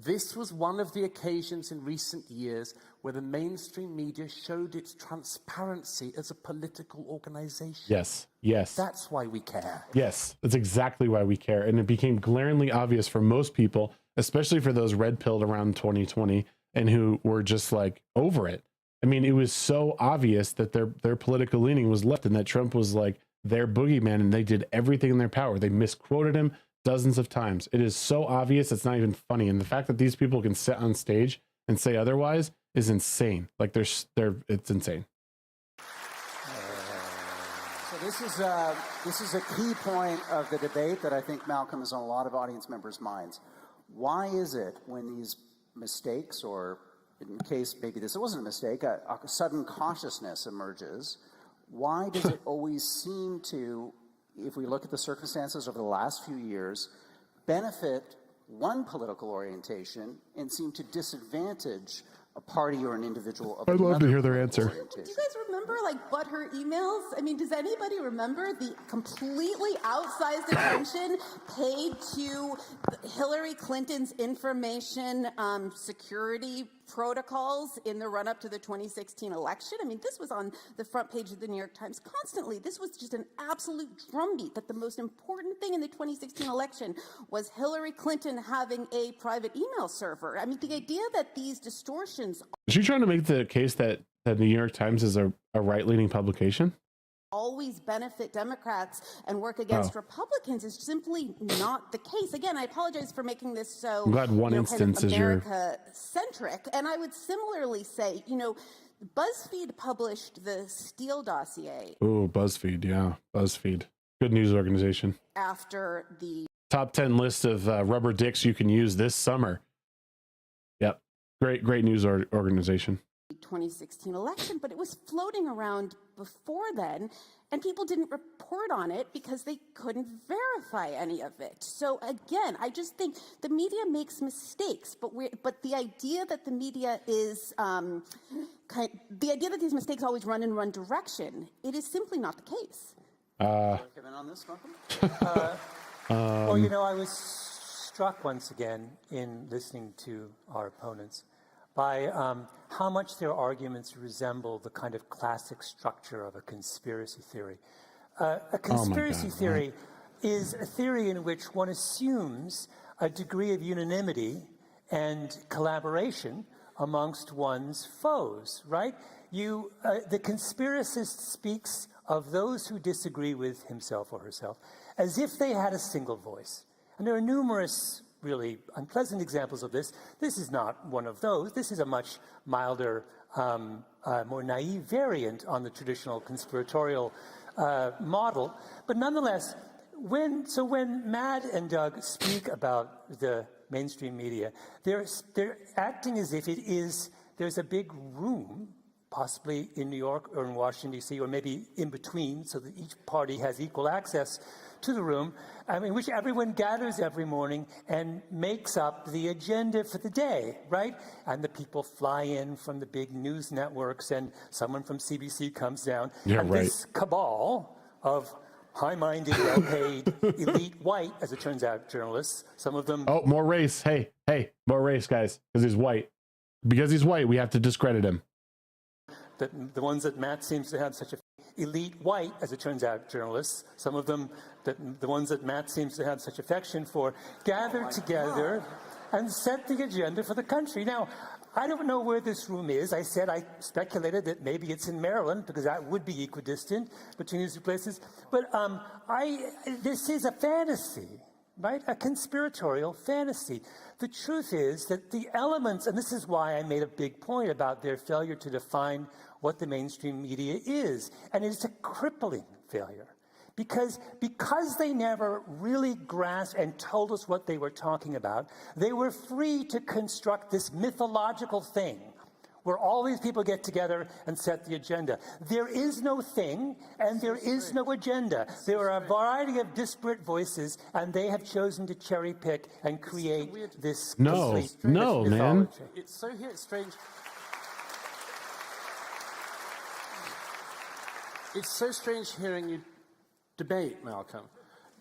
this was one of the occasions in recent years where the mainstream media showed its transparency as a political organization. Yes. That's why we care. Yes, that's exactly why we care. And it became glaringly obvious for most people, especially for those red-pilled around 2020 and who were just like over it. I mean, it was so obvious that their political leaning was left and that Trump was like their boogeyman, and they did everything in their power. They misquoted him dozens of times. It is so obvious, it's not even funny. And the fact that these people can sit on stage and say otherwise is insane. Like, it's insane. So this is a key point of the debate that I think, Malcolm, is on a lot of audience members' minds. Why is it when these mistakes, or in case maybe this wasn't a mistake, a sudden cautiousness emerges, why does it always seem to if we look at the circumstances over the last few years, benefit one political orientation and seem to disadvantage a party or an individual of I'd love to hear their political answer. orientation. Do you guys remember, like, butthurt emails? I mean, does anybody remember the completely outsized attention paid to Hillary Clinton's information security protocols in the run-up to the 2016 election? I mean, this was on the front page of the New York Times constantly. This was just an absolute drumbeat that the most important thing in the 2016 election was Hillary Clinton having a private email server. I mean, the idea that these distortions Is she trying to make the case that the New York Times is a right-leaning publication? always benefit Democrats and work against Republicans is simply not the case. Again, I apologize for making this so I'm glad one instance kind of is your America-centric. And I would similarly say, BuzzFeed published the Steele dossier. Oh, BuzzFeed, yeah, BuzzFeed, good news organization. After the top 10 list of rubber dicks you can use this summer. Yep, great news organization. 2016 election, but it was floating around before then, and people didn't report on it because they couldn't verify any of it. So again, I just think the media makes mistakes, but the idea that the media is the idea that these mistakes always run in one direction, it is simply not the case. Come in on this, Malcolm? Well, I was struck once again in listening to our opponents by how much their arguments resemble the kind of classic structure of a conspiracy theory. A conspiracy theory is a theory in which one assumes a degree of unanimity and collaboration amongst one's foes, right? The conspiracist speaks of those who disagree with himself or herself as if they had a single voice. And there are numerous really unpleasant examples of this. This is not one of those. This is a much milder, more naive variant on the traditional conspiratorial model. But nonetheless, when Matt and Doug speak about the mainstream media, they're acting as if there's a big room, possibly in New York or in Washington, D.C., or maybe in between, so that each party has equal access to the room, in which everyone gathers every morning and makes up the agenda for the day, right? And the people fly in from the big news networks, and someone from CBC comes down. Yeah, and right. This cabal of high-minded, well-paid, elite white, as it turns out, journalists, some of them... Oh, more race. Hey, more race, guys, because he's white. Because he's white, we have to discredit him. The ones that Matt seems to have such a elite white, as it turns out, journalists, some of them, the ones that Matt seems to have such affection for, gathered together and set the agenda for the country. Now, I don't know where this room is. I speculated that maybe it's in Maryland, because that would be equidistant between these two places. But this is a fantasy, right? A conspiratorial fantasy. The truth is that the elements, and this is why I made a big point about their failure to define what the mainstream media is, and it's a crippling failure. Because they never really grasped and told us what they were talking about, they were free to construct this mythological thing where all these people get together and set the agenda. There is no thing, and there is no agenda. There are a variety of disparate voices, and they have chosen to cherry pick and create this complete mythology. Man. It's so strange. It's so strange hearing you debate, Malcolm,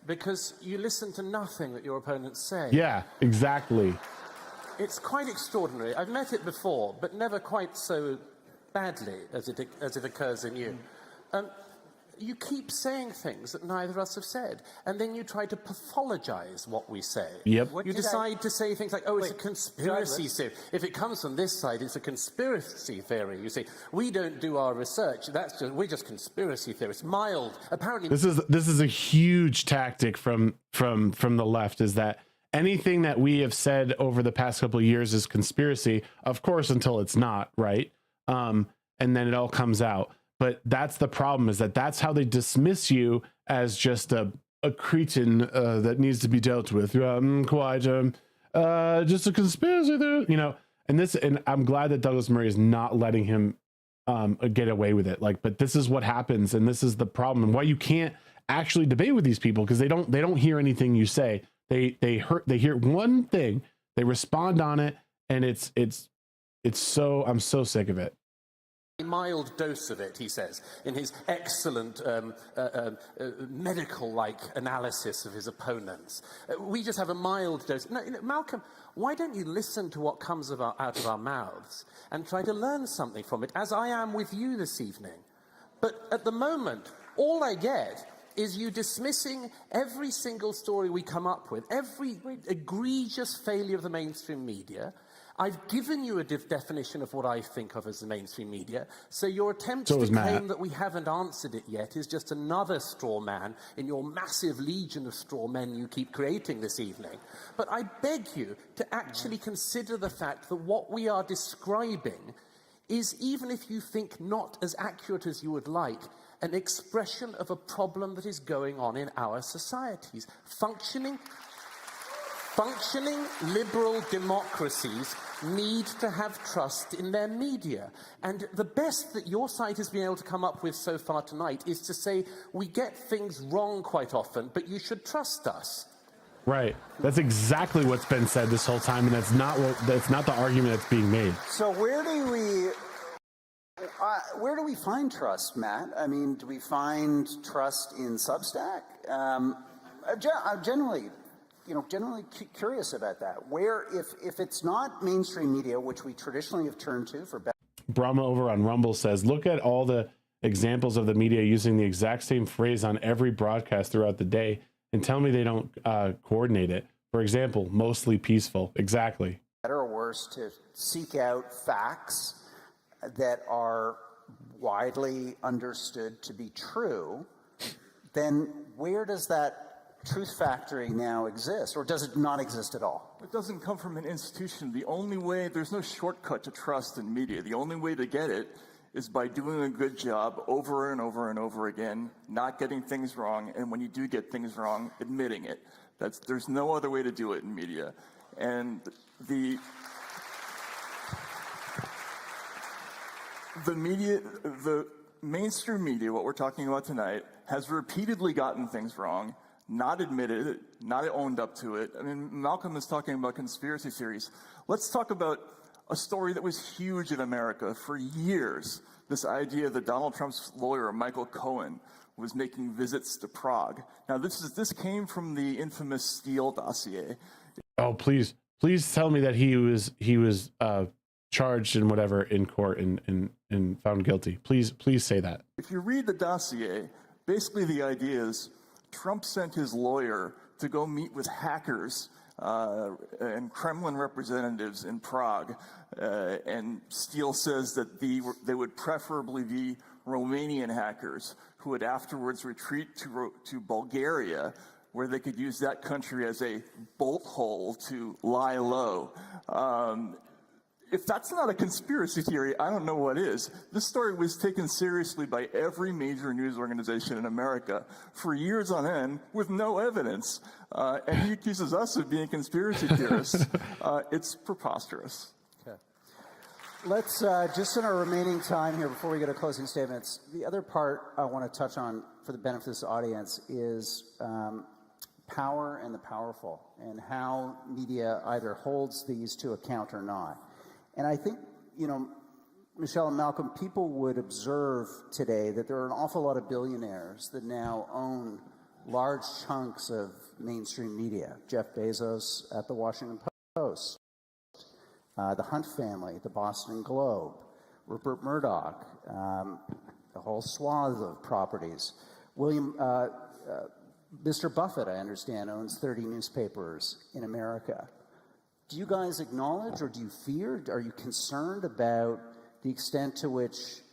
because you listen to nothing that your opponents say. Yeah, exactly. It's quite extraordinary. I've met it before, but never quite so badly as it occurs in you. You keep saying things that neither of us have said, and then you try to pathologize what we say. Yep. You decide to say things like, oh, it's a conspiracy theory. If it comes from this side, it's a conspiracy theory. You say, we don't do our research. We're just conspiracy theorists. Mild. Apparently... This is a huge tactic from the left, is that anything that we have said over the past couple of years is conspiracy, of course, until it's not, right? And then it all comes out. But that's the problem, is that's how they dismiss you as just a cretin that needs to be dealt with. Just a conspiracy there, And I'm glad that Douglas Murray is not letting him get away with it. But this is what happens, and this is the problem, and why you can't actually debate with these people because they don't hear anything you say. They hear one thing, they respond on it, and it's so, I'm so sick of it. A mild dose of it, he says, in his excellent medical-like analysis of his opponents. We just have a mild dose. No, Malcolm, why don't you listen to what comes out of our mouths and try to learn something from it, as I am with you this evening? But at the moment, all I get is you dismissing every single story we come up with, every egregious failure of the mainstream media. I've given you a definition of what I think of as the mainstream media, so your attempt to claim that we haven't answered it yet is just another straw man in your massive legion of straw men you keep creating this evening. But I beg you to actually consider the fact that what we are describing is, even if you think not as accurate as you would like, an expression of a problem that is going on in our societies. Functioning liberal democracies need to have trust in their media. And the best that your side has been able to come up with so far tonight is to say, we get things wrong quite often, but you should trust us. Right. That's exactly what's been said this whole time, and that's not the argument that's being made. So where do we find trust, Matt? I mean, do we find trust in Substack? I'm generally curious about that. Where, if it's not mainstream media, which we traditionally have turned to for better. Brahma over on Rumble says, look at all the examples of the media using the exact same phrase on every broadcast throughout the day and tell me they don't coordinate it. For example, mostly peaceful. Exactly. Better or worse to seek out facts that are widely understood to be true, then where does that truth factory now exist, or does it not exist at all? It doesn't come from an institution. The only way, there's no shortcut to trust in media. The only way to get it is by doing a good job over and over and over again, not getting things wrong, and when you do get things wrong, admitting it. There's no other way to do it in media. And the mainstream media, what we're talking about tonight, has repeatedly gotten things wrong, not admitted it, not owned up to it. I mean, Malcolm is talking about conspiracy theories. Let's talk about a story that was huge in America for years. This idea that Donald Trump's lawyer, Michael Cohen, was making visits to Prague. Now, this came from the infamous Steele dossier. Oh, please tell me that he was charged in whatever in court and found guilty. Please say that. If you read the dossier, basically the idea is Trump sent his lawyer to go meet with hackers and Kremlin representatives in Prague, and Steele says that they would preferably be Romanian hackers who would afterwards retreat to Bulgaria, where they could use that country as a bolt hole to lie low. If that's not a conspiracy theory, I don't know what is. This story was taken seriously by every major news organization in America for years on end with no evidence. And he accuses us of being conspiracy theorists. It's preposterous. Okay. Let's, just in our remaining time here before we go to closing statements, the other part I want to touch on for the benefit of this audience is power and the powerful, and how media either holds these to account or not. And I think, Michelle and Malcolm, people would observe today that there are an awful lot of billionaires that now own large chunks of mainstream media. Jeff Bezos at the Washington Post, the Hunt family, the Boston Globe, Rupert Murdoch, a whole swath of properties. Mr. Buffett, I understand, owns 30 newspapers in America. Do you guys acknowledge, or do you fear, are you concerned about the extent to which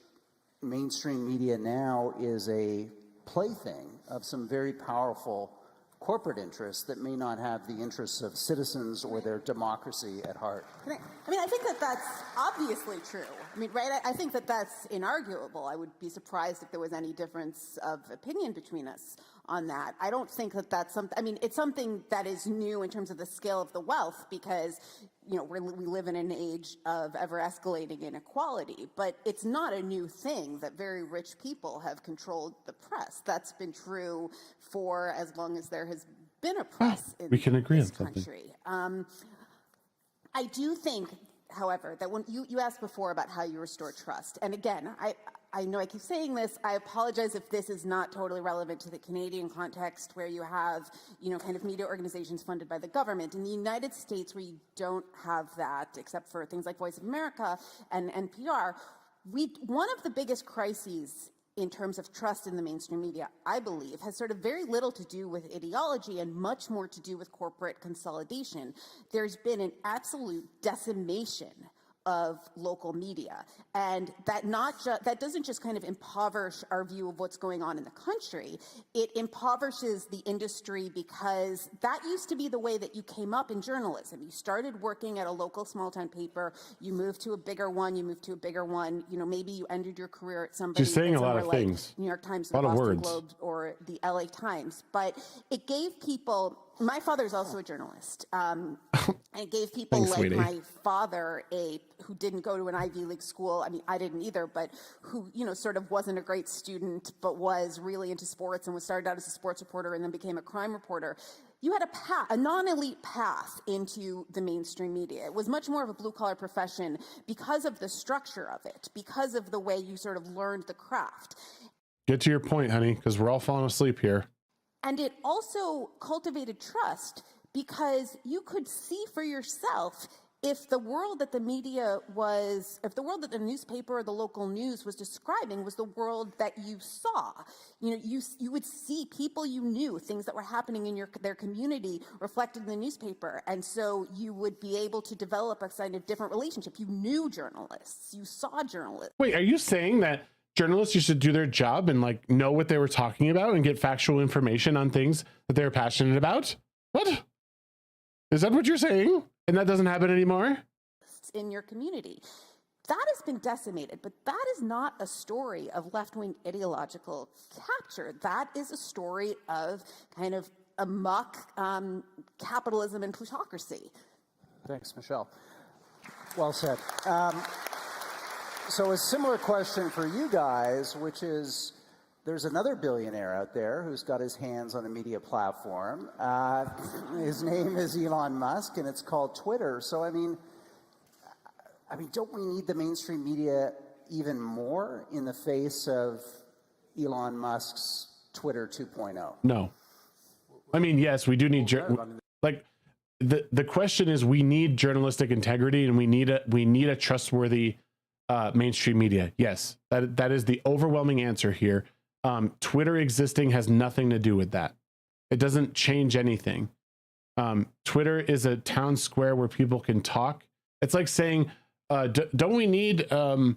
mainstream media now is a plaything of some very powerful corporate interests that may not have the interests of citizens or their democracy at heart? I think that that's obviously true. Right? I think that that's inarguable. I would be surprised if there was any difference of opinion between us on that. I don't think that that's something, I mean, it's something that is new in terms of the scale of the wealth because, you know, we live in an age of ever escalating inequality, but it's not a new thing that very rich people have controlled the press. That's been true for as long as there has been a press in we can agree this on something. country. I do think, however, that when you asked before about how you restore trust, and again, I know I keep saying this, I apologize if this is not totally relevant to the Canadian context where you have, you know, kind of media organizations funded by the government. In the United States, where you don't have that, except for things like Voice of America and NPR, one of the biggest crises in terms of trust in the mainstream media, I believe, has sort of very little to do with ideology and much more to do with corporate consolidation. There's been an absolute decimation of local media, and that doesn't just kind of impoverish our view of what's going on in the country, it impoverishes the industry because that used to be the way that you came up in journalism. You started working at a local small-town paper, you moved to a bigger one, you know, maybe you ended your career at somebody. She's saying a lot of like things. New York Times, a lot the of Boston words. Globe, or the LA Times, but it gave people. My father's also a journalist. And it gave people Thanks, like sweetie. my father, who didn't go to an Ivy League school. I mean, I didn't either, but who, you know, sort of wasn't a great student, but was really into sports and was started out as a sports reporter and then became a crime reporter. You had a non-elite path into the mainstream media. It was much more of a blue-collar profession because of the structure of it, because of the way you sort of learned the craft. Get to your point, honey, because we're all falling asleep here. And it also cultivated trust because you could see for yourself if the world that the newspaper or the local news was describing was the world that you saw. You know, you would see people you knew, things that were happening in their community reflected in the newspaper. And so you would be able to develop a kind of different relationship. You knew journalists, you saw journalists. Wait, are you saying that journalists used to do their job and like know what they were talking about and get factual information on things that they're passionate about? What? Is that what you're saying? And that doesn't happen anymore? In your community. That has been decimated, but that is not a story of left-wing ideological capture. That is a story of kind of amok capitalism and plutocracy. Thanks, Michelle. Well said. So a similar question for you guys, which is, there's another billionaire out there who's got his hands on a media platform. His name is Elon Musk, and it's called Twitter. So, I mean, don't we need the mainstream media even more in the face of Elon Musk's Twitter 2.0? No. I mean, yes, we do need the question is, we need journalistic integrity, and we need a trustworthy mainstream media. Yes, that is the overwhelming answer here. Twitter existing has nothing to do with that. It doesn't change anything. Twitter is a town square where people can talk. It's like saying, don't we need to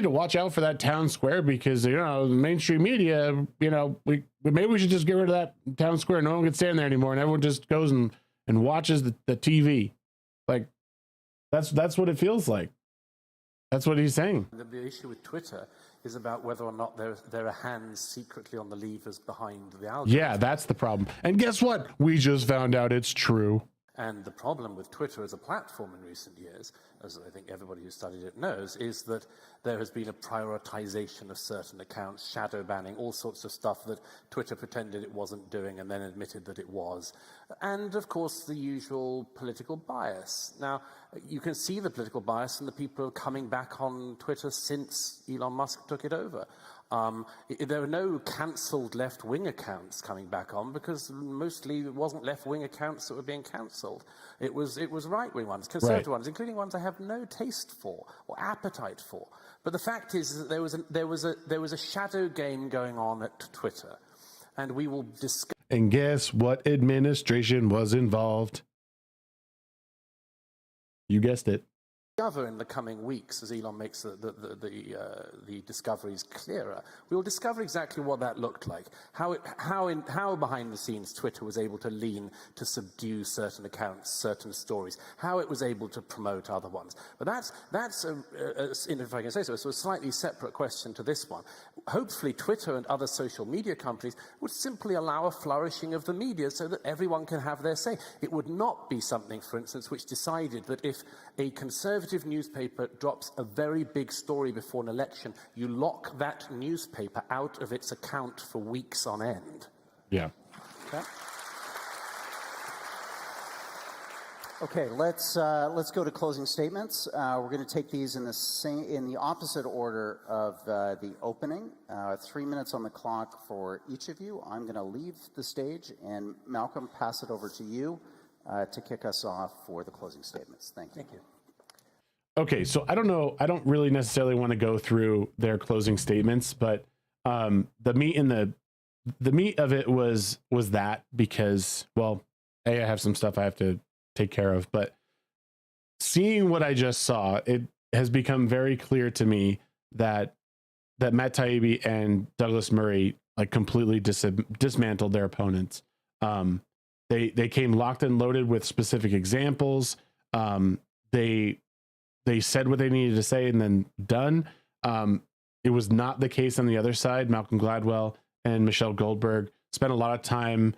watch out for that town square because, you know, mainstream media, you know, maybe we should just get rid of that town square. No one can stand there anymore, and everyone just goes and watches the TV. Like that's what it feels like. That's what he's saying. The issue with Twitter is about whether or not there are hands secretly on the levers behind the algorithm. Yeah, that's the problem. And guess what? We just found out it's true. And the problem with Twitter as a platform in recent years, as I think everybody who studied it knows, is that there has been a prioritization of certain accounts, shadow banning, all sorts of stuff that Twitter pretended it wasn't doing and then admitted that it was. And, of course, the usual political bias. Now, you can see the political bias in the people coming back on Twitter since Elon Musk took it over. There are no cancelled left-wing accounts coming back on because mostly it wasn't left-wing accounts that were being cancelled. It was right-wing ones, conservative ones, including ones I have no taste for or appetite for. But the fact is that there was a shadow game going on at Twitter, and we will discuss. And guess what administration was involved? You guessed it. discover in the coming weeks, as Elon makes the discoveries clearer, we will discover exactly what that looked like, how behind the scenes Twitter was able to lean to subdue certain accounts, certain stories, how it was able to promote other ones. But that's if I can say so, a slightly separate question to this one. Hopefully Twitter and other social media companies would simply allow a flourishing of the media so that everyone can have their say. It would not be something, for instance, which decided that if a conservative newspaper drops a very big story before an election, you lock that newspaper out of its account for weeks on end. Yeah. Okay. Okay, let's go to closing statements. We're going to take these in the opposite order of the opening. 3 minutes on the clock for each of you. I'm going to leave the stage, and Malcolm, pass it over to you to kick us off for the closing statements. Thank you. Thank you. Okay, so I don't know. I don't really necessarily want to go through their closing statements, but the meat of it was that, because, well, I have some stuff I have to take care of, but seeing what I just saw, it has become very clear to me that Matt Taibbi and Douglas Murray like completely dismantled their opponents. They came locked and loaded with specific examples. They said what they needed to say and then done. It was not the case on the other side. Malcolm Gladwell and Michelle Goldberg spent a lot of time,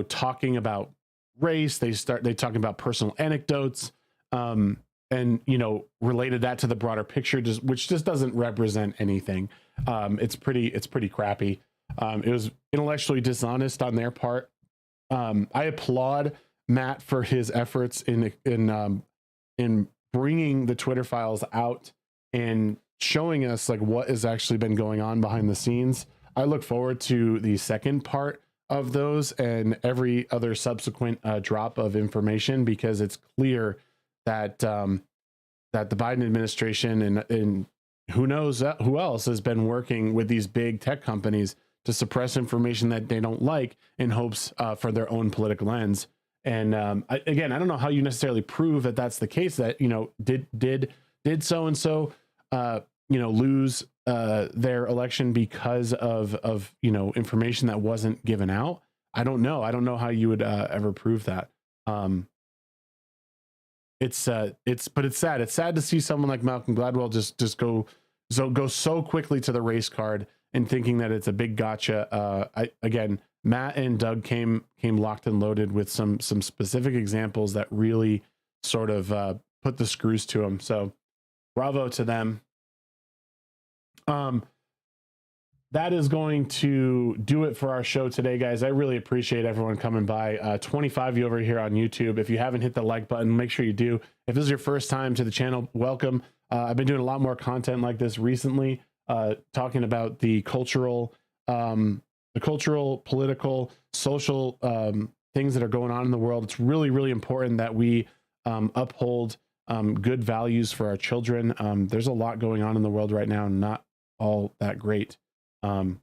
talking about race. They talking about personal anecdotes, and related that to the broader picture, which just doesn't represent anything. It's pretty crappy. It was intellectually dishonest on their part. I applaud Matt for his efforts in bringing the Twitter files out and showing us like what has actually been going on behind the scenes. I look forward to the second part of those and every other subsequent drop of information, because it's clear that the Biden administration and who knows who else has been working with these big tech companies to suppress information that they don't like in hopes for their own political ends. And I don't know how you necessarily prove that that's the case, that, did so-and-so, lose their election because of information that wasn't given out. I don't know how you would ever prove that. It's sad. It's sad to see someone like Malcolm Gladwell just go so quickly to the race card and thinking that it's a big gotcha. Matt and Doug came locked and loaded with some specific examples that really sort of put the screws to them. So bravo to them. That is going to do it for our show today, guys. I really appreciate everyone coming by. 25 of you over here on YouTube. If you haven't hit the like button, make sure you do. If this is your first time to the channel, welcome. I've been doing a lot more content like this recently, talking about the cultural, political, social things that are going on in the world. It's really, really important that we uphold good values for our children. There's a lot going on in the world right now, not all that great. Mr.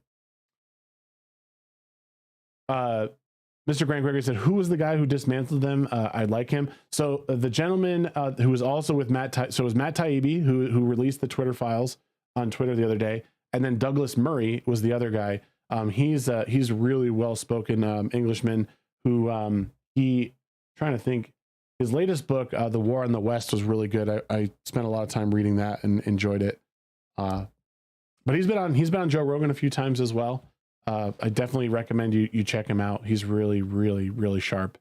Grant Gregory said, who was the guy who dismantled them? I like him. So the gentleman who was also with so it was Matt Taibbi who released the Twitter files on Twitter the other day. And then Douglas Murray was the other guy. He's really well-spoken Englishman who trying to think, his latest book, The War on the West, was really good. I spent a lot of time reading that and enjoyed it. But he's been on Joe Rogan a few times as well. I definitely recommend you check him out. He's really, really, really sharp.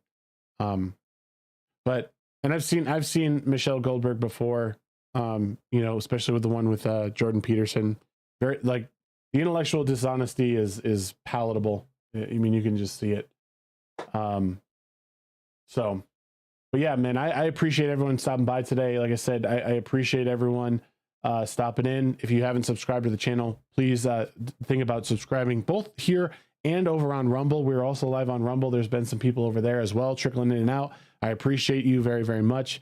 And I've seen Michelle Goldberg before, especially with the one with Jordan Peterson. Very, like, the intellectual dishonesty is palatable. I mean, you can just see it. But yeah, man, I appreciate everyone stopping by today. Like I said, I appreciate everyone stopping in. If you haven't subscribed to the channel, please think about subscribing both here and over on Rumble. We're also live on Rumble. There's been some people over there as well trickling in and out. I appreciate you very, very much.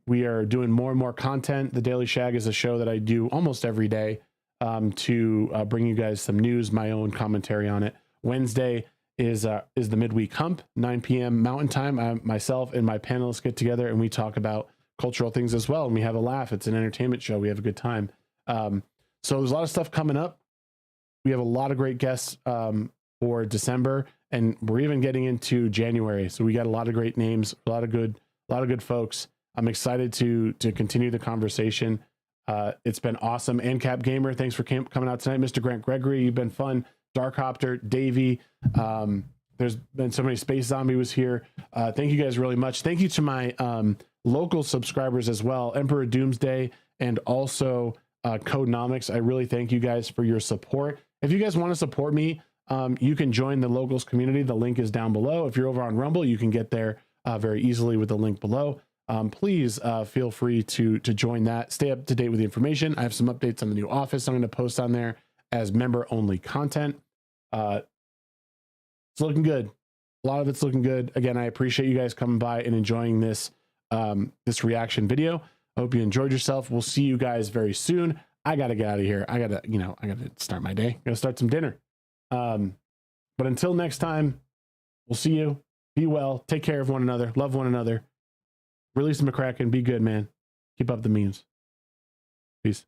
We are doing more and more content. The Daily Shag is a show that I do almost every day to bring you guys some news, my own commentary on it. Wednesday is the midweek hump, 9 p.m. Mountain Time. Myself and my panelists get together and we talk about cultural things as well. And we have a laugh. It's an entertainment show. We have a good time. So there's a lot of stuff coming up. We have a lot of great guests for December, and we're even getting into January. So we got a lot of great names, a lot of good folks. I'm excited to continue the conversation. It's been awesome. ANCAP Gamer, thanks for coming out tonight. Mr. Grant Gregory, you've been fun. Darkhopter, Davey. There's been so many. Space Zombie was here. Thank you guys really much. Thank you to my local subscribers as well, Emperor Doomsday and also Codenomics. I really thank you guys for your support. If you guys want to support me, you can join the locals community. The link is down below. If you're over on Rumble, you can get there very easily with the link below. Please feel free to join that. Stay up to date with the information. I have some updates on the new office I'm going to post on there as member-only content. It's looking good. A lot of it's looking good. Again, I appreciate you guys coming by and enjoying this this reaction video. I hope you enjoyed yourself. We'll see you guys very soon. I gotta get out of here. I gotta start my day. Gotta start some dinner. But until next time, we'll see you. Be well. Take care of one another. Love one another. Release McCracken. Be good, man. Keep up the memes. Peace.